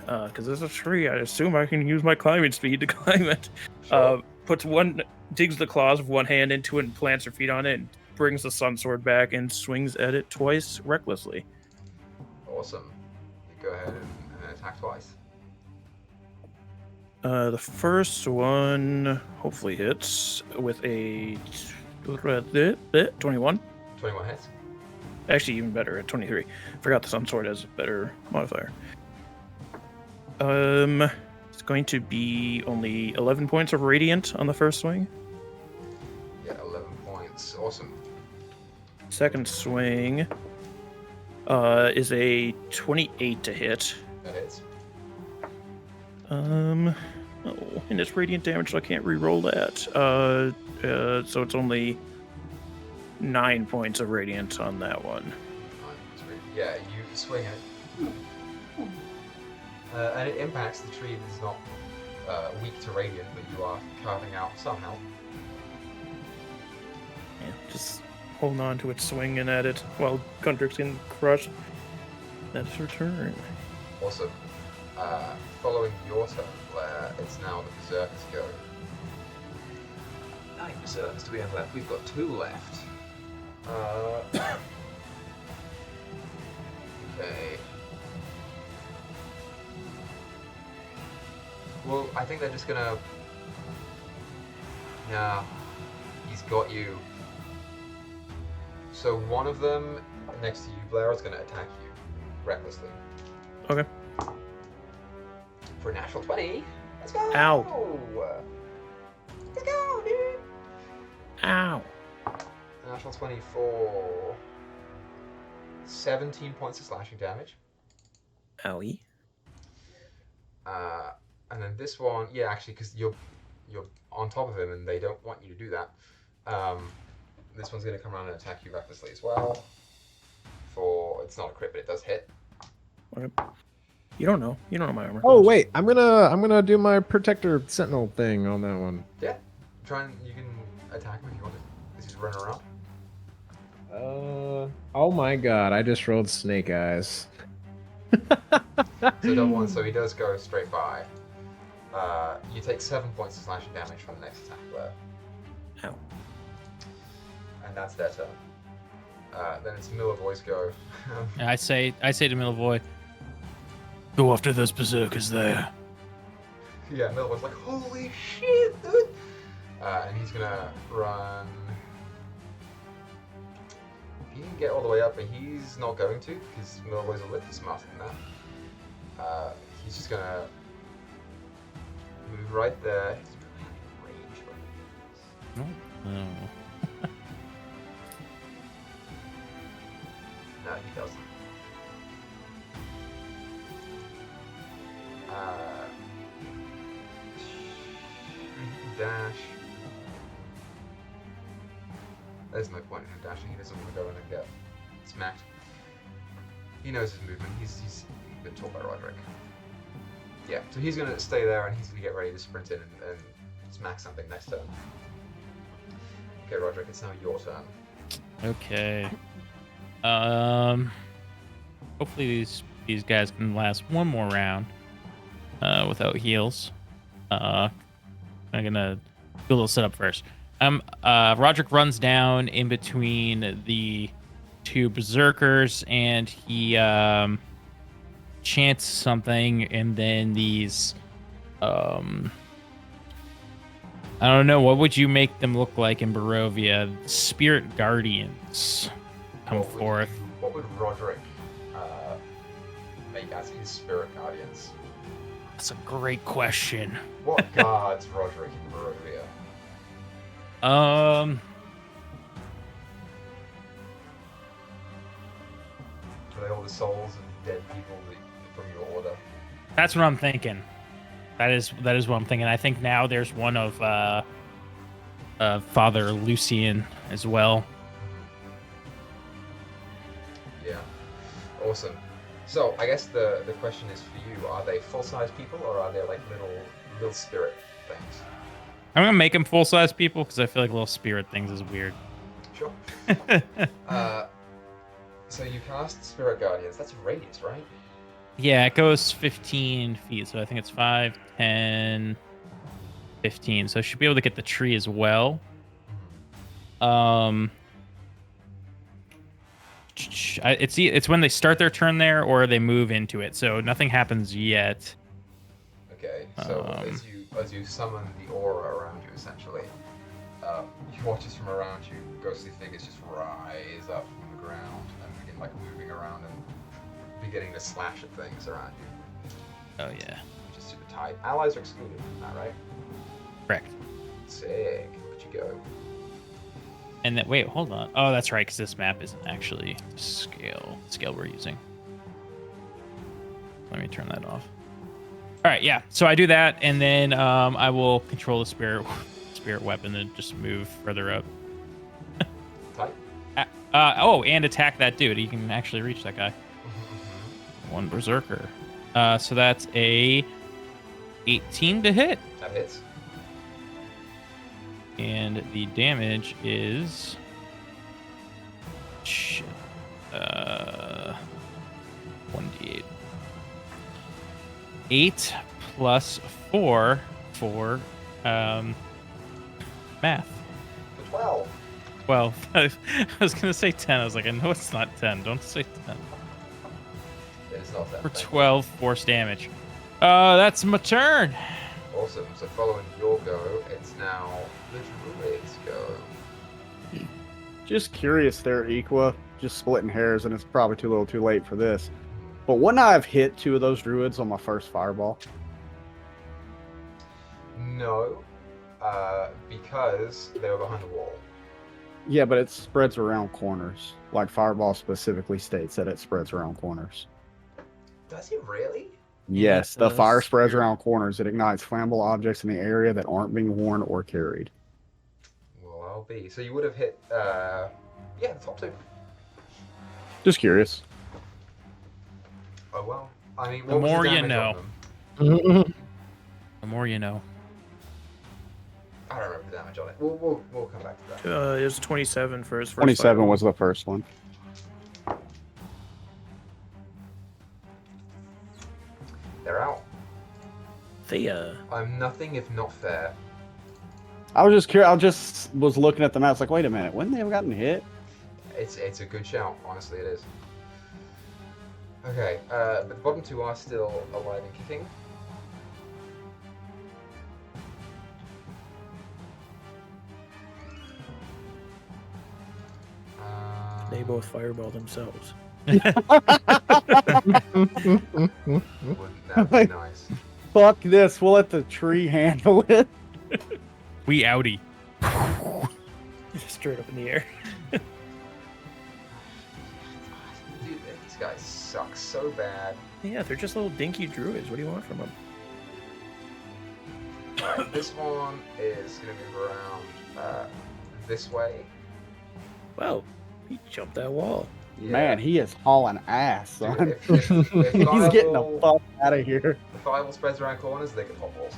Because there's a tree, I assume I can use my climbing speed to climb it. Sure. Digs the claws of one hand into it and plants her feet on it, and brings the Sun Sword back and swings at it twice recklessly. Awesome. You go ahead and attack twice. The first one hopefully hits with a 21. 21 hits. Actually, even better at 23. Forgot the Sun Sword has a better modifier. It's going to be only 11 points of radiant on the first swing. Yeah, 11 points. Awesome. Second swing is a 28 to hit. That hits. Oh, and it's radiant damage, so I can't re-roll that. So it's only 9 points of radiant on that one. Yeah, you swing it. And it impacts the tree that is not weak to radiant, but you are carving out some health. Yeah, just holding on to it, swinging at it while Gundrick's getting crushed. That's her turn. Awesome. Following your turn, Blair, it's now the Berserker's go. 9 Berserkers do we have left? We've got 2 left. Okay. Well, I think they're just gonna... Nah. He's got you. So one of them, next to you, Blair, is gonna attack you. Recklessly. Okay. For a natural 20. Let's go! Ow. Let's go, dude! Ow. Natural 20 for 17 points of slashing damage. Owie. And then this one, yeah, actually, because you're on top of him and they don't want you to do that. This one's going to come around and attack you recklessly as well. It's not a crit, but it does hit. Okay. You don't know. You don't know my armor. Oh wait, I'm gonna do my protector sentinel thing on that one. Yeah, you can attack him if you want to. This is running around. Oh my god, I just rolled snake eyes. So double one, so he does go straight by. You take 7 points of slashing damage from the next attack there. Ow. And that's their turn. Then it's Millevoy's go. I say to Millevoy, go after those berserkers there. Yeah, Millevoy's like, holy shit, dude! And he's gonna run. He can get all the way up, but he's not going to, because Millevoy's a little smarter than that. He's just gonna move right there. He's really range. No. No, he doesn't. Dash. There's no point in him dashing. He doesn't want to go in and get smacked. He knows his movement. He's been taught by Roderick. Yeah, so he's going to stay there and he's going to get ready to sprint in and smack something next turn. Okay, Roderick, it's now your turn. Okay. Hopefully these guys can last one more round without heals. I'm gonna do a little setup first. Roderick runs down in between the 2 berserkers and he chants something, and then these I don't know, what would you make them look like in Barovia? Spirit guardians come forth. What would Roderick make as his spirit guardians? That's a great question. What guards Roderick in Barovia? Are they all the souls of dead people from your order? That's what I'm thinking. That is what I'm thinking. I think now there's one of Father Lucian as well. Yeah. Awesome. So I guess the question is for you: are they full-size people or are they like little spirit things? I'm gonna make them full-size people because I feel like little spirit things is weird. Sure. So you cast Spirit Guardians. That's a radius, right? Yeah, it goes 15 feet, so I think it's 5, 10, 15. So I should be able to get the tree as well. It's when they start their turn there or they move into it, so nothing happens yet. Okay, so as you summon the aura around you, essentially, you watch as from around you, ghostly figures just rise up from the ground and begin like moving around and beginning to slash at things around you. Oh yeah. Which is super tight. Allies are excluded from that, right? Correct. Sick. Look at you go. And then wait, hold on. Oh, that's right, because this map isn't actually the scale we're using. Let me turn that off. All right, yeah. So I do that, and then I will control the spirit weapon and just move further up. Tight. And attack that dude. You can actually reach that guy. One berserker. So that's a 18 to hit. That hits. And the damage is shit. 1d8. 8 plus 4 for math. 12. 12. I was gonna say 10. I was like, I know it's not 10. Don't say 10. It's not 10. For 12 force damage. That's my turn. Awesome. So following your go, it's now the druid's go. Just curious there, Equa. Just splitting hairs, and it's probably too little too late for this. But wouldn't I have hit 2 of those druids on my first fireball? No, because they were behind the wall. Yeah, but it spreads around corners. Like Fireball specifically states that it spreads around corners. Does it really? Yes, Yeah, the fire that's spreads weird. around corners. It ignites flammable objects in the area that aren't being worn or carried. Well, I'll be. So you would have hit, the top 2. Just curious. Oh well. I mean, The what was more you damage know. on them? The more you know. I don't remember the damage on it. We'll come back to that. It was 27 for his first 27 fireball. was the first one. They're out. I'm nothing if not fair. I was just curious. I just was looking at the map. I was like, wait a minute. Wouldn't they have gotten hit? It's a good shout. Honestly, it is. Okay, but the bottom 2 are still alive and kicking. They both fireball themselves. Wouldn't that be nice? Fuck this. We'll let the tree handle it. We outie. Straight up in the air. Dude, these guys suck so bad. Yeah, they're just little dinky druids. What do you want from them? Alright, this one is going to move around this way. Well, he jumped that wall. Yeah. Man, he is hauling ass, Dude, son. if He's getting the fireball- fuck out of here. The fireball spreads around corners, they can hot balls.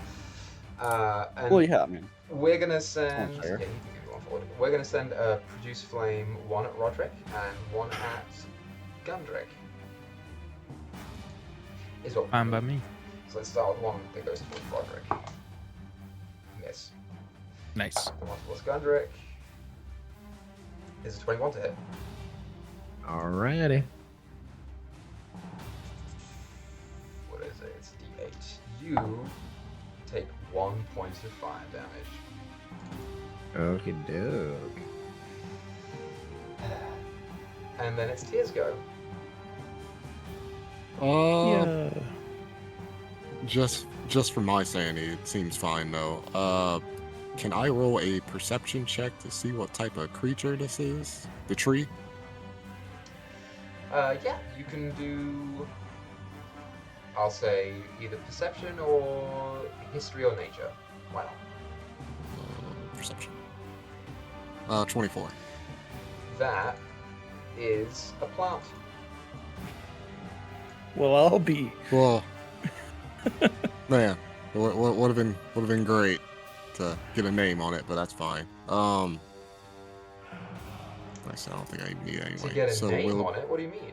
And Well, yeah, I mean, we're gonna send. fair. Yeah, you can go on forward. We're gonna send a produce flame, 1 at Roderick and 1 at Gundrick. Is what. Fine by me. So let's start with 1 that goes towards Roderick. Miss. Nice. The 1 towards Gundrick is a 21 to hit. Alrighty. What is it? It's D8. You take 1 point of fire damage. Okie doke. And then it's Tears go. Yeah. Just for my sanity, it seems fine though. Can I roll a perception check to see what type of creature this is? The tree? Yeah, you can do. I'll say either perception or history or nature. Why not? Perception. 24. That is a plant. Well, I'll be. Well, man, would have been great to get a name on it, but that's fine. I said I don't think I even need it anyway. To get a so name on it? What do you mean?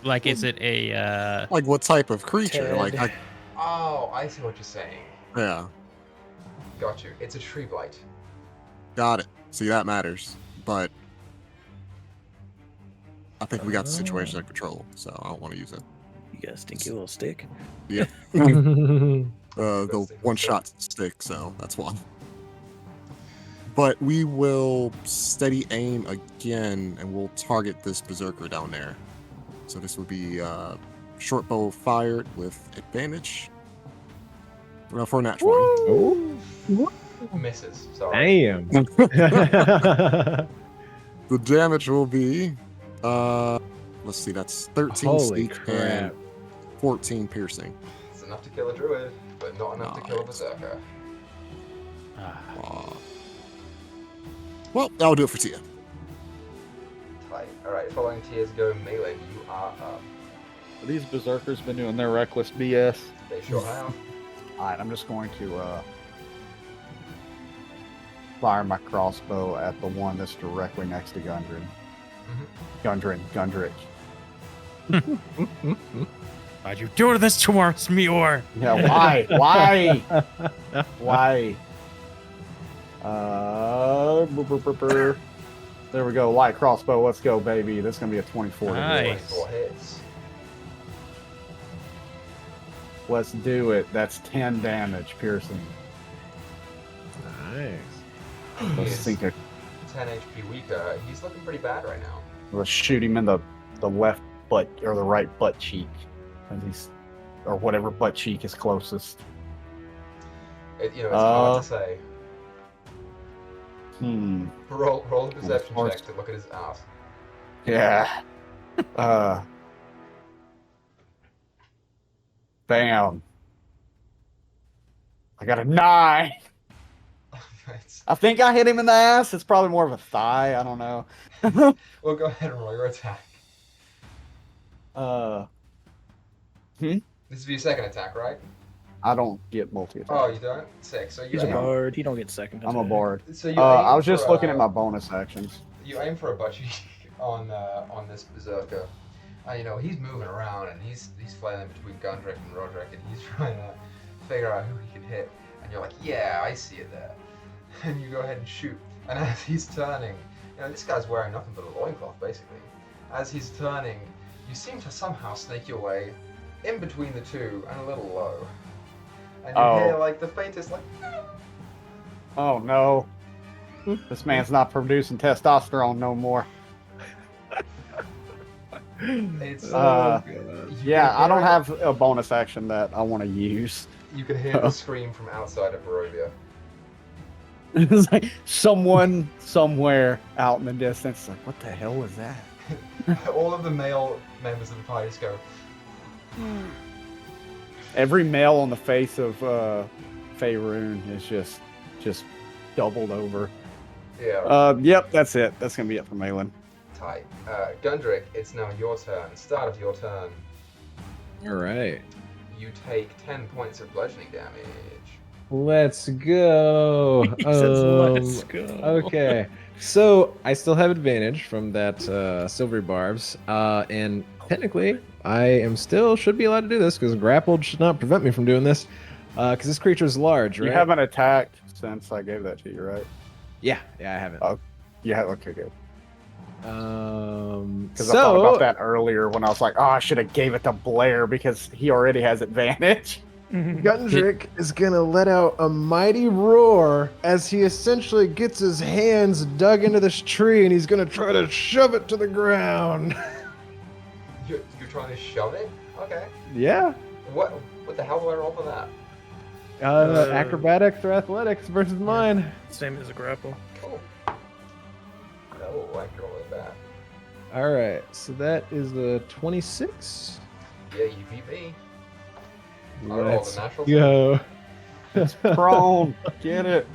Like, is it a like what type of creature? Ted. Like, Oh, I see what you're saying. yeah, Got you. It's a tree blight. got it. See, that matters. But I think we got the situation under control, so I don't want to use it. You got a stinky little stick. Yeah, Good the stick. one-shot stick, so that's one. But we will steady aim again, and we'll target this berserker down there. So this would be short bow fired with advantage. For a nat 20. Misses. Sorry. Damn. The damage will be, let's see, that's 13 Holy sneak crap. and 14 piercing. It's enough to kill a druid, but not enough to kill a berserker. Well, that'll do it for Tia. Tight. Alright, following Tia's go, Melee, you are up. These berserkers been doing their reckless BS. They sure have. Alright, I'm just going to fire my crossbow at the one that's directly next to Gundren. Gundrich. Why'd you do this to us, Meyore? Yeah, why? Why? There we go. Light crossbow. Let's go, baby. That's gonna be a 24. Nice. 4 hits. Let's do it. That's 10 damage, piercing. Nice. Let's He's think of, 10 HP weaker. He's looking pretty bad right now. let's shoot him in the left butt or the right butt cheek, and he's or whatever butt cheek is closest. It's hard to say. Roll a perception course. check to look at his ass. Yeah. Bam. I got a 9. Right. I think I hit him in the ass. It's probably more of a thigh. I don't know. Well, go ahead and roll your attack. This is your second attack, right? I don't get multi attack. Oh, you don't? Sick. So you He's a aim, bard. He don't get second. I'm a bard. so you I aim was just for, looking at my bonus actions. You aim for a butt cheek on this berserker. He's moving around and he's flailing between Gundrick and Roderick, and he's trying to figure out who he can hit. And you're like, yeah, I see it there. And you go ahead and shoot. And as he's turning, this guy's wearing nothing but a loincloth, basically. As he's turning, you seem to somehow snake your way in between the two and a little low. And you hear like the faintest like. Oh no. This man's not producing testosterone no more. It's Yeah, I don't have a bonus action that I want to use. You can hear the scream from outside of Barovia. It's like someone somewhere out in the distance. Like, what the hell was that? All of the male members of the party just go. Every male on the face of Faerun is just doubled over. Yeah. Yep, that's it. That's gonna be it for Malin. Tight. Gundrick, it's now your turn. Start of your turn. All right. You take 10 points of bludgeoning damage. Let's go. He says, "Let's go." Okay. So I still have advantage from that silvery barbs, and technically I should be allowed to do this because grappled should not prevent me from doing this, because this creature is large, right? You haven't attacked since I gave that to you, right? Yeah, I haven't. Oh, yeah. Okay, good. Because I thought about that earlier when I was like, oh, I should have gave it to Blair because he already has advantage. Gundrick is gonna let out a mighty roar as he essentially gets his hands dug into this tree, and he's gonna try to shove it to the ground. You're trying to shove it? Okay. Yeah. What the hell do I roll for that? Acrobatics or athletics versus mine. Same as a grapple. Cool. No, I can roll it back. All right, so that is a 26. Yeah, you beat me. I rolled Let's a natural. go. Prone. Get it.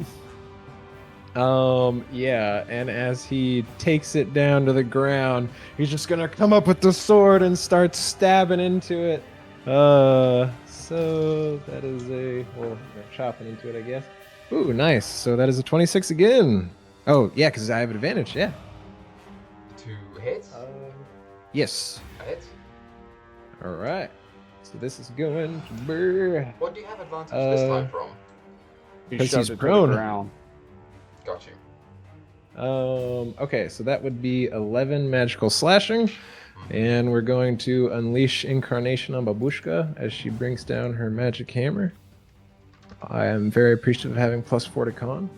Yeah, and as he takes it down to the ground, he's just gonna come up with the sword and start stabbing into it. So that is chopping into it, I guess. Ooh, nice. So that is a 26 again. Oh, yeah, because I have advantage, yeah. 2 hits? Yes. A hit? All right. So this is going to brr. What do you have advantage this time from? He 'Cause shoved he's it to prone. the ground. Got you. Okay, so that would be 11 magical slashing. And we're going to unleash Incarnation on Babushka as she brings down her magic hammer. I am very appreciative of having +4 to con.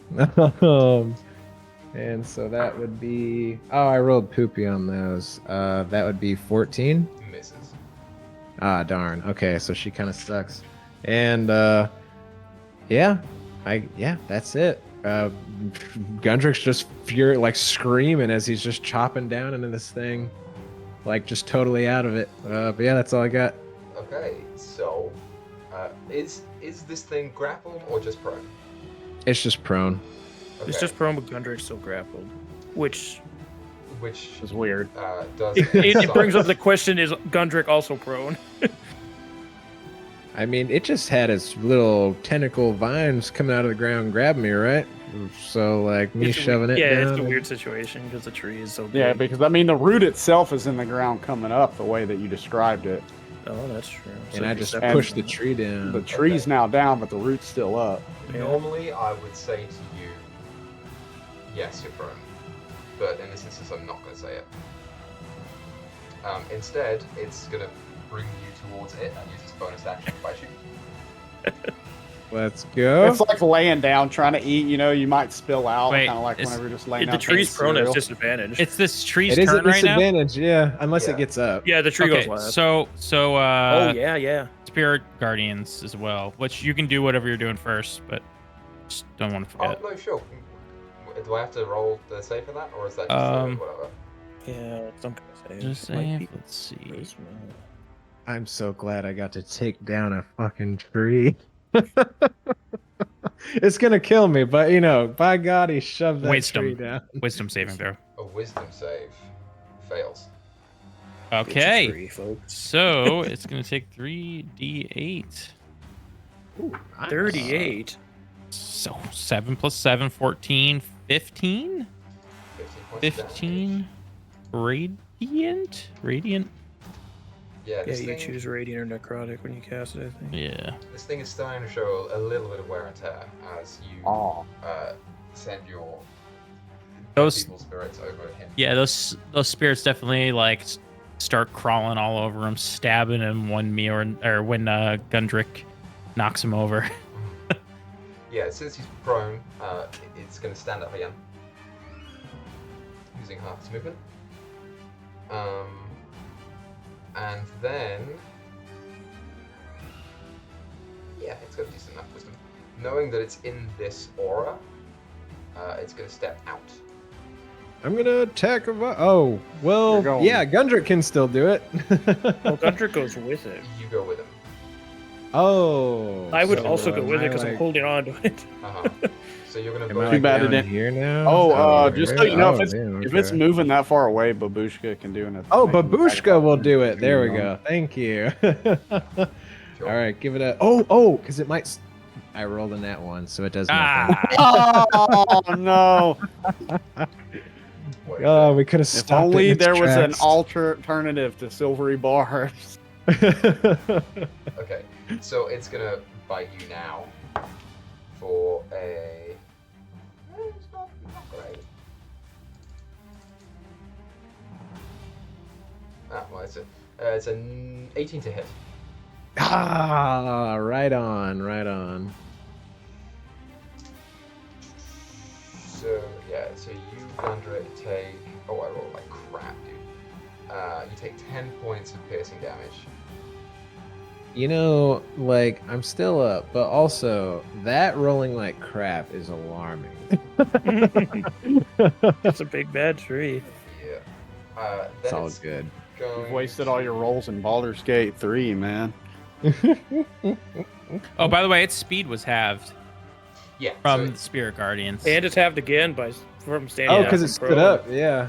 And so that would be... Oh, I rolled poopy on those. That would be 14. Misses. Ah, darn. Okay, so she kind of sucks. And yeah, that's it. Gundrick's just screaming as he's just chopping down into this thing, like just totally out of it. But yeah, that's all I got. Okay, so is this thing grappled or just prone? It's just prone. Okay. It's just prone, but Gundrick's still grappled, which is weird. Does it brings up the question: is Gundrick also prone? I mean, it just had its little tentacle vines coming out of the ground and grabbing me, right? So, like, me shoving it down. Yeah, it's a weird situation because the tree is so big. Yeah, because, I mean, the root itself is in the ground coming up the way that you described it. Oh, that's true. And I just pushed the tree down. The tree's now down, but the root's still up. Yeah. Normally, I would say to you, yes, you're prone. But in this instance, I'm not going to say it. Instead, it's going to bring you towards it and use its bonus action to bite you. Let's go. It's like laying down, trying to eat. You know, you might spill out, kind of like whenever you're just laying down. The tree's prone at disadvantage. It's this tree's turn right now? It is a disadvantage, yeah, unless it gets up. Yeah, the tree goes last. So, oh, yeah. Spirit Guardians as well, which you can do whatever you're doing first, but just don't want to forget. Oh, no, sure. Do I have to roll the save for that, or is that just whatever? Yeah, some kind of save. Just save. Let's see. I'm so glad I got to take down a fucking tree. It's gonna kill me, but you know, by God, he shoved that tree down. Wisdom saving throw. A wisdom save fails. Okay, tree, folks. So it's gonna take 3d8. Ooh, 38. So 7 plus 7, 14, 15? 15 radiant? Radiant? Yeah, you choose radiant or necrotic when you cast it, I think. Yeah. This thing is starting to show a little bit of wear and tear as you send your people's spirits over him. Yeah, those spirits definitely like start crawling all over him, stabbing him when Gundrick knocks him over. Yeah, since he's prone, it's going to stand up again, using half its movement. And then, yeah, it's got a decent enough wisdom. Knowing that it's in this aura, it's going to step out. I'm going to attack oh, well, yeah, Gundrick can still do it. Well, Gundrick goes with it. You go with him. Oh. I would also go with it because I'm holding on to it. So you're gonna go. Too bad it didn't here now. Just so you know, if it's moving that far away, Babushka can do it. Oh, Babushka will do it. There we go. Thank you. All right, give it a. Oh, because it might. I rolled a nat one, so it does nothing. Oh no! Oh, we could have stopped. If only there was an alternative to silvery bars. Okay, so it's gonna bite you now for a. It's not great. Well, it's an 18 to hit. Ah, right on. So yeah, so you, Gundrick, take. Oh, I rolled like crap, dude. You take 10 points of piercing damage. You know, like, I'm still up, but also, that rolling like crap is alarming. It's a big bad tree. Yeah. It's all good. You've wasted all your rolls in Baldur's Gate 3, man. Oh, by the way, its speed was halved. Yeah. From the Spirit Guardians. And it's halved again from standing up. Oh, because it stood up, yeah.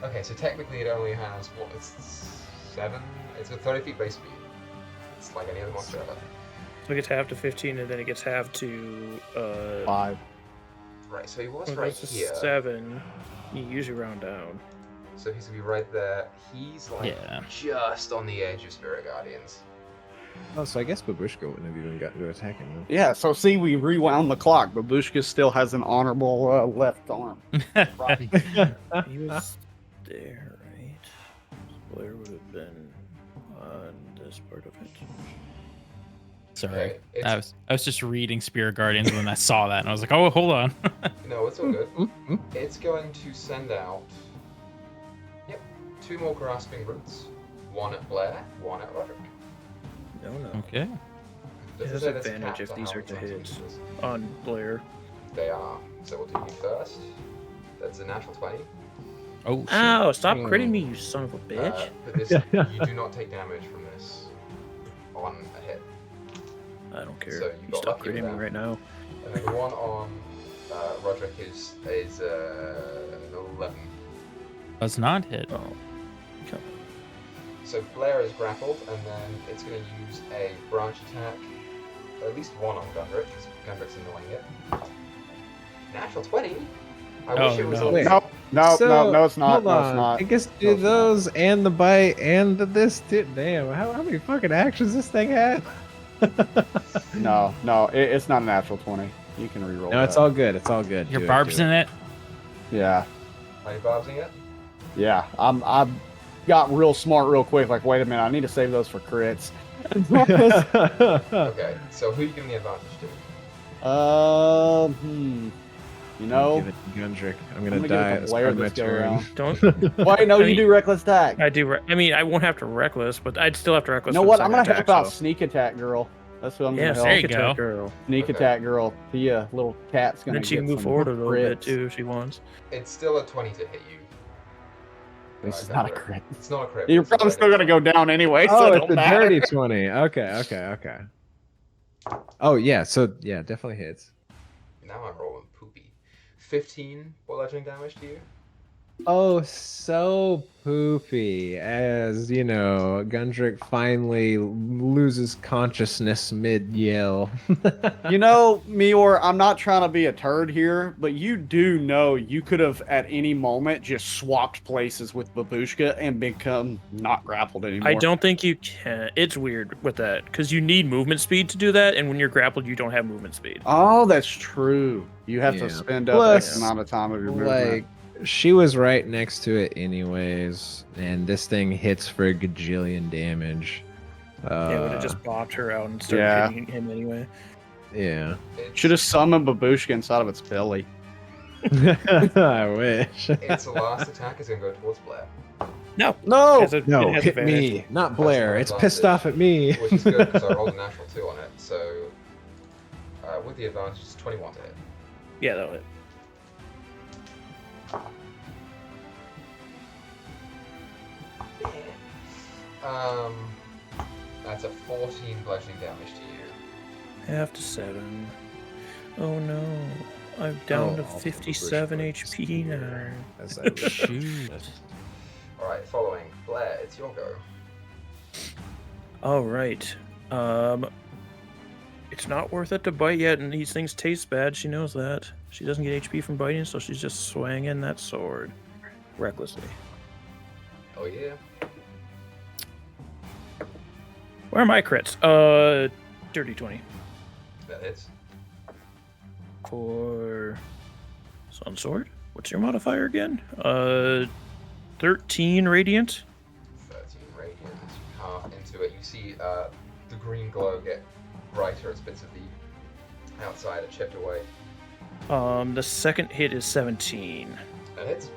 Okay, so technically it only has, what, it's 7? It's a 30 feet base speed. It's like any other monster ever. So it gets halved to 15, and then it gets halved to 5. Right, so he was right here. 7. You usually round down. So he's gonna be right there. He's like just on the edge of Spirit Guardians. Oh, so I guess Babushka wouldn't have even gotten to attack him. Yeah, so see, we rewound the clock. Babushka still has an honorable left arm. He was there, right? Blair would have been on this part of it. Sorry, I was just reading Spirit Guardians when I saw that, and I was like, oh, hold on. No, it's all good. It's going to send out 2 more grasping roots. 1 at Blair, 1 at Roderick. No, no. Okay. It Does has say there's a advantage cap if to these how are many to times we hit do this? on Blair. They are. So we'll do you first. That's a natural 20. Oh, shit. Ow! Stop critting me, you son of a bitch. But this, you do not take damage from this on a hit. I don't care. So you You got stop lucky with critting me that. right now. And then the one on Roderick is an 11. Does not hit. Oh. Come So Blair is grappled, and then it's going to use a branch attack. At least one on Gundrick, because Gundrick's annoying it. Natural 20? I Oh, wish it was no. a Wait. No, no, it's not. Hold No, on. it's not. I guess No, do it's not. those and the bite and this too. Damn, how many fucking actions this thing had? No, it's not a natural 20. You can reroll. No, it's that. all good. It's all good. Your Do barb's do in it. Yeah, Are you barbsing it? yeah. I got real smart real quick. Like, wait a minute, I need to save those for crits. Okay, so who are you giving the advantage to? You know, Give it to Gundrick. I'm I'm gonna gonna die. give it As to part Blair of my this go turn. around. Don't. Wait, no, I you mean- do reckless attack. I do. I mean, I won't have to reckless, but I'd still have to reckless. You know for what? the I'm gonna second help attack, out so- sneak attack girl. That's who I'm Yeah, gonna There help. you sneak go. attack girl. Sneak Okay. attack girl. The little cat's And gonna then she get can move some forward a little bit crits. too if she wants. It's still a 20 to hit you. This is Alright, not a Gundrick. crit. It's not a crit. You're it's a probably still regular gonna go down anyway, so Oh, it it's don't a matter. dirty 20. Okay. Oh yeah, so yeah, definitely hits. Now I'm rolling poopy. 15 bludgeoning damage to you. Oh, so poopy. As you know, Gundrick finally loses consciousness mid yell. You know, Meyore, I'm not trying to be a turd here, but you do know you could have at any moment just swapped places with Babushka and become not grappled anymore. I don't think you can. It's weird with that because you need movement speed to do that, and when you're grappled, you don't have movement speed. Oh, that's true. You have Yeah. to spend up Plus, X amount of time of your movement. Like, she was right next to it anyways, and this thing hits for a gajillion damage. It would have just bopped her out and started yeah. hitting him anyway. Yeah. Should have summoned Babushka inside of its belly. I wish. Its last attack is going to go towards Blair. No, No! it No, has hit advantage. me, not Blair. no It's pissed advantage. off at me. Which is good because I rolled a natural 2 on it. So with the advantage, it's 21 to hit. Yeah, that'll hit. That's a 14 bludgeoning damage to you. Half to 7. Oh no, I'm down to I'll 57 push HP now. As I wish. Shoot. Alright, following. Blair, it's your go. All right. It's not worth it to bite yet, and these things taste bad. She knows that. She doesn't get HP from biting, so she's just swinging that sword recklessly. Oh yeah. Where are my crits? Dirty 20 That hits. for Sun Sword. What's your modifier again? 13 radiant. 13 radiant. As you carve into it, you see the green glow get brighter as bits of the outside are chipped away. The second hit is 17. That hits.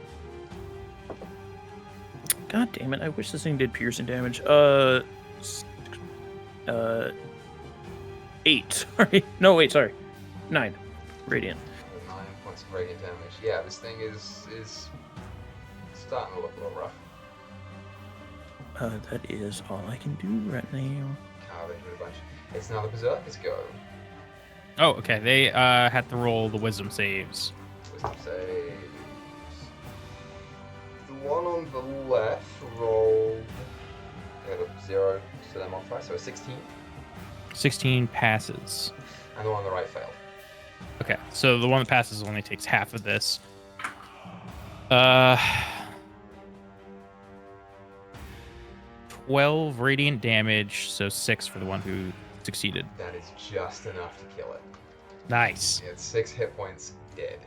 God damn it! I wish this thing did piercing damage. 8. Sorry. No, wait. Sorry. 9 radiant. 9 points of radiant damage. Yeah, this thing is starting to look a little rough. That is all I can do right now. Carve into it a bunch. It's now the Berserker's go. Oh, okay. They had to roll the wisdom saves. Wisdom saves. The one on the left rolled. They got a 0 to their modifier, so a 16. 16 passes. And the one on the right failed. Okay, so the one that passes only takes half of this. 12 radiant damage, so 6 for the one who succeeded. That is just enough to kill it. Nice. It's 6 hit points dead.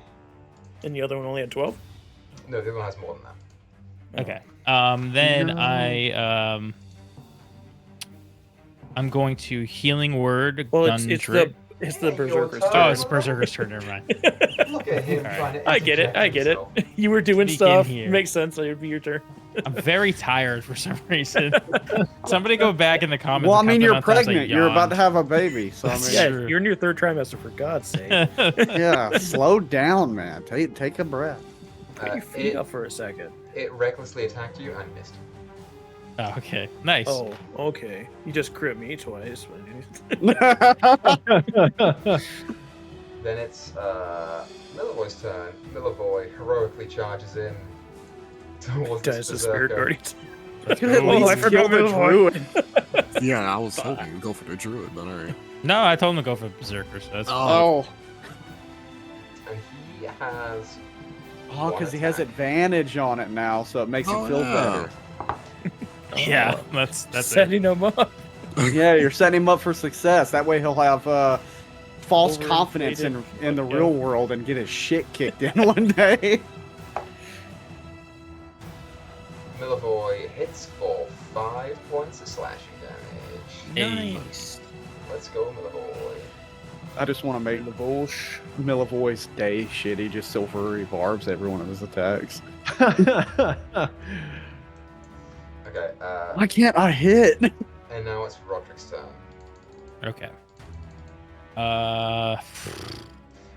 And the other one only had 12. No, the other one has more than that. Okay. Then I'm going to healing word. Well, it's the berserker's turn. Oh, turn. it's Berserker's turn. Never mind. Look at him trying to I get it. interject I get it. himself. You were doing Sneak stuff. in here. Makes sense. It would be your turn. I'm very tired for some reason. Somebody go back in the comments. Well, I and mean, count the you're amount of times I pregnant. You're about to yawned. have a baby. So, I That's mean, Yeah, true. you're in your 3rd trimester, for God's sake. yeah, slow down, man. Take a breath. Put your feet up for a second. It recklessly attacked you and missed. Oh, okay, nice. Oh, okay. You just crit me twice. Then it's Millevoy's turn. Millevoy heroically charges in towards Does this the spirit berserker. guardian? You could at Oh, least I forgot kill the Millevoy. druid. Yeah, I was hoping to go for the druid, but all right. No, I told him to go for Berserker, so that's fine. Oh, And he has because he has advantage on it now, so it makes him feel yeah. Yeah, that's it. Setting him up. better. Yeah, you're setting him up for success. That way he'll have false Overinflated. confidence in the Yeah. real world and get his shit kicked in one day. Millevoy hits for 5 points of slashing damage. Nice. Let's go, Millevoy. I just want to make The Volsh. Millevoy's day shitty, just silvery barbs every one of his attacks. Okay, Why can't I hit? and now it's Roderick's turn. Okay.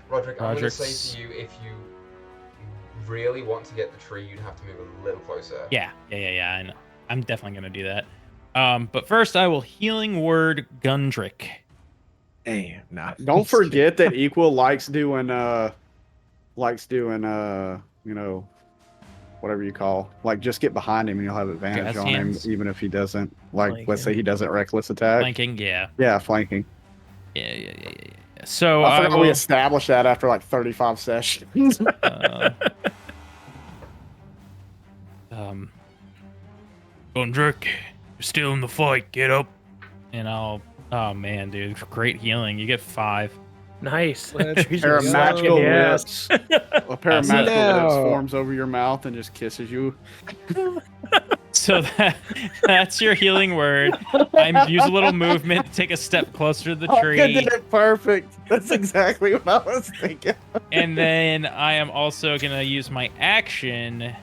Roderick, I'm going to say Roderick's- to you, if you really want to get the tree, you'd have to move a little closer. Yeah, I know. I'm definitely gonna do that. But first, I will healing word Gundrick. Hey, nah. Don't forget that Equal likes doing you know, whatever you call, like, just get behind him and you'll have advantage Gas on him, hands. even if he doesn't, like, Flanking. let's say he doesn't reckless attack. Flanking, yeah. Yeah, flanking. Yeah. So I I forgot will, we established that after like 35 sessions. Gundrick, you're still in the fight. Get up. And I'll. Oh man, dude, great healing. You get 5. Nice. Let's Trees Pair are of so magical yes. lips. A pair of So- magical lips No. forms over your mouth and just kisses you. So that's your healing word. I use a little movement to take a step closer to the Oh, tree. you did it perfect. That's exactly what I was thinking. And then I am also going to use my action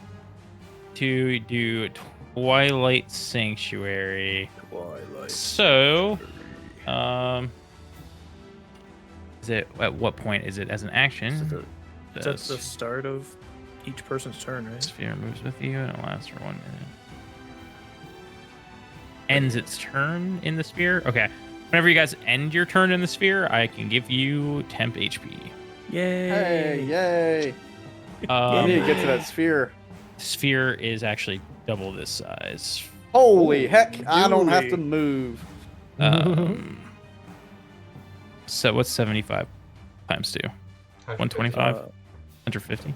to do Twilight Sanctuary. Twilight. So, is it at what point is it as an action? That's the start of each person's turn, right? Sphere moves with you and it lasts for 1 minute. Ends its turn in the sphere. Okay. Whenever you guys end your turn in the sphere, I can give you temp HP. Yay! Hey, yay. I need to get to that sphere. Sphere is actually double this size. Holy heck, I don't have Yuli. to move. So what's 75 times 2? 125? 150?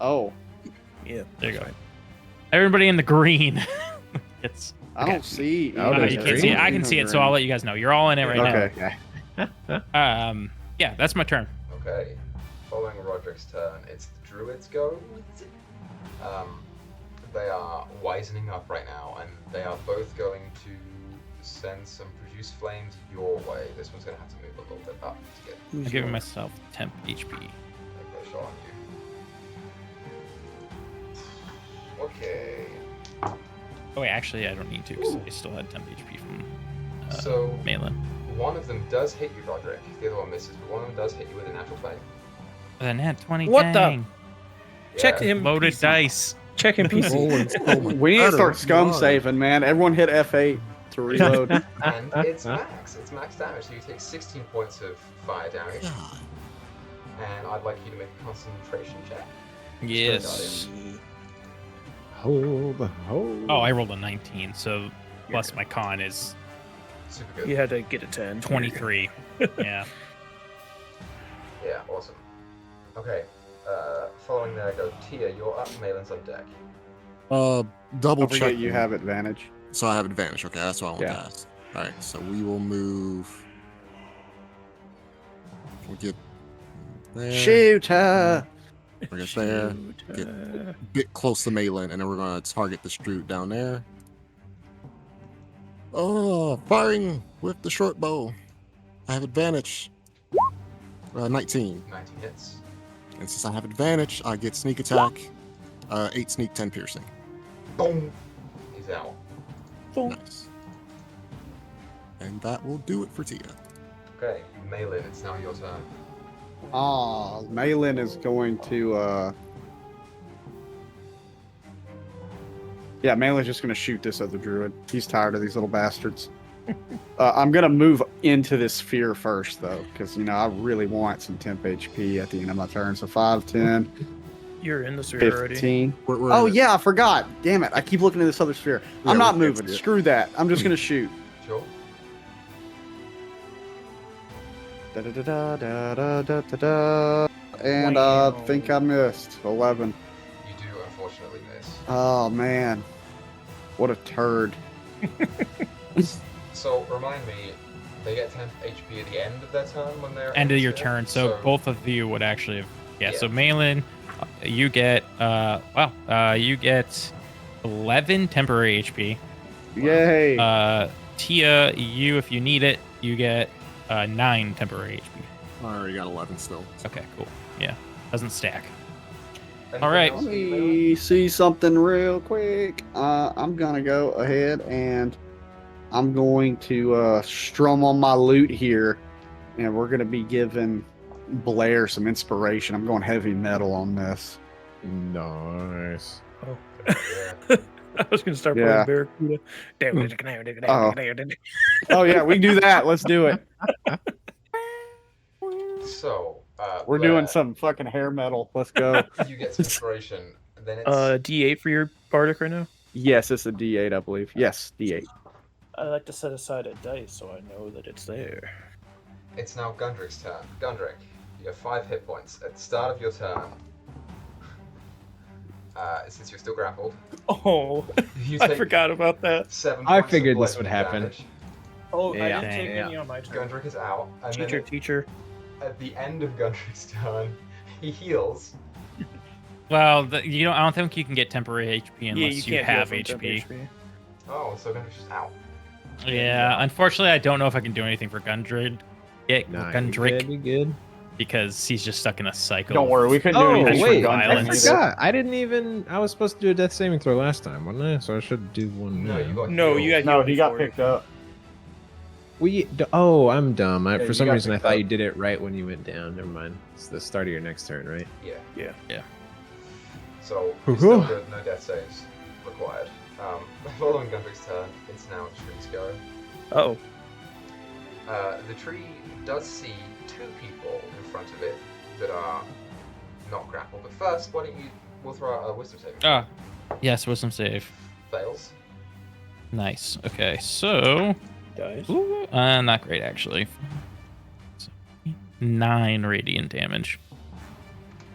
Oh, Yeah. There you go. Everybody in the green. It's I don't see. Oh, you there's can't green? see it. I can see it, so I'll let you guys know. You're all in it right Okay. now. Yeah, that's my turn. Okay. Following Roderick's turn, it's the druids go. They are wisening up right now, and they are both going to send some produce flames your way. This one's going to have to move a little bit up to get I'm giving myself temp HP. like a shot on you. Okay. Oh wait, actually I don't need to because I still had temp HP from So Malin. one of them does hit you, Roderick. The other one misses, but one of them does hit you with a natural 20. The net 20. What the- dang. Check Yeah. him. Loaded PC. dice. Check him PC. Rolling so much We need to better. start scum God. saving, man. Everyone hit F8 to reload. And it's max. It's max damage. So you take 16 points of fire damage. God. And I'd like you to make a concentration check. Yes. Hold. Oh, I rolled a 19, so plus my con is Super good. You had to get a 10. 23. Yeah. Yeah, awesome. Okay. Following there, I go Tia. You're up. Malin's on deck. Double Don't check. forget you have advantage. So I have advantage. Okay, that's what I want Yeah. to ask. All right, so we will move. We'll get there. Shoot her! We'll get there. Get a bit close to Malin, and then we're gonna target the Stroot down there. Oh, firing with the short bow. I have advantage. 19. 19 hits. And since I have advantage, I get sneak attack. 8 sneak, 10 piercing. Boom. He's out. Boom. Nice. And that will do it for Tia. Okay, Malin, it's now your turn. Malin is going to yeah, Malin's just gonna shoot this other druid. He's tired of these little bastards. I'm gonna move into this sphere first though, because I really want some temp HP at the end of my turn. So 5, 10, You're in the sphere already. 15. We're Oh in it. yeah, I forgot. Damn it. I keep looking at this other sphere. Yeah, I'm not we can't moving. see it. Screw that. I'm just gonna shoot. Sure. Da da da da da da da da. And I think I missed 11. You do unfortunately miss. Oh man, what a turd. So remind me, they get 10 HP at the end of their turn when they're End of in your sphere? turn. So both of you would actually have. Yeah. Yeah. So Malin, you get you get 11 temporary HP. Yay. Tia, you if you need it, you get 9 temporary HP. I already got 11 still. Okay, cool. Yeah, doesn't stack. Anything All right. else Let for you, Malin? me see something real quick. I'm gonna go ahead and I'm going to strum on my lute here, and we're gonna be giving Blair some inspiration. I'm going heavy metal on this. Nice. Oh. Yeah. I was gonna start Yeah. playing Barracuda. Oh yeah, we can do that. Let's do it. So, We're Blair, doing some fucking hair metal. Let's go. You get some inspiration. Then it's D8 for your bardic right now. Yes, it's a D8, I believe. Yes, D8. I like to set aside a dice so I know that it's there. it's now Gundrik's turn. Gundrik, you have 5 hit points at the start of your turn. Since you're still grappled, Oh, you I take forgot about that. 7 I points of figured this would bludgeoning happen. damage. Oh, I Yeah. didn't take Yeah. any on my turn. Gundrik is out, and Teacher, then teacher. at the end of Gundrik's turn, he heals. Well, I don't think you can get temporary HP unless you can't heal have from temp HP. Oh, so Gundrik's just out. Yeah, unfortunately, I don't know if I can do anything for Gundrik. Nah, Gundrik, you good. because he's just stuck in a cycle. Don't worry, we couldn't do Oh, anything wait, for I violence. Gundrek either. forgot. I didn't even. I was supposed to do a death saving throw last time, wasn't I? So I should do one No, now. you got No, healed. you got No, healed he got before. picked up. Oh, I'm dumb. Yeah, For you some got reason, I picked thought up. you did it right when you went down. Never mind. It's the start of your next turn, right? Yeah. Yeah. So, you're still good, no death saves required. Following Gundrik's turn, it's now the tree's go. Oh, The tree does see 2 people in front of it that are not grappled. But first, we'll throw out a wisdom saving. Ah, yes, wisdom save. Fails. Nice. Okay, so dice. not great actually. 9 radiant damage.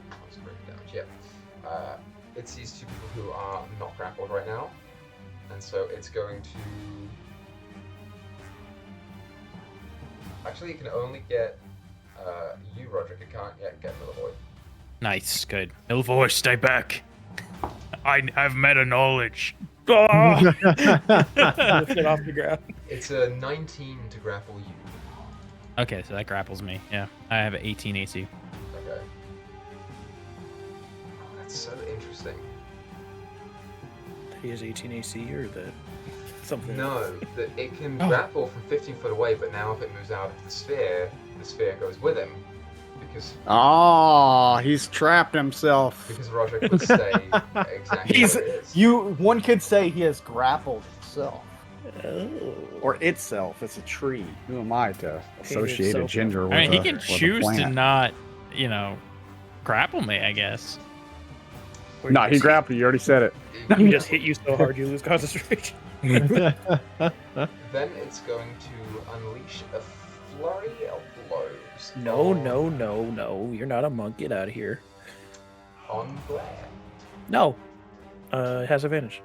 That's great damage, yeah. It sees 2 people who are not grappled right now. And so it's going to... Actually, it can only get you, Roderick. It can't yet get Meyore. Nice, good. Meyore, stay back. I have meta knowledge. Oh! Lift it off the ground. It's a 19 to grapple you. Okay, so that grapples me. Yeah, I have 18 AC. Okay. Oh, that's so interesting. He has 18 AC or that something. No, that it can Oh. grapple from 15 foot away, but now if it moves out of the sphere goes with him. Oh, he's trapped himself. Because Roderick would stay exactly He's where it is. one could say he has grappled himself. Oh. Or itself. It's a tree. Who am I to associate a itself. ginger with I mean, he a- can with a choose to plant? not, grapple me, I guess. Or No, you he just- grappled you. You already said it. He just hit you so hard you lose concentration. Then it's going to unleash a flurry of blows. No, no, no, no. You're not a monk. Get out of here. On Blair. No. It has advantage.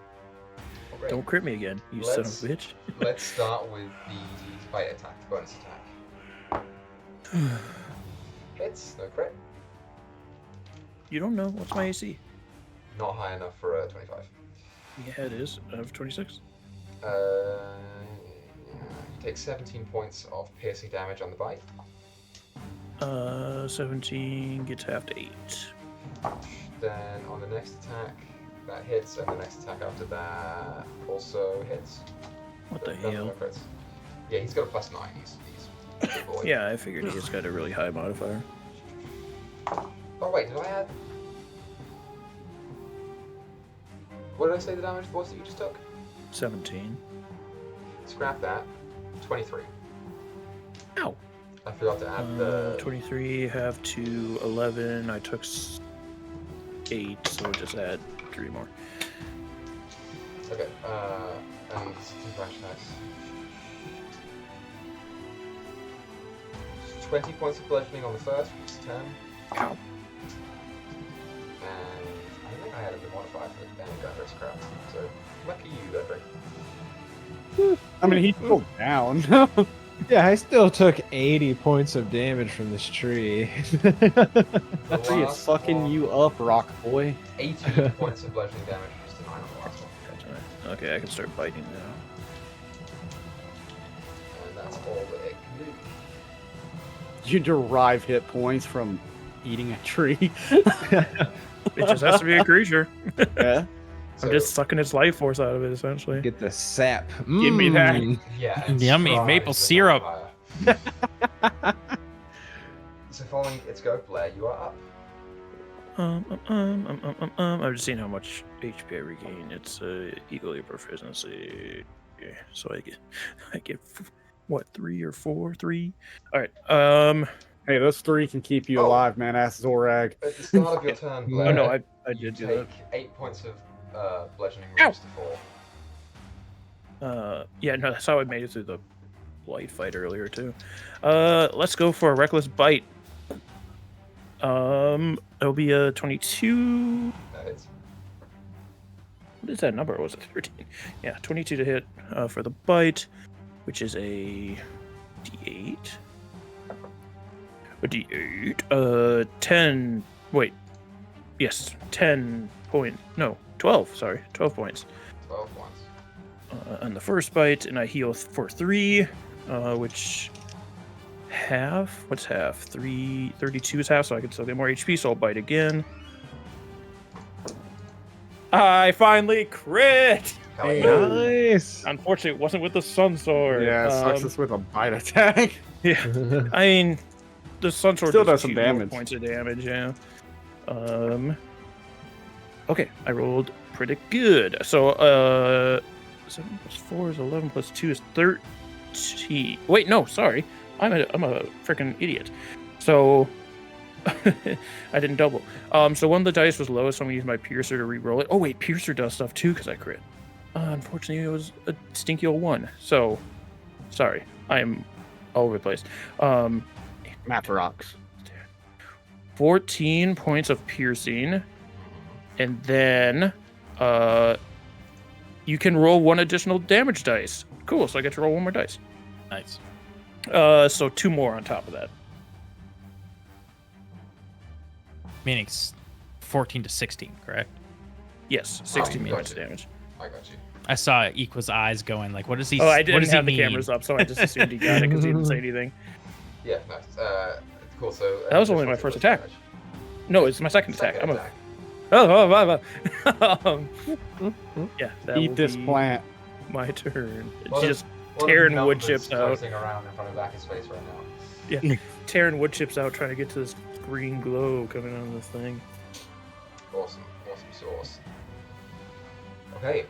Alright. Don't crit me again, you son of a bitch. Let's start with the bite attack, the bonus attack. Hits, no crit. You don't know. What's my AC? Not high enough for a 25. Yeah, it is. I have 26. You take 17 points of piercing damage on the bite. 17 gets half to 8. Then on the next attack, That hits, and the next attack after that also hits. What the Doesn't hell? look crits. Yeah, he's got a +9. He's a big boy. Yeah, I figured he's got a really high modifier. Oh wait, did I add? What did I say the damage was that you just took? 17. Scrap that. 23. Ow. I forgot to add the 23 half to 11. I took 8, so we'll just add 3 more. Okay, and 2 flash attacks. 20 points of bludgeoning on the first, which is 10. Ow. And I think I added the modifier for the Godric's crap. So, lucky you, Godric. I mean, he pulled down. Yeah, I still took 80 points of damage from this tree. The Tree is last fucking one, you up, rock boy. 18 points of bludgeoning damage, just 9 on the last one. Gotcha. Okay, I can start biting now. And that's all that it can do. You derive hit points from eating a tree. It just has to be a creature. Yeah. I'm just sucking its life force out of it, essentially. Get the sap. Give me that. Yeah. it's Yummy, fried maple as a syrup. vampire. So following its go, Blair, you are up. I'm just seeing how much HP I regain. It's equally proficiency. Okay, so I get what, 3 or 4? 3. All right. Hey, those 3 can keep you Oh. alive, man. Ask Zorak. At the start of your turn, Blair, Oh no, I you did do take that. 8 points of bludgeoning Ow! wounds to fall. Yeah, no, that's how I made it through the blight fight earlier too. Let's go for a reckless bite. It'll be a 22. That is. What is that number? Or was it 13? Yeah, 22 to hit for the bite, which is a D8. A D8. 10. Wait. Yes, 10 point. No, 12. Sorry, 12 points. 12 points. On the first bite, and I heal for 3, which half. What's half? 32 is half, so I can still get more HP. So I'll bite again. I finally crit. Hell Hey. yeah. Nice. Unfortunately, it wasn't with the sun sword. Yeah, it sucks us with a bite attack. Yeah, I mean, the sun sword Still does does some achieve more damage. points of damage. Yeah. Okay, I rolled pretty good. So 7 plus 4 is 11 plus 2 is 13. Wait, no, sorry, I'm a freaking idiot. So I didn't double. So one of the dice was lowest, so I'm gonna use my piercer to re-roll it. Oh wait, piercer does stuff too because I crit. Unfortunately, it was a stinky old 1. So sorry, I'm all over the place. Math rocks. 14 points of piercing, and then you can roll 1 additional damage dice. Cool, so I get to roll 1 more dice. Nice. So 2 more on top of that. Meaning 14 to 16, correct? Yes, 16 you points got of it. damage. I got you. I saw Equa's eyes going like, what does he? Oh, I what didn't does he have the mean? cameras up, so I just assumed he got it because he didn't say anything. Yeah, nice. Cool, so... That was only my first attack. damage. No, it's my second attack. Second I'm attack. yeah, that Eat will this be plant. my turn. Well, Just One of tearing the wood numbers chips out. floating around in front of Baka's face right now. tearing wood chips out, trying to get to this green glow coming out of this thing. Awesome sauce. Okay.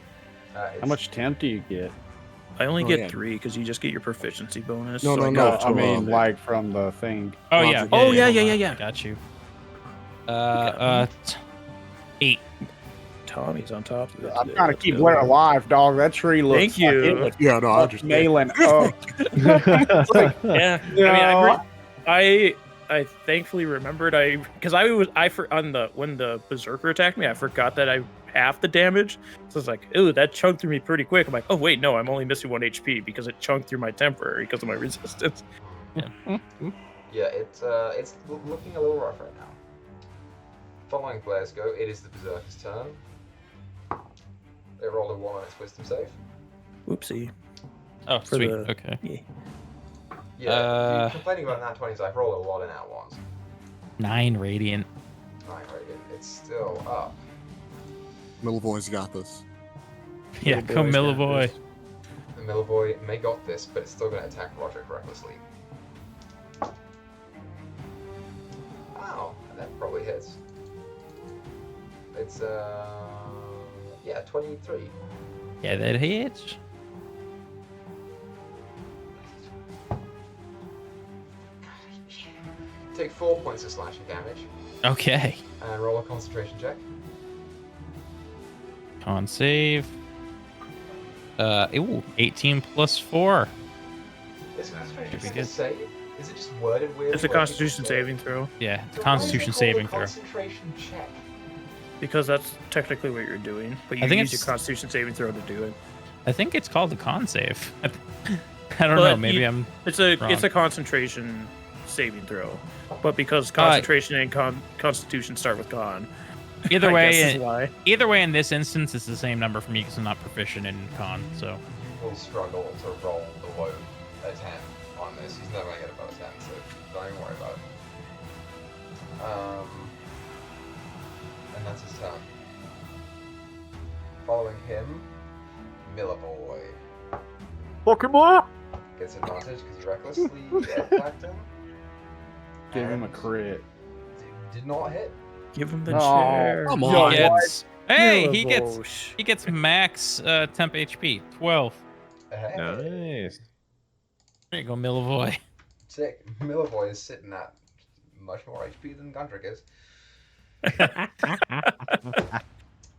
How much temp do you get? I only Oh, get yeah. 3 because you just get your proficiency bonus. No, so no, I no. got I a mean, total. like from the thing. Oh yeah. Roger. Oh, yeah, hold on. yeah. I got you. 8. Tommy's on top of it. I'm trying to keep Blair alive, dog. That tree looks. Thank you. Like it looks Yeah, no, I fucking understand. nailing. Oh, Yeah, No. I thankfully remembered because when the berserker attacked me, I forgot that I half the damage. So it's like, ooh, that chunked through me pretty quick. I'm like, oh wait, no, I'm only missing 1 HP because it chunked through my temporary because of my resistance. Yeah, it's looking a little rough right now. Following Blair's go, it is the berserker's turn. They rolled a 1 on its wisdom save. Oopsie. Oh, For sweet. the- Okay. Yeah. Yeah, you're complaining about nat 20s. I've rolled a lot in nat 1s. 9 radiant. 9 radiant. It's still up. Milliboy's got this. Yeah, Little go boy's got Milliboy. this. The Milliboy may got this, but it's still going to attack Roderick recklessly. Wow, that probably hits. It's, yeah, 23. Yeah, that hits. Take 4 points of slashing damage, Okay. and roll a concentration check. Con save. Ooh, 18 plus 4. Is concentration Should be check a good. save? Is it just worded weird? It's a Constitution saving throw Yeah, it's a So Constitution why is it called saving a throw. concentration check? because that's technically what you're doing. But you I think use your it's- Constitution saving throw to do it. I think it's called a con save. I don't But know. Maybe you- I'm. It's a Wrong. it's a concentration saving throw, but because concentration and Constitution start with con. Either I way, guess is why. either way, in this instance, it's the same number for me because I'm not proficient in con. So You will struggle to roll below a 10 on this. He's never going to get above 10, so don't even worry about it. And that's his turn. Following him, Milliboy Pokemon! gets advantage because he recklessly attacked him. Give him a and crit. Did not hit. Give him the No, chair. come he on. gets. Hey, he Milliboy. gets max temp HP 12. Hey, Nice. There you go, Millivoy. sick. Milliboy is sitting at much more HP than Gundrick is.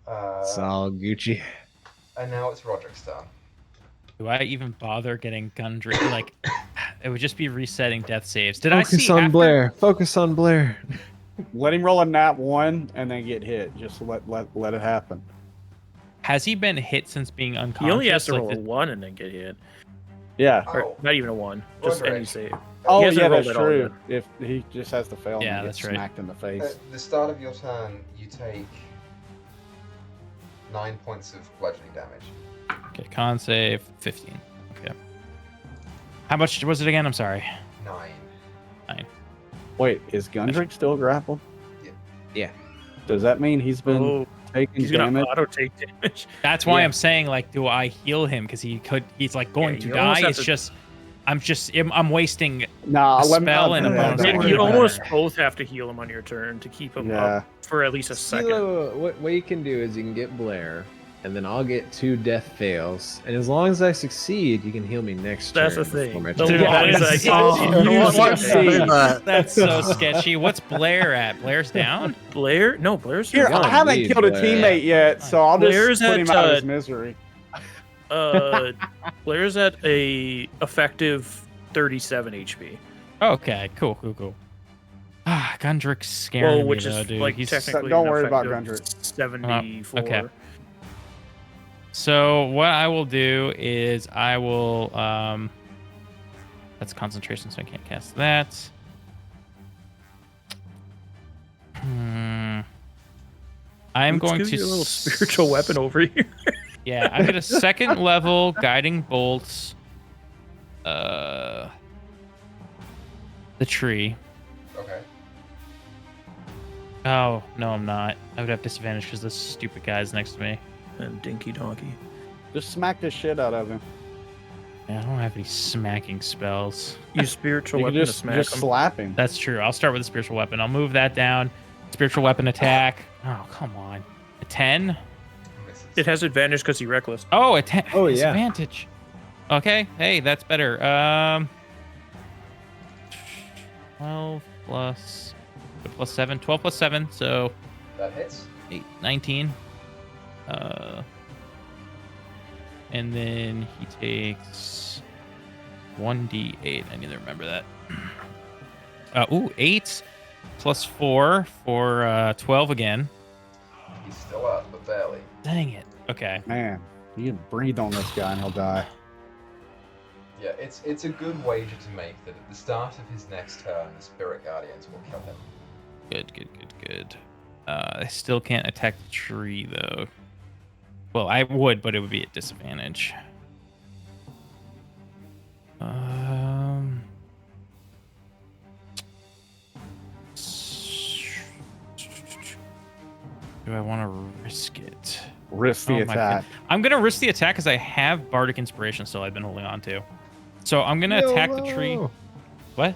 It's all Gucci. And now it's Roderick's turn. Do I even bother getting Gundrick? Like, it would just be resetting death saves. Did Focus I see on after... Blair. Focus on Blair. Let him roll a nat 1 and then get hit. Just let it happen. Has he been hit since being unconscious? He only has to Like, roll a 1 and then get hit. Yeah. Oh, Or not even a 1. Just Roderick. any save. Oh, hasn't yeah, rolled that's at all true. If he just has to fail Yeah, and get that's right. smacked in the face. At the start of your turn, you take 9 points of bludgeoning damage. Okay, con save 15. Okay. How much was it again? I'm sorry. 9. Wait, is Gundrick still grappled? Yeah. Yeah. Does that mean he's been Oh, taking he's gonna damage? auto take damage. That's why Yeah. I'm saying, like, do I heal him? Because he's like going Yeah, to you almost die. have It's to- just, I'm wasting. Nah, a let me spell and a bonus don't action. worry You about almost it. both have to heal him on your turn to keep him Yeah. up for at least a second. What you can do is you can get Blair, and then I'll get 2 death fails, and as long as I succeed, you can heal me next That's turn. the thing. before my The turn. Dude, one is that I is can't so use let's it. see. That's so sketchy. What's Blair at? Blair's down? Blair? No, Blair's Here, Yeah, I haven't leave, killed a Blair. teammate yet, so I'll just Blair's put him at, out of uh, his misery. Blair's at a effective 37 HP. Okay, cool. Ah, Gundrick's scaring me, Which though, is dude. like He's... technically Don't an worry about effective Gundrick. 74. okay. So what I will do is I will that's concentration, so I can't cast that. I'm Let's going give to you a little spiritual weapon over here. Yeah, I get a second level guiding bolts. The tree. Okay. Oh no, I'm not. I would have disadvantage because this stupid guy's next to me. And Dinky Donkey. Just smack the shit out of him. Yeah, I don't have any smacking spells. Use spiritual You can weapon just to smack him. slap him. That's true. I'll start with a spiritual weapon. I'll move that down. Spiritual weapon attack. Oh, come on. A 10? Misses. It has advantage because he's reckless. Oh, a 10. Oh, yeah. Disadvantage. Okay. Hey, that's better. 12 plus 7. 12 plus 7. So That hits. 8, 19. And then he takes 1d8. I need to remember that. 8 plus 4 for 12 again. He's still up, but barely. Dang it. Okay. Man, you can breathe on this guy and he'll die. Yeah, it's a good wager to make that at the start of his next turn, the Spirit Guardians will kill him. Good. I still can't attack the tree, though. Well, I would, but it would be at disadvantage. Do I want to risk it? Risk the my attack. I'm gonna risk the attack because I have Bardic Inspiration still. I've been holding on to. So I'm gonna attack the tree. What?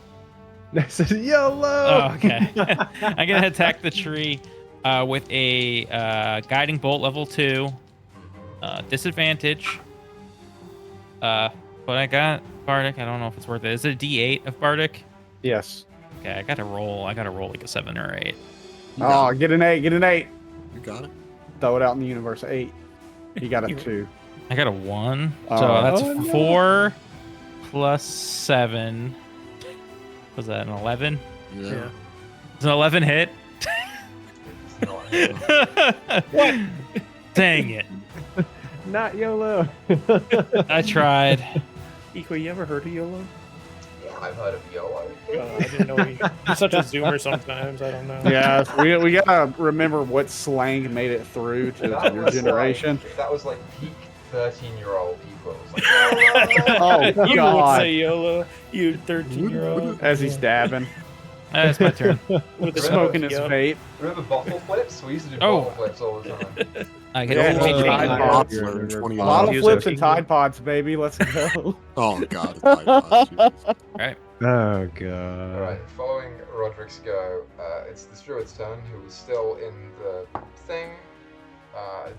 I said YOLO. Oh, okay. I'm gonna attack the tree with a Guiding Bolt level 2. Disadvantage. But I got Bardic. I don't know if it's worth it. Is it a D8 of Bardic? Yes. Okay, I gotta roll like a 7 or 8. Oh, get an 8. Get an 8. You got it. Throw it out in the universe. 8. You got a 2. I got a 1. Oh. So that's Oh, no. 4 plus 7. Was that an 11? Yeah. Is an 11 hit? It's not. What? Dang it. Not YOLO. I tried. Equa, you ever heard of YOLO? Yeah, I've heard of YOLO. I didn't know he's such a zoomer sometimes. I don't know. Yeah, we gotta remember what slang made it through to That your was generation. that was like peak 13-year-old people. It was like, Oh You would God! say YOLO, you 13-year-old. As he's dabbing, That's my turn. With the smoking his Yep. vape. remember bottle flips? We used to do Oh. bottle flips all the time. I Yeah, get it's Tide Pods. Popular in 2011. Bottle He was flips a- and Tide Pods, baby. Let's go. Oh god. it's Tide Pods, Jesus. Oh god. Alright, following Roderick's go, it's the Druid's turn, who is still in the thing.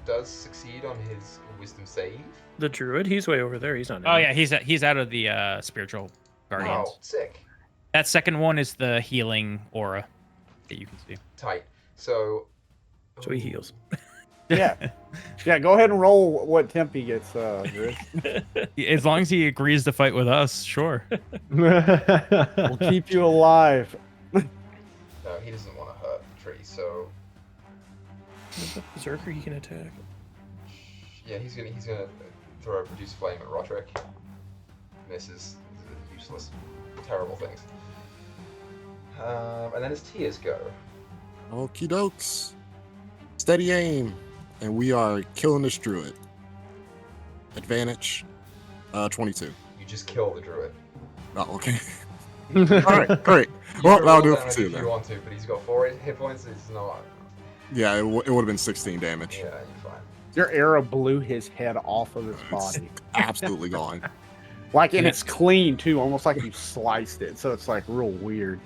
Does succeed on his wisdom save. The druid, he's way over there. He's not. Oh yeah, he's out of the spiritual guardians. Oh, sick. That second one is the healing aura that you can see. Tight. So So he heals. Yeah, yeah. Go ahead and roll what temp he gets, Grizz. As long as he agrees to fight with us, sure. We'll keep you alive. No, he doesn't want to hurt the tree, so Berserker, he can attack. yeah, he's gonna throw a produce flame at Roderick. Misses. Useless. Terrible things. And then it's Tia's go. Okie dokes. Steady aim. And we are killing this druid. Advantage 22. You just kill the druid. Oh, okay. Alright, great. Well, can that'll roll do it damage for 2 if then. you want to, but he's got 4 hit points. It's not. Yeah, it would have been 16 damage. Yeah, you're fine. Your arrow blew his head off of his It's body. absolutely gone. Like, and it's clean too, almost like you sliced it. So it's like real weird.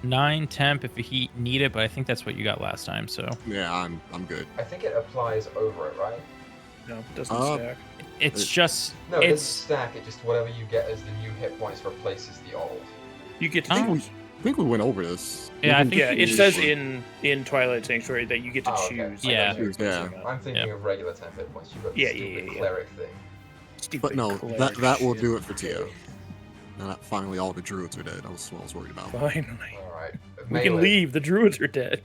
9 temp if you need it, but I think that's what you got last time. So Yeah, I'm good. I think it applies over it, right? No, it doesn't Uh, stack. it's just No, it it's doesn't stack. It just whatever you get as the new hit points replaces the old. You get to I think choose. I think we went over this. Yeah, I think Yeah, you it should. says in Twilight Sanctuary that you get to Oh, okay. choose. Yeah. Yeah. I'm thinking of regular 10 hit points. You've got the Yeah, stupid yeah. cleric thing. But no, that will do it for Tio. Now that finally all the druids are dead. That was what I was worried about. Finally. Alright. We can leave. The druids are dead.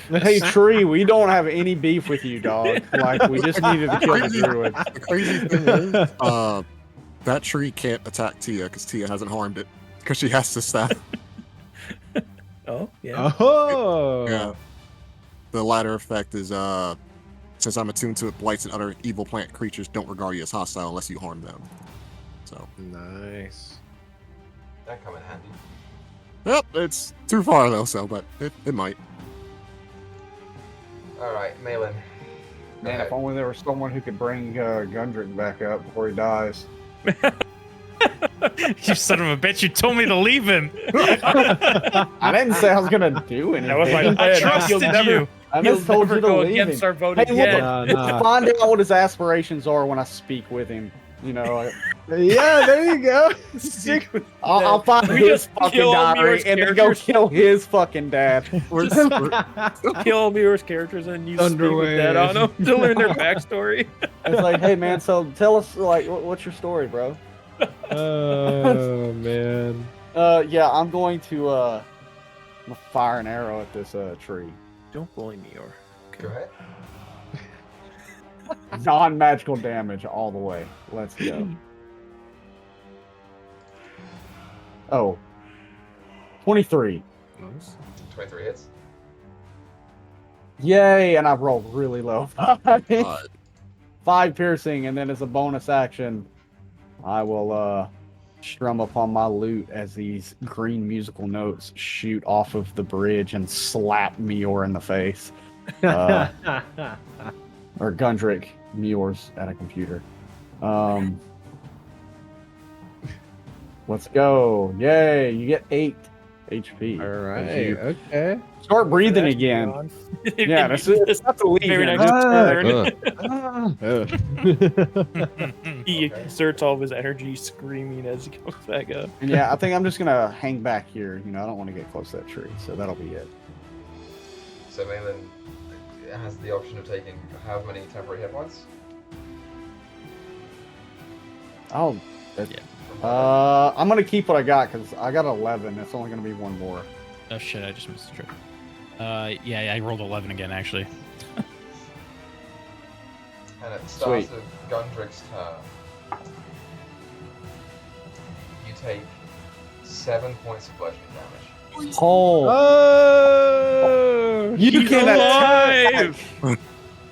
Hey, Tree, we don't have any beef with you, dog. Like, we just needed to kill the druids. The crazy thing is, that tree can't attack Tia because Tia hasn't harmed it because she has to staff. Oh, yeah. Oh. Yeah. The latter effect is since I'm attuned to it, blights and other evil plant creatures don't regard you as hostile unless you harm them. So, Nice. That come in handy. yep, it's too far though. So, but it might. Alright, Malin. Man, if only there was someone who could bring Gundrick back up before he dies. You son of a bitch! You told me to leave him. I didn't say I was gonna do anything. That was my I plan. trusted You'll never- you. I He'll just told never you to go leave against him. our vote Hey, look, again. we'll find out what his aspirations are when I speak with him. You know, Yeah, there you go. Stick with I'll find We his just fucking kill all diary Mior's and then go characters. kill his fucking dad. We're, kill Mior's characters and you speak Underway. with that on them to learn their backstory. It's like, hey man, so tell us like what's your story, bro? Oh man. Yeah, I'm going to fire an arrow at this tree. Don't bully Mior. Go ahead. Non-magical damage all the way. Let's go. Oh. 23. 23 hits. Yay, and I rolled really low. God. 5 piercing, and then as a bonus action, I will strum upon my lute as these green musical notes shoot off of the bridge and slap Meyore in the face. or Gundrick, Meyore's at a computer. Let's go. Yay, you get 8 HP. All right. As you Okay. start breathing again. Yeah, that's not to leave. Very Here. next Just- he exerts all of his energy screaming as he comes back up. And yeah, I think I'm just gonna hang back here. I don't want to get close to that tree, so that'll be it. So Malin has the option of taking how many temporary hit points? Oh, Yeah. I'm gonna keep what I got because I got 11. It's only gonna be one more. Oh shit! I just missed the trick. Yeah, I rolled 11 again actually. And at the start Sweet. of Gundrick's turn, you take 7 points of bludgeoning damage. Oh, Oh! you He's can alive!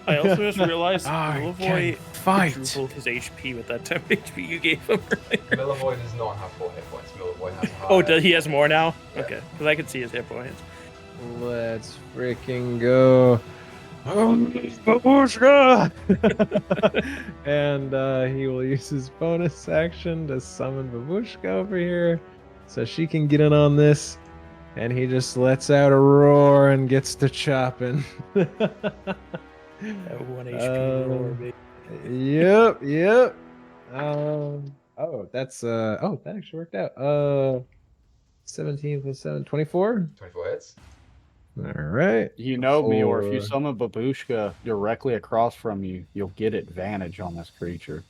I also just realized I Milivoy can fight. quadrupled his HP with that 10 HP you gave him earlier. Milivoy does not have 4 hit points. Milivoy has higher. Oh, he has more now? Yeah. Okay, because I can see his hit points. Let's freaking go. Babushka! And he will use his bonus action to summon Babushka over here so she can get in on this. And he just lets out a roar and gets to chopping. That 1 HP roar, baby. Yep. That's that actually worked out. 17 plus 7, 24. 24 hits. All right. Meyore, if you Four. summon Babushka directly across from you, you'll get advantage on this creature.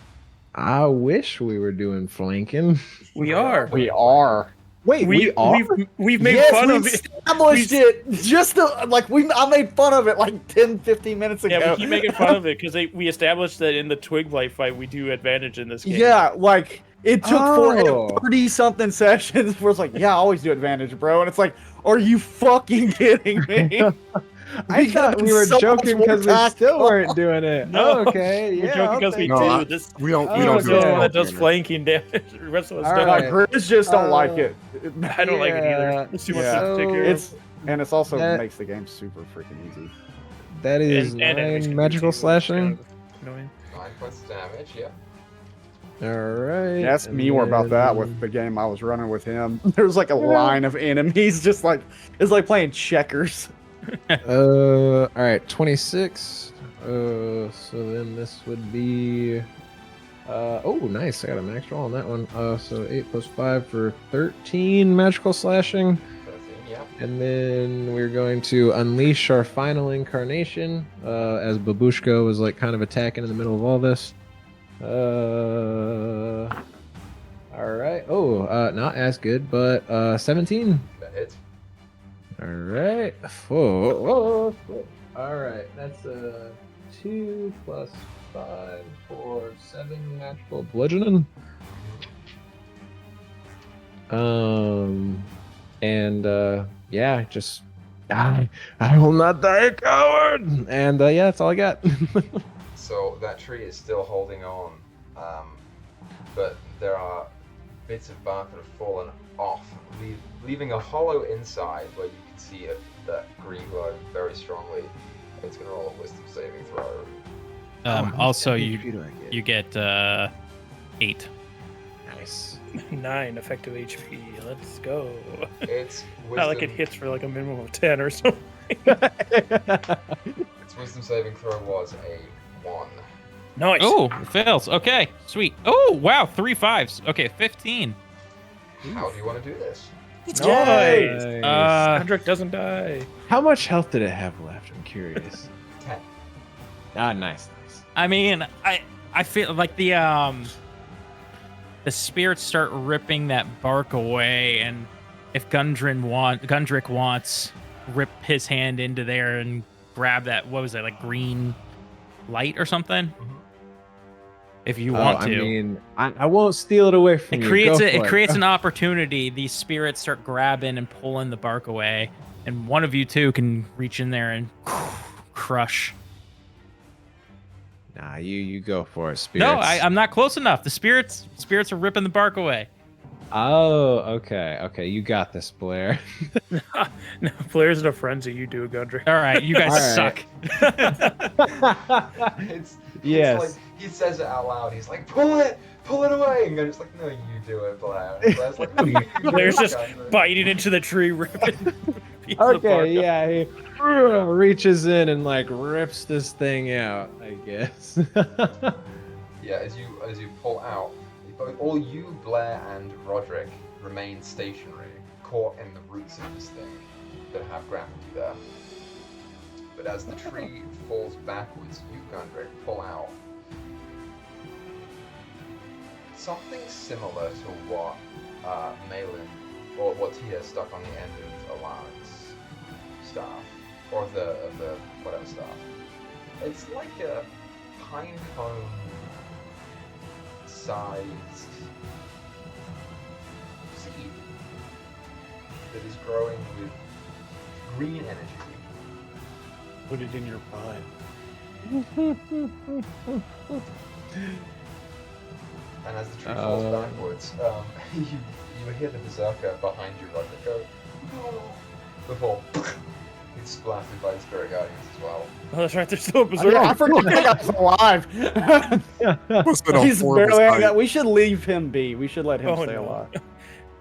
I wish we were doing flanking. We are. We are. Wait, we are. We've made Yes, fun we of it. established it. Just I made fun of it like 10, 15 minutes ago. Yeah, we keep making fun of it because we established that in the Twig Blight fight we do advantage in this game. Yeah, like it took Oh. 30 something sessions where it's like, yeah, I always do advantage, bro. And it's like, are you fucking kidding me? I thought we were so joking much more because we still tactical. weren't doing it. No. Okay, We're yeah. joking I'll because we take No, do. I- This We don't. Oh, We don't is do the okay. one that it. does flanking damage. The rest of us All don't. right. Grizz just don't like it. I don't like it either. Yeah. It's too much Yeah. to take care of. It's also That- makes the game super freaking easy. That is And enemies can 9 do magical too, which is slashing. kind of annoying. 9 points of damage, yeah. All right. Yeah, ask and Meyore about that then- with the game I was running with him. There was like a line of enemies, just like it's like playing checkers. All right, 26. So then this would be. Oh, nice! I got a max roll on that one. So 8 plus 5 for 13 magical slashing. 13, yeah. And then we're going to unleash our final incarnation as Babushka was like kind of attacking in the middle of all this. All right. Oh, not as good, but 17. That hits. All right. Whoa. All right. That's 2 plus 5 for 7 natural bludgeoning. Yeah, just die. I will not die a coward. And yeah, that's all I got. So that tree is still holding on, but there are bits of bark that have fallen off, leaving a hollow inside where you can see that green glow very strongly. It's going to roll a wisdom saving throw. Also, How you much HP do I get? you get 8. Nice. 9 effective HP. Let's go. It's Not like it wisdom, hits for like a minimum of 10 or something. its wisdom saving throw was a 1. Nice. Oh, it fails. Okay, sweet. Oh, wow, 3 5s. Okay, 15. How do you want to do this? Nice. Uh, Doesn't die. How much health did it have left? I'm curious. 10. Ah, nice. I mean, I feel like the spirits start ripping that bark away, and if Gundrick wants, rip his hand into there and grab that. What was that, like green light or something? If you want to. I mean, I won't steal it away from It you. creates Go it for creates an opportunity. These spirits start grabbing and pulling the bark away, and one of you two can reach in there and crush. Nah, you go for it, spirits. No, I'm not close enough. The spirits are ripping the bark away. Oh, okay. You got this, Blair. No, Blair's in a frenzy. You do, Gundry. All right, you guys All right. suck. It's Yes. like he says it out loud. He's like, pull it away. And Gundry's like, no, you do it, Blair. And Blair's like, no, you do Blair's it, just Gundry. biting into the tree, ripping. pieces of bark Okay, off. yeah, he reaches in and like rips this thing out, I guess. Yeah, as you pull out, all you, Blair, and Roderick remain stationary, caught in the roots of this thing that have grappled you there. But as the tree falls backwards, you, Gundrick, pull out something similar to what Malin, or what Tia stuck on the end of Alan's staff, or of the whatever staff. It's like a pine cone sized seed that is growing with green energy. Put it in your pie. And as the tree falls backwards, you hear the berserker behind you, Roger, go, no, before he's splattered by the spirit guardians as well. Oh, that's right. There's still a berserker. Yeah, I forgot that guy's alive. Must have been a He's horrible barely. sight. We should leave him be. We should let him Oh, stay no. alive.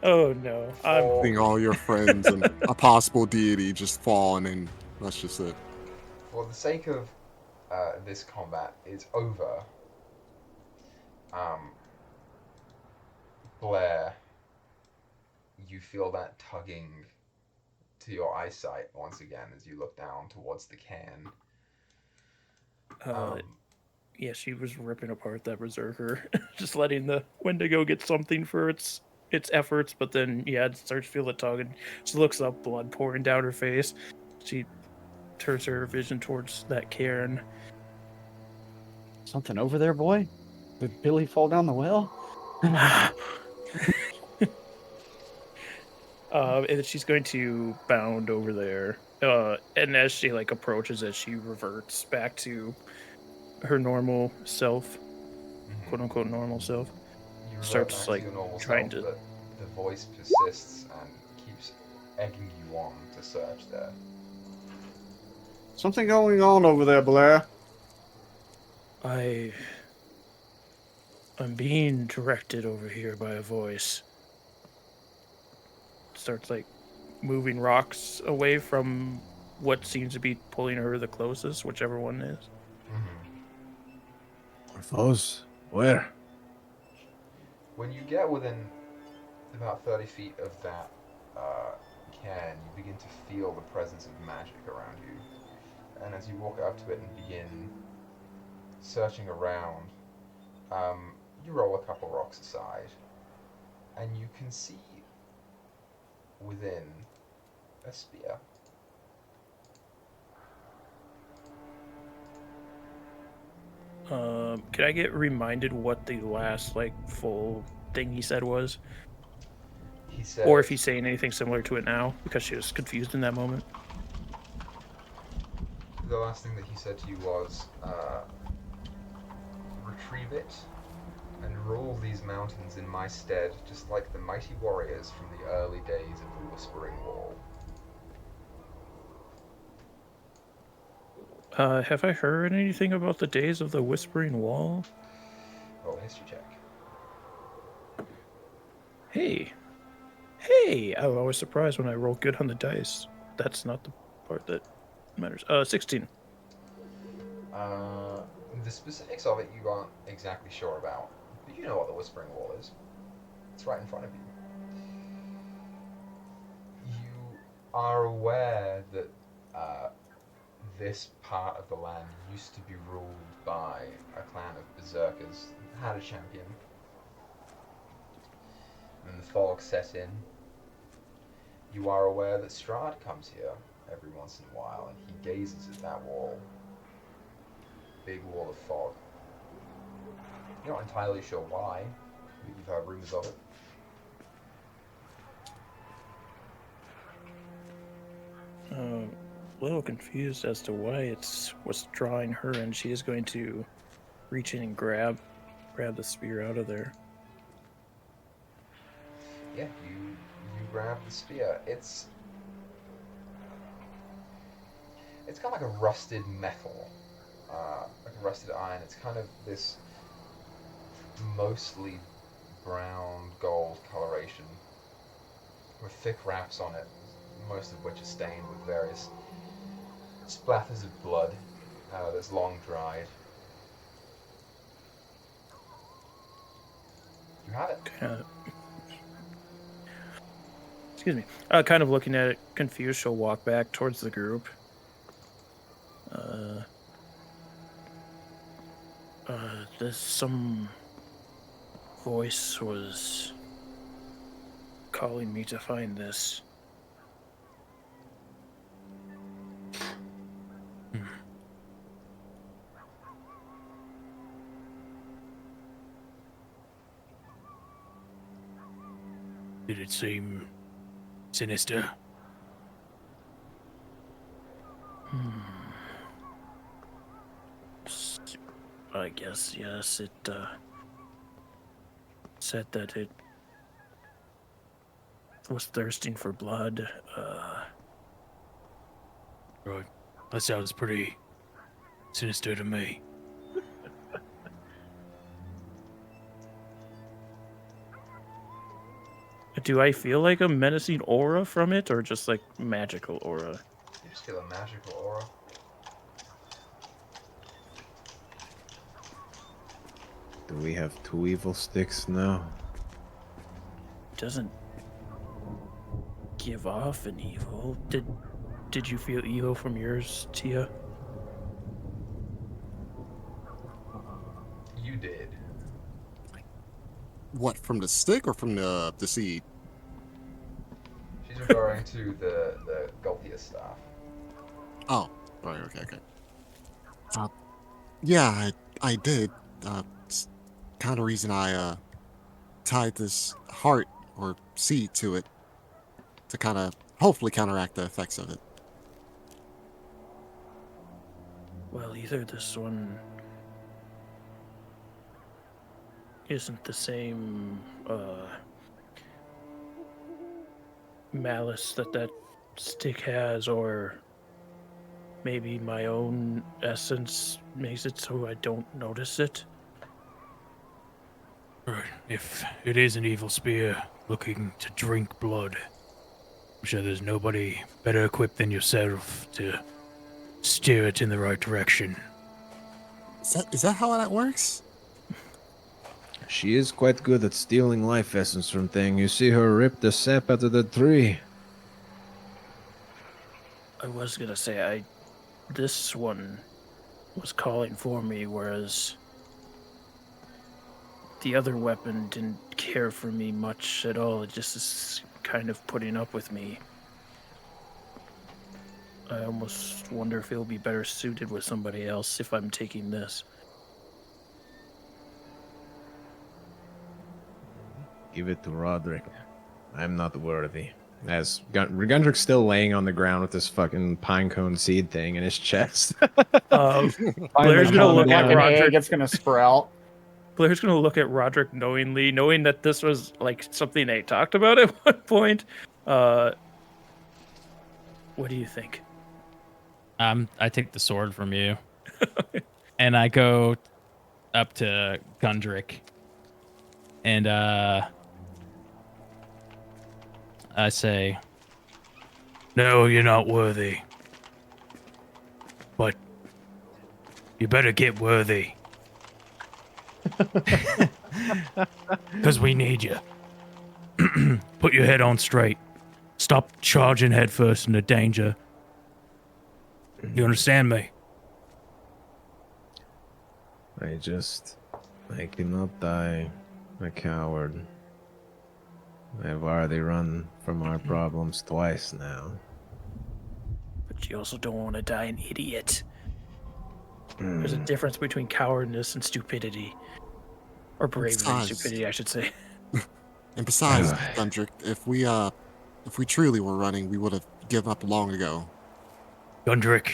Oh no. Seeing all your friends and a possible deity just falling, and that's just it. For the sake of this combat is over, Blair, you feel that tugging to your eyesight once again as you look down towards the can. Yeah, she was ripping apart that berserker, just letting the Wendigo get something for its efforts, but then it starts to feel the tug, and she looks up, blood pouring down her face. She turns her vision towards that cairn. Something over there, boy? Did Billy fall down the well? And she's going to bound over there. And as she approaches it, she reverts back to her normal self, quote unquote normal self. You revert Starts back to your normal trying self, to. but the voice persists and keeps egging you on to search there. Something going on over there, Blair. I'm being directed over here by a voice. Starts moving rocks away from what seems to be pulling her the closest, whichever one is. Foes? Where? When you get within about 30 feet of that cairn, you begin to feel the presence of magic around you. And as you walk up to it and begin searching around, you roll a couple rocks aside, and you can see within a spear. Can I get reminded what the last full thing he said was? He said, Or if he's saying anything similar to it now, because she was confused in that moment. the last thing that he said to you was, retrieve it and rule these mountains in my stead, just like the mighty warriors from the early days of the Whispering Wall. Have I heard anything about the days of the Whispering Wall? Roll a history check. Hey, I'm always surprised when I roll good on the dice. That's not the part that matters. 16. The specifics of it you aren't exactly sure about, but you know what the Whispering Wall is. It's right in front of you. You are aware that this part of the land used to be ruled by a clan of berserkers that had a champion. And then the fog set in. You are aware that Strahd comes here every once in a while, and he gazes at that wall. Big wall of fog. You're not entirely sure why, but you've heard rumors of it. A little confused as to why it's what's drawing her, and she is going to reach in and grab the spear out of there. Yeah, you grab the spear. It's it's kind of like a rusted metal, like a rusted iron. It's kind of this mostly brown gold coloration with thick wraps on it, most of which are stained with various splatters of blood that's long dried. You have it. Excuse me. Kind of looking at it, confused, she'll walk back towards the group. There's some voice was calling me to find this. Did it seem sinister? I guess, yes, it said that it was thirsting for blood. Right. That sounds pretty sinister to me. Do I feel like a menacing aura from it, or just like magical aura? You just feel a magical aura. Do we have 2 evil sticks now? Doesn't give off an evil. Did you feel evil from yours, Tia? You did. What, from the stick or from the seed? She's referring to the Golthia staff. Oh, right, okay. Yeah, I did. It's kind of reason I tied this heart or seed to it to kind of hopefully counteract the effects of it. Well, either this one isn't the same malice that stick has, or maybe my own essence makes it so I don't notice it. Right. If it is an evil spear looking to drink blood, I'm sure there's nobody better equipped than yourself to steer it in the right direction. Is that how that works? She is quite good at stealing life essence from things. You see her rip the sap out of the tree. I was gonna say, this one was calling for me, whereas the other weapon didn't care for me much at all. It just is kind of putting up with me. I almost wonder if it'll be better suited with somebody else if I'm taking this. Give it to Roderick. I'm not worthy. As Gundrick's still laying on the ground with this fucking pinecone seed thing in his chest. Blair's gonna look at like an Roderick. egg, it's gonna sprout. Blair's gonna look at Roderick knowingly, knowing that this was like something they talked about at one point. What do you think? I take the sword from you, and I go up to Gundrick, and I say, No, you're not worthy. But you better get worthy. Because we need you. Put your head on straight. Stop charging headfirst into danger. You understand me? I cannot die a coward. I've already run from our problems twice now. But you also don't want to die an idiot. There's a difference between cowardness and stupidity. Or bravery and stupidity, I should say. And besides, Gundrick, if we truly were running, we would have given up long ago. Gundrick,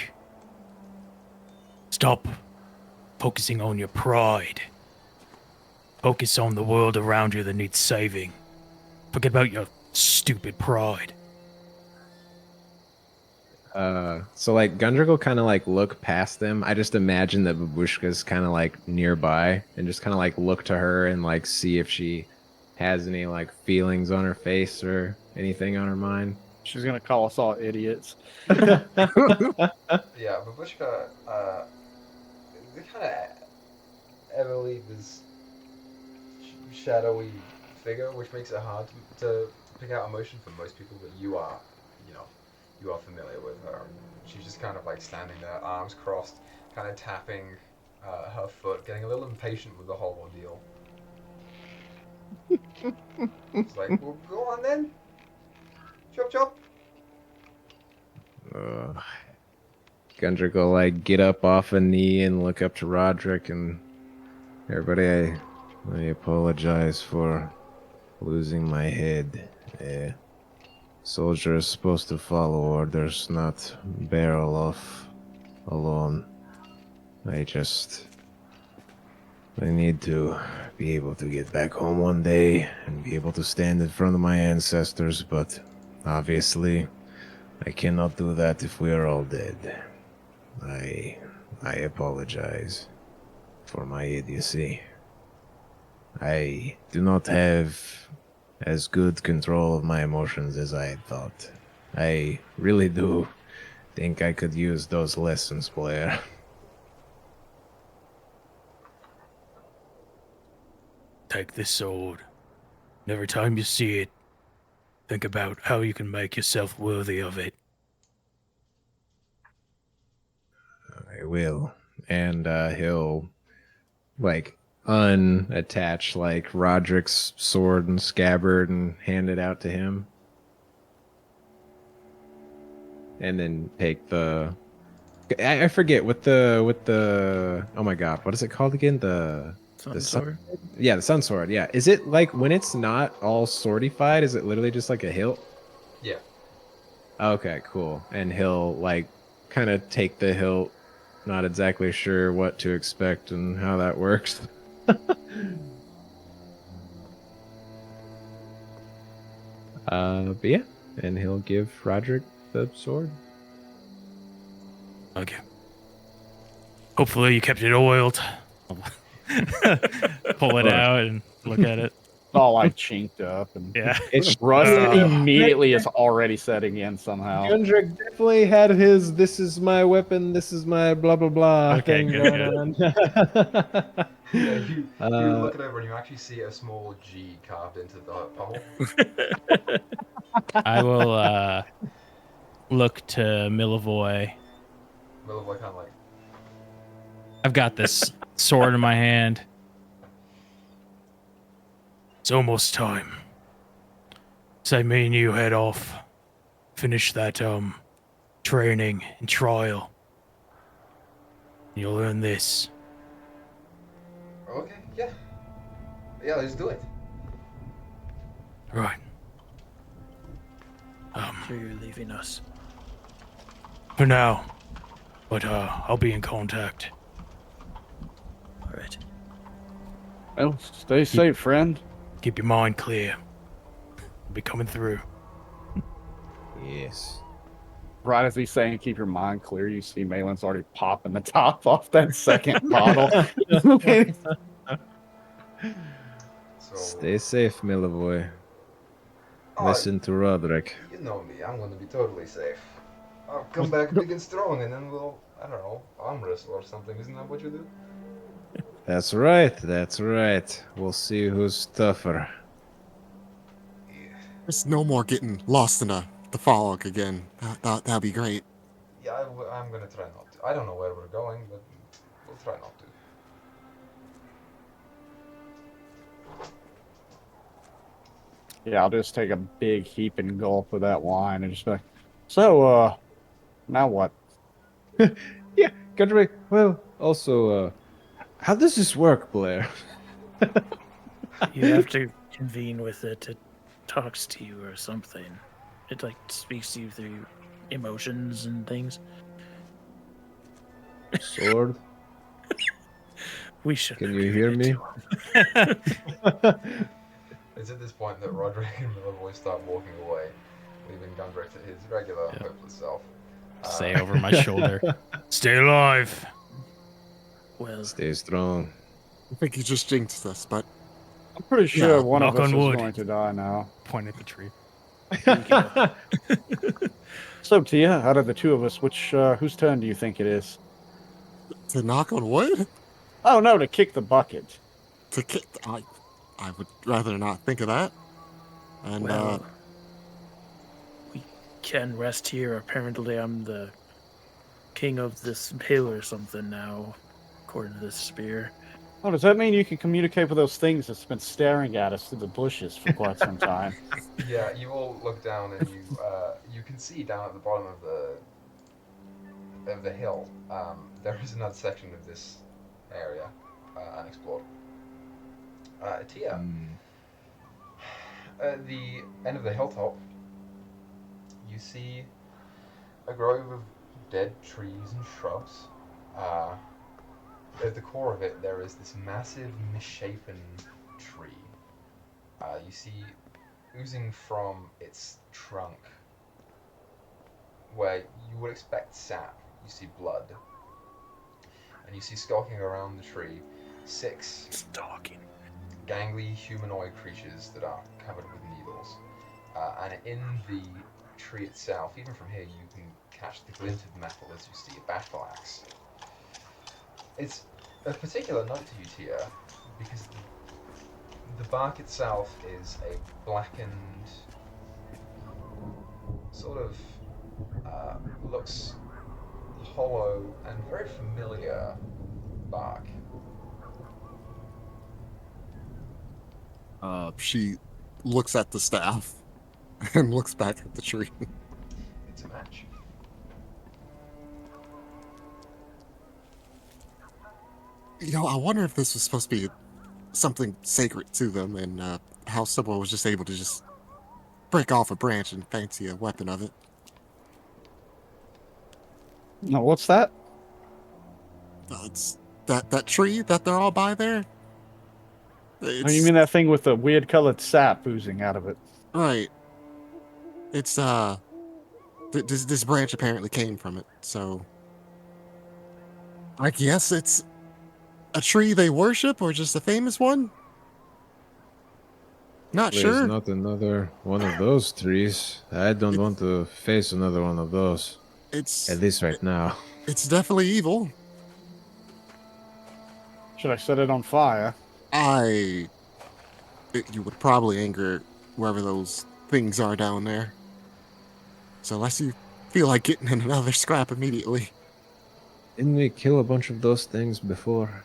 stop focusing on your pride. Focus on the world around you that needs saving. Forget about your stupid pride. So like Gundrick will kind of like look past them. I just imagine that Babushka's kind of like nearby and just kind of like look to her and like see if she has any like feelings on her face or anything on her mind. She's gonna call us all idiots. Yeah, Babushka, they kind of heavily this shadowy figure, which makes it hard to pick out emotion for most people. But you are, you are familiar with her. She's just kind of like standing there, arms crossed, kind of tapping her foot, getting a little impatient with the whole ordeal. It's like, well, go on then. Chop chop. Gundrick will like get up off a knee and look up to Roderick and everybody. I apologize for losing my head. Soldier is supposed to follow orders, not barrel off alone. I need to be able to get back home one day and be able to stand in front of my ancestors, but obviously I cannot do that if we are all dead. I apologize for my idiocy. I do not have as good control of my emotions as I had thought. I really do think I could use those lessons, Blair. Take this sword. And every time you see it, think about how you can make yourself worthy of it. I will. And he'll like unattach like Roderick's sword and scabbard and hand it out to him. And then take the I forget what the oh my god, what is it called again? The Sword. Yeah, the sun sword. Yeah. Is it like when it's not all swordified, is it literally just like a hilt? Yeah. Okay, cool. And he'll like kind of take the hilt, not exactly sure what to expect and how that works. But yeah, and he'll give Roderick the sword. Okay. Hopefully you kept it oiled. Pull it out and look at it. It's all like chinked up and Yeah. It's rust immediately is already setting in somehow. Gundrick definitely had his "this is my weapon, this is my blah blah blah" Okay, thing good, going good. on. Yeah, you look it over and you actually see a small G carved into the pummel. I will look to Milivoy. Milivoy kind of like, I've got this sword in my hand. It's almost time. Say me and you head off. Finish that training and trial. You'll learn this. okay, yeah. Yeah, let's do it. Right. So you're leaving us. For now. But I'll be in contact. All right. Well, stay safe, friend. Keep your mind clear. I'll be coming through. Yes. Right as he's saying, keep your mind clear, you see Malin's already popping the top off that second bottle. So, Stay safe, Milivoy. oh, Listen to Roderick. You know me, I'm going to be totally safe. I'll come back big and strong and then we'll, I don't know, arm wrestle or something. Isn't that what you do? That's right, that's right. We'll see who's tougher. There's no more getting lost in the fog again. That'd be great. Yeah, I'm going to try not to. I don't know where we're going, but we'll try not to. Yeah, I'll just take a big heaping gulp of that wine and just be like, so, now what? Yeah, Gundrick. Well, also, how does this work, Blair? You have to convene with it. It talks to you or something. It like speaks to you through emotions and things. Sword? We should. Can you hear me? It's at this point that Roderick and Milivoy start walking away, leaving Gundrick to his regular, hopeless self. say over my shoulder. Stay alive. Well, Stay strong. I think you just jinxed us, but I'm pretty sure Yeah, one of knock us on is wood. going to die now. Point at the tree. So, Tia, out of the two of us, whose turn do you think it is? to knock on wood, Oh no, to kick the bucket. to kick, I would rather not think of that. And well, we can rest here. Apparently, I'm the king of this hill or something now, according to this spear. Oh, does that mean you can communicate with those things that's been staring at us through the bushes for quite some time? Yeah, you all look down and you can see down at the bottom of the hill. There is another section of this area unexplored. Tia, at the end of the hilltop, you see a grove of dead trees and shrubs. At the core of it, there is this massive, misshapen tree. You see oozing from its trunk, where you would expect sap, you see blood. And you see skulking around the tree 6 Stalking. gangly humanoid creatures that are covered with needles. And in the tree itself, even from here, you can catch the glint of metal as you see a battle axe. It's a particular note to you, Tia, because the bark itself is a blackened, sort of looks hollow and very familiar bark. she looks at the staff and looks back at the tree. It's a match. I wonder if this was supposed to be something sacred to them, and how someone was just able to just break off a branch and fancy a weapon of it. No, what's that? It's that tree that they're all by there. Oh, you mean that thing with the weird colored sap oozing out of it? Right. It's this branch apparently came from it, so I guess it's a tree they worship or just a famous one. Not There's sure. not another one of those trees. I don't want to face another one of those. It's At least right now. it's definitely evil. Should I set it on fire? You would probably anger wherever those things are down there. So unless you feel like getting in another scrap immediately. Didn't we kill a bunch of those things before?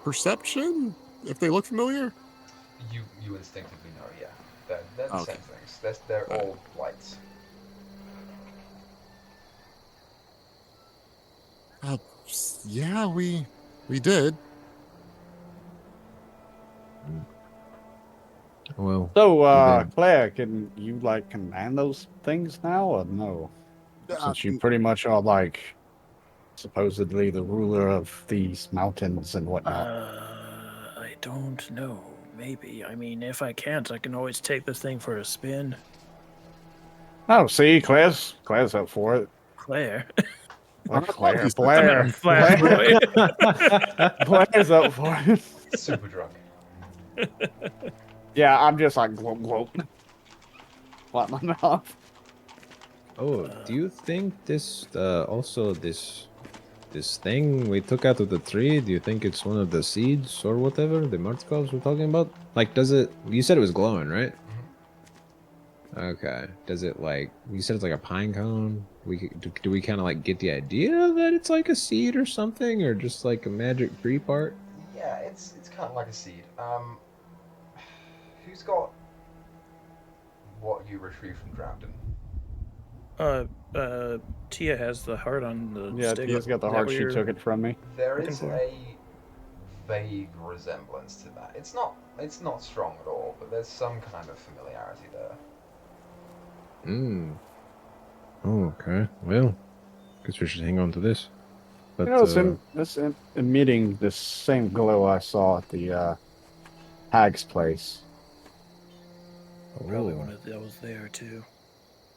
Perception? If they look familiar? You instinctively know, yeah. They're the Okay. same things. They're all blights. Yeah, we did. Well, So, then- Claire, can you command those things now, or no? Since you Uh, pretty much are supposedly the ruler of these mountains and whatnot. I don't know. Maybe. I mean, if I can't, I can always take this thing for a spin. Oh, see, Claire's up for it. Claire. Claire, Flash Blair. Blair's up for it. Super drunk. Yeah, I'm just glop glop. Wipe my mouth. Oh, do you think this this thing we took out of the tree, do you think it's one of the seeds or whatever the Martzkovs were talking about? Does it, you said it was glowing, right? Okay. Does it you said it's like a pine cone? Do we kind of get the idea that it's like a seed or something, or just like a magic tree part? Yeah, it's kind of like a seed. Who's got what you retrieved from Drafton? Tia has the heart on the Yeah, stick. Tia's got the Is that heart. what She you're- took it from me. There Looking is for? a vague resemblance to that. It's not strong at all, but there's some kind of familiarity there. Oh, okay. Well, guess we should hang on to this. But It's emitting the same glow I saw at the Hag's place. Probably one of those there too.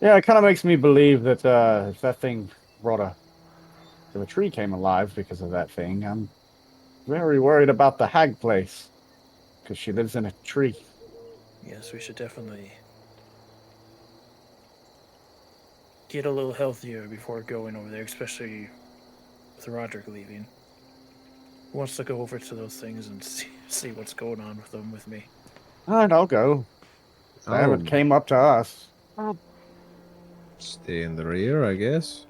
Yeah, it kind of makes me believe that if that thing if a tree came alive because of that thing, I'm very worried about the hag place because she lives in a tree. Yes, we should definitely get a little healthier before going over there, especially with Roderick leaving. Who wants to go over to those things and see what's going on with them with me? All right, I'll go. They haven't came up to us. I'll stay in the rear, I guess.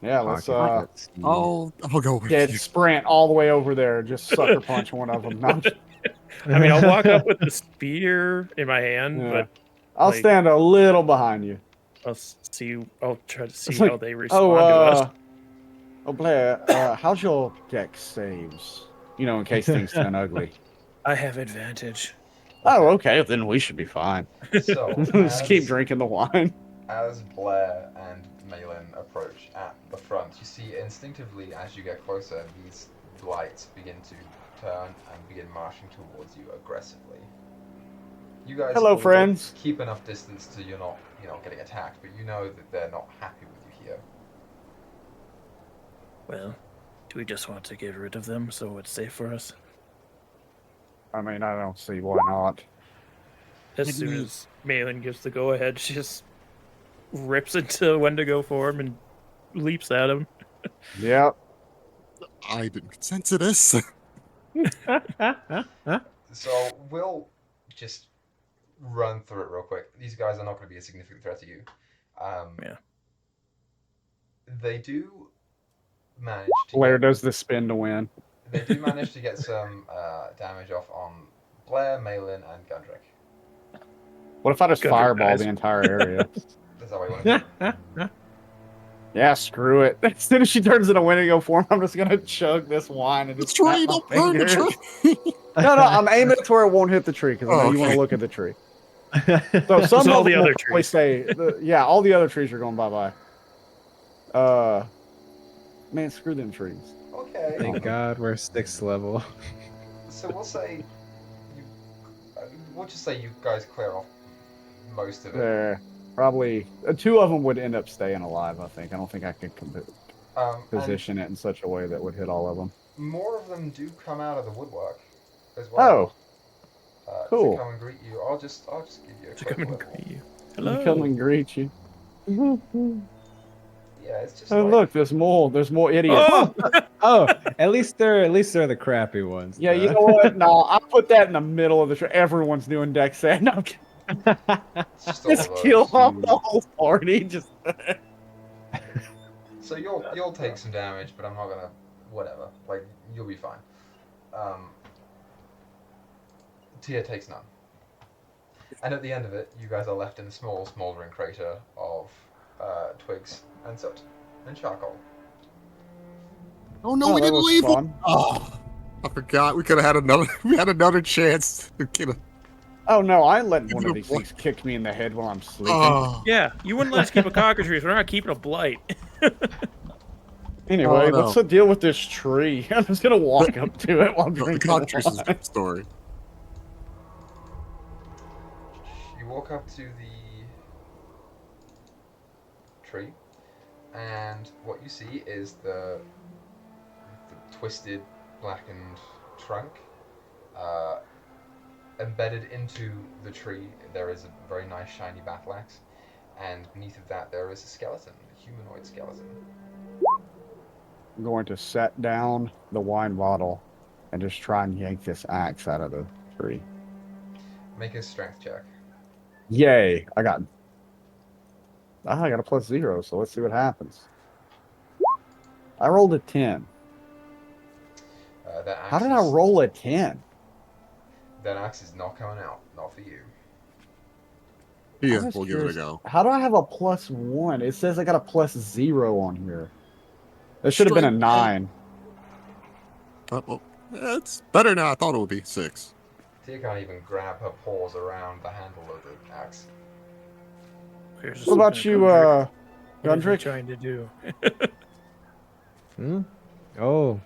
Yeah, let's Let's see. I'll go with dead you. sprint all the way over there. Just sucker punch one of them. No, I mean, I'll walk up with the spear in my hand, yeah. but I'll like, stand a little behind you. I'll try to see It's like, how they respond to us. Oh, Blair, how's your deck saves? You know, in case things turn ugly. I have advantage. Oh, okay, then we should be fine. So, Just keep drinking the wine. as Blair and Malin approach at the front, you see instinctively as you get closer, these blights begin to turn and begin marching towards you aggressively. You guys Hello, will friends. keep enough distance to you're not getting attacked, but you know that they're not happy with you here. Well, do we just want to get rid of them so it's safe for us? I mean, I don't see why not. As soon as Malin gives the go-ahead, she just rips into Wendigo form and leaps at him. Yep. I didn't consent to this. So we'll just run through it real quick. These guys are not going to be a significant threat to you. Yeah. They do manage to Blair does the spin to win. They do manage to get some damage off on Blair, Malin, and Gundrick. What if I just Good fireball guys. the entire area? Is that what you want to do? Yeah, screw it. As soon as she turns into Wendigo form, I'm just gonna chug this wine and It's just snap tree, my don't burn the fingers. tree. No, I'm aiming it to where it won't hit the tree because I know you want okay. to look at the tree. So some all of the them other will probably trees. say, yeah, all the other trees are going bye-bye. Man, screw them trees. Okay. Thank God we're 6th level. So we'll say we'll just say you guys clear off most of it. Probably two of them would end up staying alive. I think. I don't think I could position it in such a way that would hit all of them. More of them do come out of the woodwork as Oh, well. cool. To come and greet you. I'll just give you a To quick come and little- greet you. Come Hello. and greet you. Yeah, it's just Oh, like, look, there's more idiots. Oh! At least they're the crappy ones. Yeah, you know what? No, I'll put that in the middle of the tree. Everyone's doing deck save. No, it's just all just of kill those. off the whole party. Just So you'll take some damage, but I'm not gonna whatever. Like you'll be fine. Tia takes none. And at the end of it, you guys are left in a small, smouldering crater of twigs and soot and charcoal. Oh no, we that didn't was leave. fun. Oh, I forgot. We could have had another. We had another chance to get a. Oh no, I ain't letting one Even of a these blight. things kick me in the head while I'm sleeping. Oh, Yeah, you wouldn't let us keep a cockatrice. We're not keeping a blight. Anyway, Oh, no. what's the deal with this tree? I'm just gonna walk up to it while I'm the drinking cockatrice is a wine. good story. You walk up to the tree, and what you see is the twisted, blackened trunk. Embedded into the tree, there is a very nice shiny battle axe, and beneath of that there is a skeleton, a humanoid skeleton. I'm going to set down the wine bottle and just try and yank this axe out of the tree. Make a strength check. Yay! I got a +0, so let's see what happens. I rolled a 10. That axe How did I roll a 10? That axe is not coming out, not for you. Yeah, I'm just we'll give it a curious, go. How do I have a +1? It says I got a +0 on here. That should have been a 9. Well, it's better now. I thought it would be 6. Tia can't even grab her paws around the handle of the axe. What about you, What is he Gundrick? trying to do? Oh,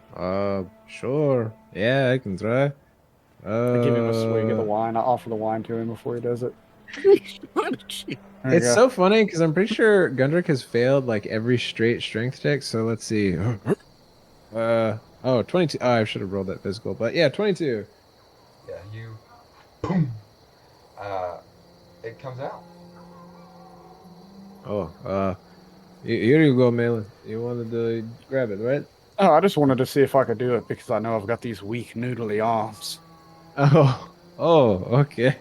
sure. Yeah, I can try. I give him a swig of the wine. I offer the wine to him before he does it. It's so funny because I'm pretty sure Gundrick has failed like every straight strength check. So let's see. 22. Oh, I should have rolled that physical, but yeah, 22. Yeah, you. Boom. It comes out. Oh, here you go, Malin. You wanted to grab it, right? Oh, I just wanted to see if I could do it because I know I've got these weak, noodly arms. Okay.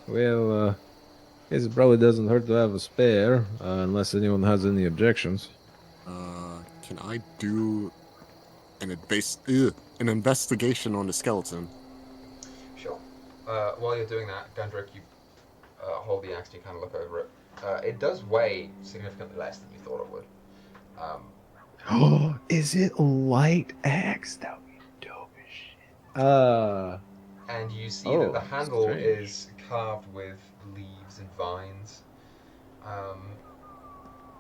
Well, guess it probably doesn't hurt to have a spare, unless anyone has any objections. Can I do an investigation on the skeleton? Sure. While you're doing that, Gundrick, you hold the axe and you kind of look over it. It does weigh significantly less than you thought it would. Oh, is it light axe? That would be dope as shit. And you see that the handle strange. is carved with leaves and vines.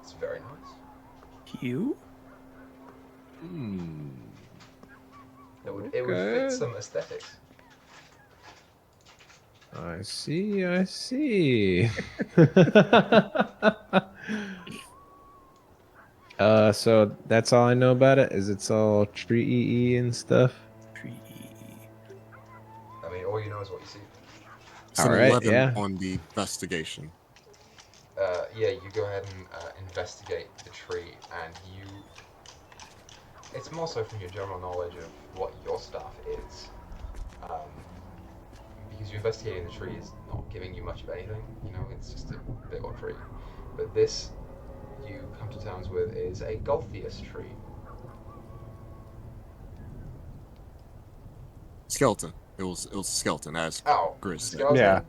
It's very nice. You? It would fit some aesthetics. I see. So that's all I know about it. Is it's all tree and stuff? I mean, all you know is what you see. It's an 11 on the investigation. Yeah, you go ahead and investigate the tree, and it's more so from your general knowledge of what your stuff is. Because you investigating the tree is not giving you much of anything, it's just a big old tree. But this, you come to terms with, is a Golthius tree. Skeleton. It was a skeleton, as Grizz said. Skeleton?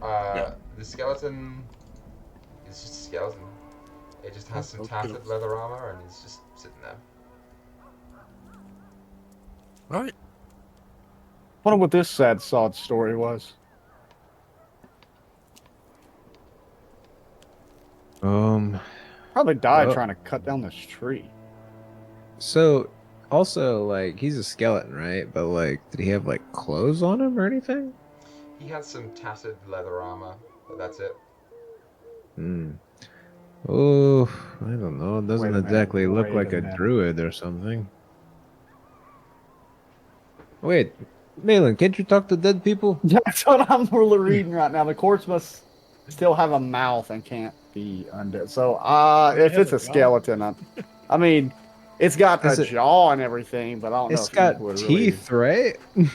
Yeah. The skeleton is just a skeleton. It just has some tattered leather armor, and it's just sitting there. Alright. Wonder what this sad sod story was. Probably died trying to cut down this tree. So, also, like, he's a skeleton, right? But, like, did he have, like, clothes on him or anything? He has some tattered leather armor, but that's it. Oh, I don't know. It doesn't exactly look like a druid or something. Wait, Malin, can't you talk to dead people? That's what I'm reading right now. The corpse must still have a mouth and can't be undead. So, if it's a skeleton, I mean, it's got a jaw and everything, but I don't know. It's got teeth, right? You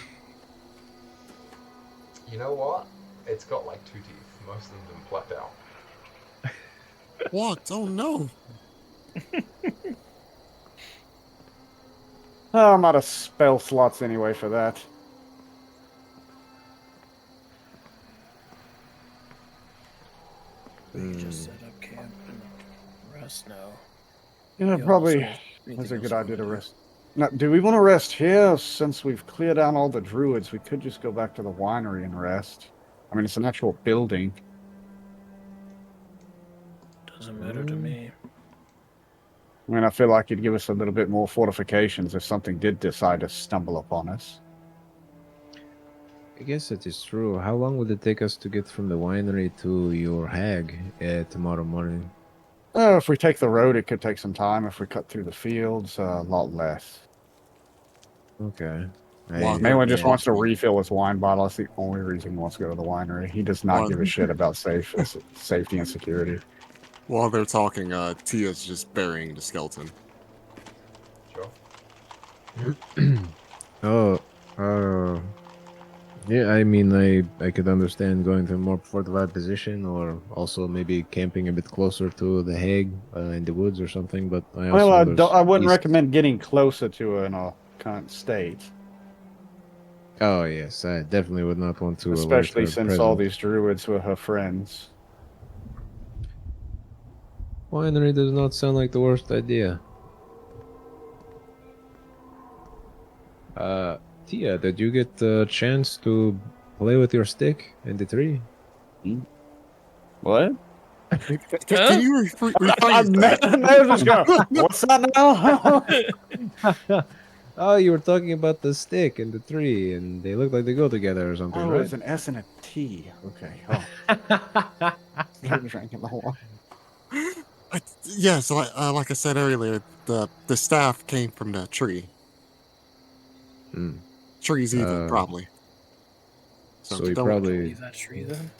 know what? It's got like 2 teeth. Most of them have been plucked out. What? Oh no! I'm out of spell slots anyway for that. We just set up camp and rest now. Probably is a good idea to rest. Now, do we want to rest here? Since we've cleared out all the druids, we could just go back to the winery and rest. I mean, it's an actual building. Doesn't matter to me. I mean, I feel like you'd give us a little bit more fortifications if something did decide to stumble upon us. I guess that is true. How long would it take us to get from the winery to your hag tomorrow morning? If we take the road, it could take some time. If we cut through the fields, a lot less. Okay. Mainly just wants to refill his wine bottle. That's the only reason he wants to go to the winery. He does not give a shit about safety and security. While they're talking, Tia's just burying the skeleton. Sure. Yeah, I mean, I could understand going to a more fortified position, or also maybe camping a bit closer to the hag in the woods or something, but I wouldn't recommend getting closer to her in a current state. Oh, yes, I definitely would not want to. Especially since all these druids were her friends. Winery does not sound like the worst idea. Tia, did you get the chance to play with your stick in the tree? What? Can you rephrase that? What's that now? Oh, you were talking about the stick and the tree, and they look like they go together or something, Oh, right? it's an S and a T. Okay. Oh, I'm drinking the whole. Yes, like I said earlier, the staff came from the tree. Hmm. Tree's evil, probably. So he don't. probably. Leave that tree then?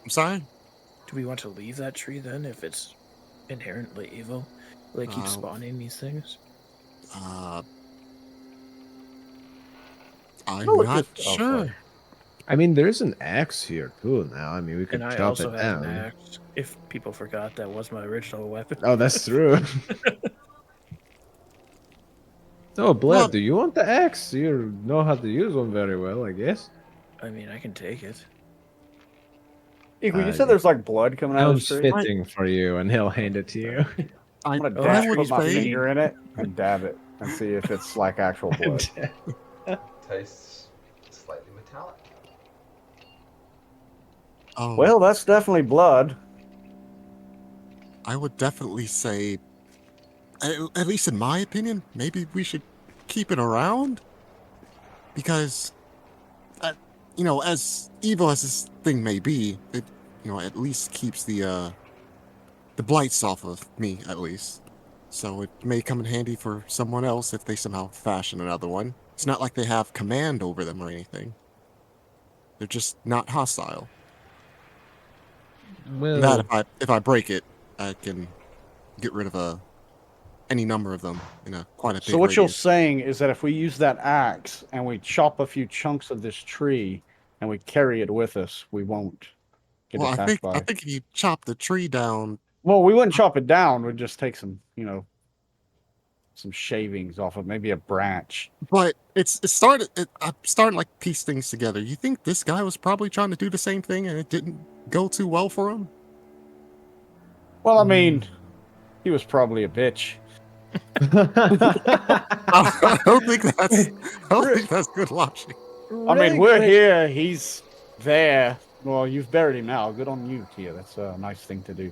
I'm sorry. Do we want to leave that tree then if it's inherently evil? Will they keep spawning these things? I'm No, not oh, sure. sorry. I mean, there's an axe here too. Now, I mean, we could And I chop also it have down. an axe. If people forgot, that was my original weapon. Oh, that's true. Oh, Bled, Well- do you want the axe? You know how to use one very well, I guess. I mean, I can take it. Equal, you said there's like blood coming out of the Sounds tree. fitten for you, and he'll hand it to you. I, I'm gonna I dab, would put my say finger in it and dab it and see if it's like actual blood. Tastes slightly metallic. Oh, Well, that's definitely blood. I would definitely say, at least in my opinion, maybe we should keep it around because, as evil as this thing may be, it, at least keeps the blights off of me, at least. So it may come in handy for someone else if they somehow fashion another one. It's not like they have command over them or anything. They're just not hostile. Well, That if I break it, I can get rid of any number of them in quite a big So what you're radius. saying is that if we use that axe and we chop a few chunks of this tree and we carry it with us, we won't get Well, attacked I by. think if you chop the tree down, Well, we wouldn't chop it down. We'd just take some, some shavings off of maybe a branch. but I'm starting to like piece things together. You think this guy was probably trying to do the same thing and it didn't go too well for him? Well, I mean, he was probably a bitch. I don't think that's good logic. I mean, we're here. He's there. Well, you've buried him now. Good on you, Tia. That's a nice thing to do.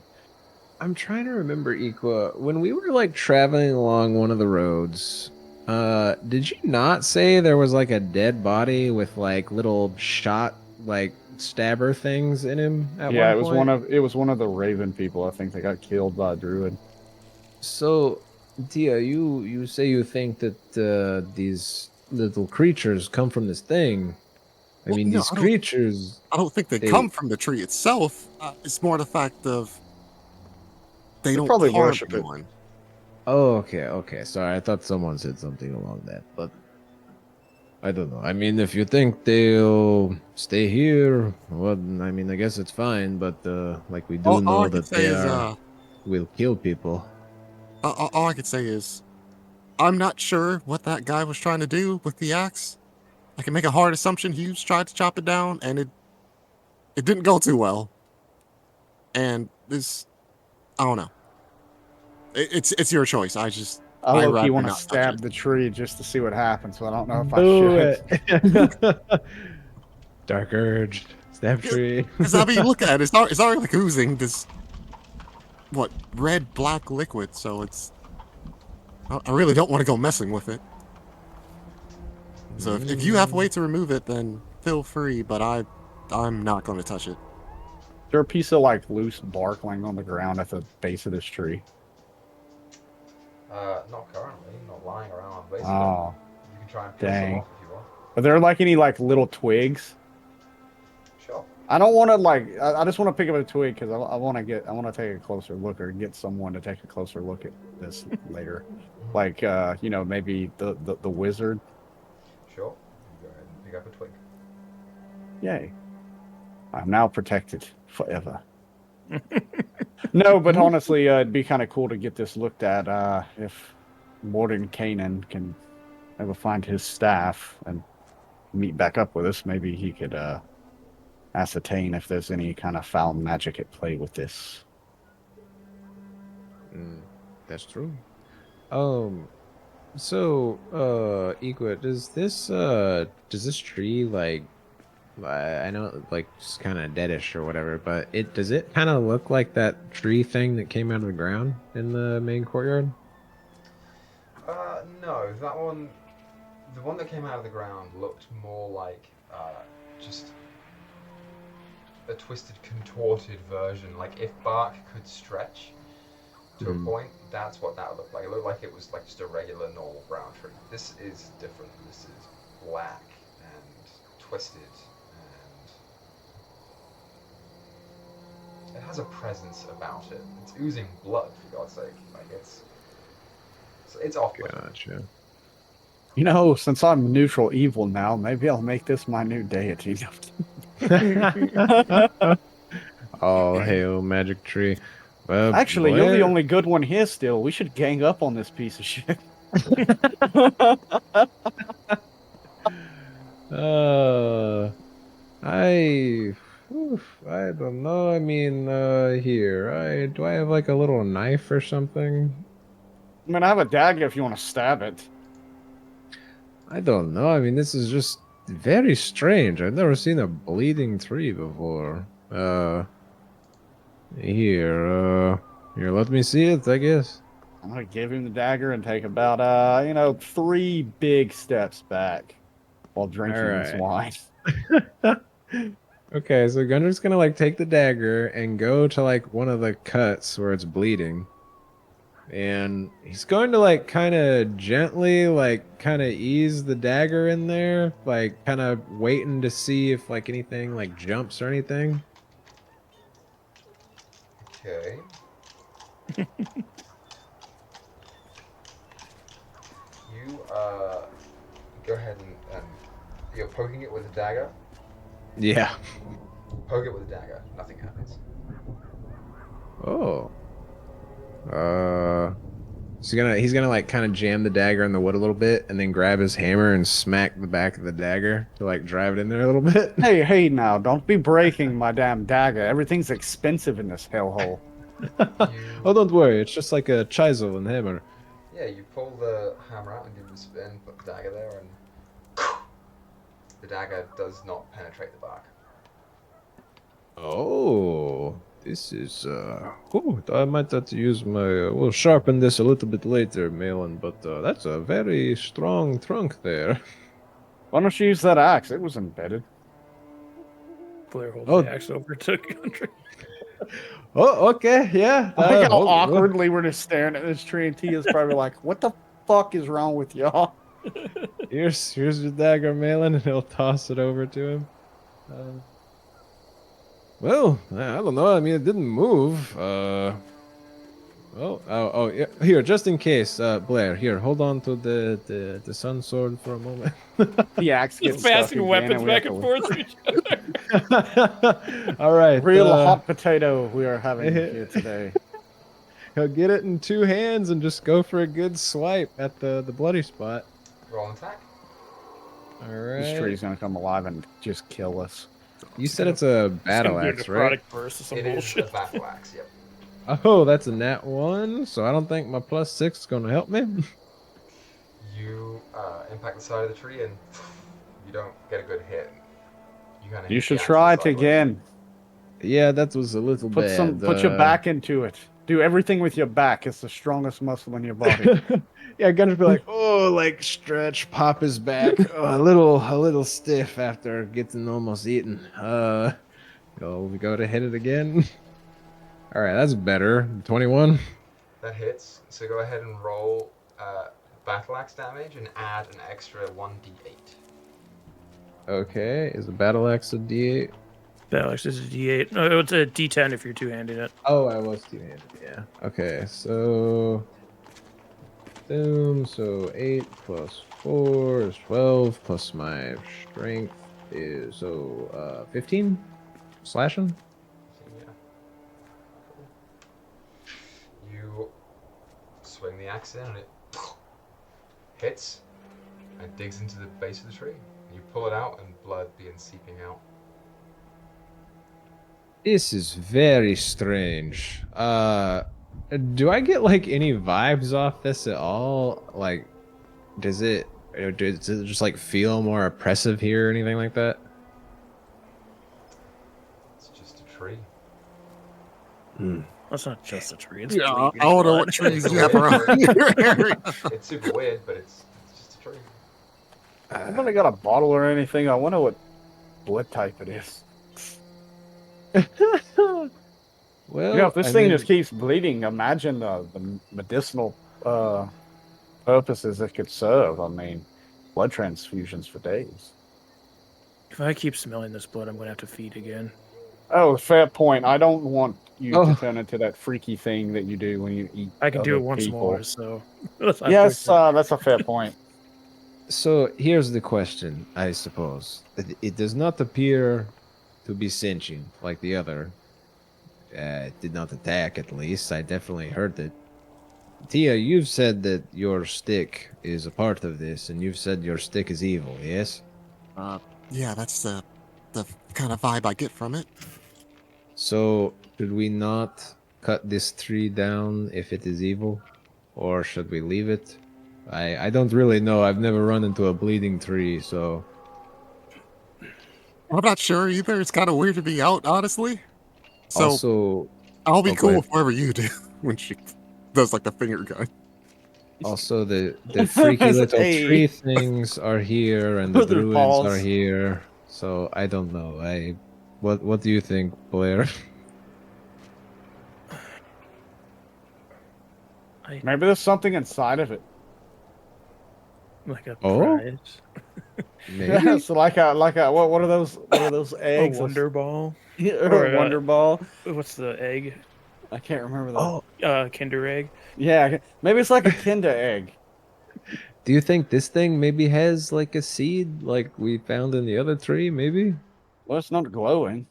I'm trying to remember, Equa, when we were like traveling along one of the roads, did you not say there was like a dead body with like little shot like stabber things in him at Yeah, one point? it was one of the Raven people. I think they got killed by a druid. So, Tia, you say you think that these little creatures come from this thing. I Well, mean, no, these creatures. I don't think they They- come from the tree itself. It's more the fact of they don't probably harm worship it. Oh, okay. Sorry, I thought someone said something along that, but I don't know. I mean, if you think they'll stay here, well, I mean, I guess it's fine. But like we do All know I can that say is, will kill people. all I can say is, I'm not sure what that guy was trying to do with the axe. I can make a hard assumption he was trying to chop it down, and it didn't go too well. And I don't know. It's your choice. I I low-key rather want to not touch stab it. the tree just to see what happens, so I don't know if I Do should. it. Dark urge, stab tree. Because I mean, look at it. It's already like oozing this red black liquid. So I really don't want to go messing with it. So if you have a way to remove it, then feel free. But I'm not going to touch it. There a piece of like loose bark laying on the ground at the base of this tree. Not currently, not lying around. Basically, Oh, you can try and piss dang. them off if you want. are there like any like little twigs? Sure. I don't want to like. I just want to pick up a twig because I want to take a closer look or get someone to take a closer look at this later. Like maybe the wizard. Sure. Go ahead and pick up a twig. Yay! I'm now protected forever. No, but honestly, it'd be kind of cool to get this looked at. If Morden Kanan can ever find his staff and meet back up with us, maybe he could ascertain if there's any kind of foul magic at play with this. That's true. So, Equa, does this tree like, I know like just kind of deadish or whatever, but does it kind of look like that tree thing that came out of the ground in the main courtyard? No, that one, the one that came out of the ground looked more like just a twisted, contorted version. Like if bark could stretch to a point, that's what that looked like. It looked like it was like just a regular, normal brown tree. This is different. This is black and twisted, and it has a presence about it. It's oozing blood, for God's sake. Like it's off. Gotcha. You know, since I'm neutral evil now, maybe I'll make this my new deity. All hail magic tree. Actually, you're the Blair? only good one here still. We should gang up on this piece of shit. I don't know. I mean, here, do I have like a little knife or something? I mean, I have a dagger if you want to stab it. I don't know. I mean, this is just very strange. I've never seen a bleeding tree before. Here, let me see it, I guess. I'm gonna give him the dagger and take about 3 big steps back while drinking this wine. Okay, so Gunner's gonna like take the dagger and go to like one of the cuts where it's bleeding. And he's going to like kind of gently like kind of ease the dagger in there, like kind of waiting to see if like anything like jumps or anything. Okay. You go ahead and you're poking it with a dagger. Yeah. Poke it with a dagger. Nothing happens. Oh. So he's gonna like kind of jam the dagger in the wood a little bit and then grab his hammer and smack the back of the dagger to like drive it in there a little bit. Hey now, don't be breaking my damn dagger. Everything's expensive in this hellhole. Oh, don't worry. It's just like a chisel and hammer. Yeah, you pull the hammer out and give it a spin, put the dagger there, and the dagger does not penetrate the bark. Oh, this is oh, I might have to use my we'll sharpen this a little bit later, Malin, but that's a very strong trunk there. Why don't you use that axe? It was embedded. Blair holds the axe over to Country. Oh, okay, yeah. I like how awkwardly we're just staring at this tree, and Tia's probably like, "What the fuck is wrong with y'all?" Here's your dagger, Malin, and he'll toss it over to him. Well, I don't know. I mean, it didn't move. Oh, yeah. Here, just in case, Blair. Here, hold on to the sun sword for a moment. The axe gets Just passing weapons back and forth to each other. All right, real hot potato we are having here today. He'll get it in 2 hands and just go for a good swipe at the bloody spot. Roll an attack. All right. This tree's gonna come alive and just kill us. You said it's a battle axe, right? It is a battle axe. Yep. Oh, that's a nat 1, so I don't think my +6 is going to help me. You impact the side of the tree and you don't get a good hit. You should try it again. Yeah, that was a little bad. Put your back into it. Do everything with your back. It's the strongest muscle in your body. Yeah, Gunner's be like, oh, like stretch, pop his back, a little stiff after getting almost eaten. We go to hit it again. All right, that's better. 21. That hits. So go ahead and roll battle axe damage and add an extra 1d8. Okay, is the battle axe a D8? Battle axe is a D8. No, it's a D10 if you're two-handing it. Oh, I was two-handed. Yeah. Okay, so boom. So 8 plus 4 is 12 plus my strength is 15 slashing. You swing the axe in and it hits and digs into the base of the tree. You pull it out and blood begins seeping out. This is very strange. Do I get like any vibes off this at all? Like, does it just like feel more oppressive here or anything like that? It's just a tree. That's not just a tree. It's Yeah, bleeding I don't know blood. what trees you have around your area. It's super weird, but it's just a tree. I haven't got a bottle or anything. I wonder what blood type it is. Well, if this I thing mean, just keeps bleeding, imagine the medicinal purposes it could serve. I mean, blood transfusions for days. If I keep smelling this blood, I'm gonna have to feed again. Oh, fair point. I don't want you to Oh. turn into that freaky thing that you do when you eat. I can do other it once people. more, so let's not Yes, push it. that's a fair point. so here's the question, I suppose. It does not appear to be sentient like the other. It did not attack, at least. I definitely heard it. Tia, you've said that your stick is a part of this, and you've said your stick is evil, yes? Yeah, that's the kind of vibe I get from it. So, should we not cut this tree down if it is evil? Or should we leave it? I don't really know. I've never run into a bleeding tree, so... I'm not sure either. It's kind of weird to be out, honestly. So Also... I'll be Oh, go cool ahead. with whatever you do when she does like the finger gun. Also, the freaky little Hey. tree things are here, and the With their druids are paws. here. So, I don't know. What do you think, Blair? Maybe there's something inside of it. Like a Oh? prize. Maybe? Yeah, so like a what are those A eggs? wonder ball. Or a wonder ball. What's the egg? I can't remember that. Oh, Kinder egg. Yeah, maybe it's like a Kinder egg. do you think this thing maybe has like a seed like we found in the other tree, maybe? Well, it's not glowing.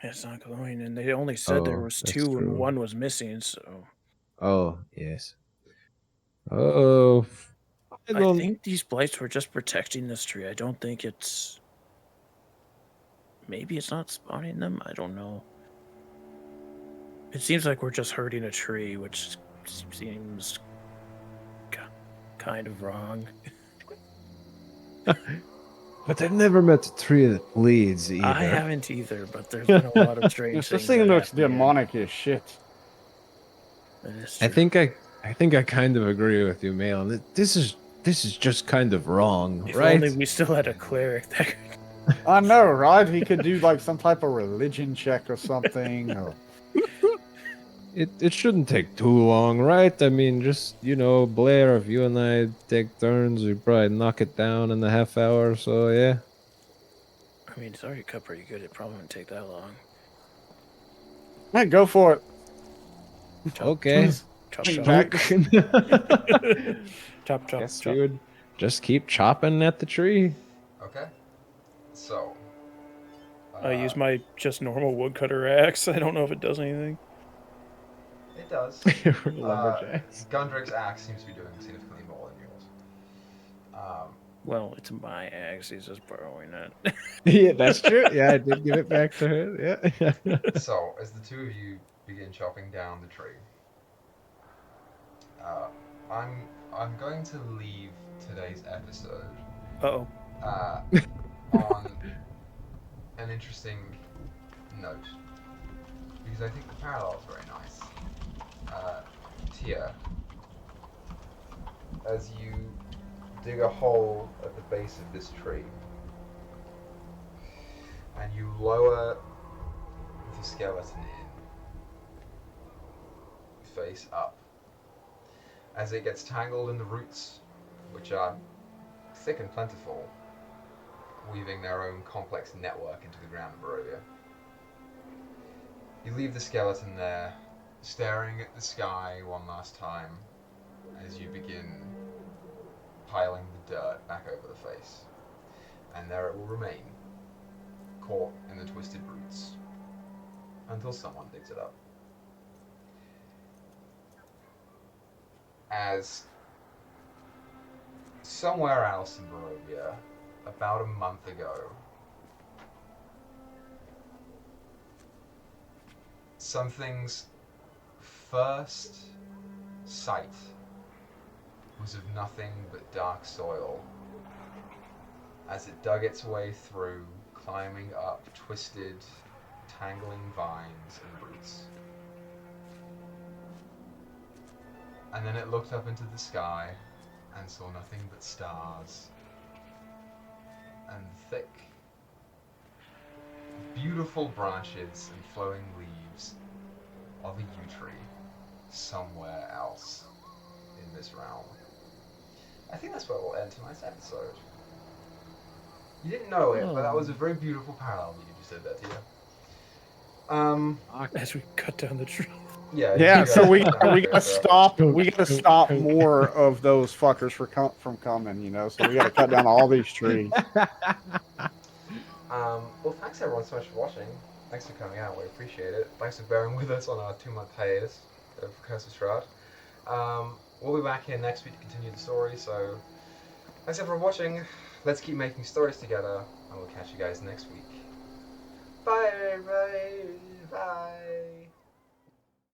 It's not glowing, and they only said there Oh, was that's 2 and true. 1 was missing. So Oh, yes. Oh, I I don't... think these blights were just protecting this tree. I don't think it's. Maybe it's not spawning them. I don't know. It seems like we're just hurting a tree, which seems kind of wrong. But I've never met a tree that bleeds either. I haven't either, but there's been a lot of strange This things. thing that looks happen here. demonic as shit. That is I true. think I kind of agree with you, Malin. This is just kind of wrong, If right? only we still had a cleric that could. I know, right? He could do like some type of religion check or something. Or... It shouldn't take too long, right? I mean, just, Blair, if you and I take turns, we probably knock it down in a half hour or so, yeah? I mean, it's already cut pretty good. It probably wouldn't take that long. Hey, go for it. Okay. Chop, Bring chop. back. Chop, chop, Guess chop. we would just keep chopping at the tree. Okay. So. I use my just normal woodcutter axe. I don't know if it does anything. It does. Lumberjacks. Gundrick's axe seems to be doing significantly more than yours. Well, it's my axe. He's just borrowing it. Yeah, that's true. Yeah, I did give it back to her. Yeah. So, as the two of you begin chopping down the tree, I'm going to leave today's episode Uh-oh. on an interesting note, because I think the parallel is very nice. Tia, as you dig a hole at the base of this tree, and you lower the skeleton in, face up, as it gets tangled in the roots, which are thick and plentiful, weaving their own complex network into the ground of Barovia. You leave the skeleton there, staring at the sky one last time as you begin piling the dirt back over the face. And there it will remain, caught in the twisted roots, until someone digs it up. As somewhere else in Barovia, about a month ago, something's first sight was of nothing but dark soil as it dug its way through, climbing up twisted, tangling vines and roots. And then it looked up into the sky and saw nothing but stars. And thick, beautiful branches and flowing leaves of a yew tree somewhere else in this realm. I think that's where we'll end tonight's episode. You didn't know it, but that was a very beautiful parallel that you just did there, Tia. As we cut down the tree. Yeah, so we gotta stop. We gotta stop Okay. more of those fuckers from coming. You know, so we gotta cut down all these trees. Well, thanks everyone so much for watching. Thanks for coming out. We appreciate it. Thanks for bearing with us on our 2-month hiatus of Curse of Strahd. We'll be back here next week to continue the story. So, thanks everyone for watching. Let's keep making stories together, and we'll catch you guys next week. Bye, everybody. Bye.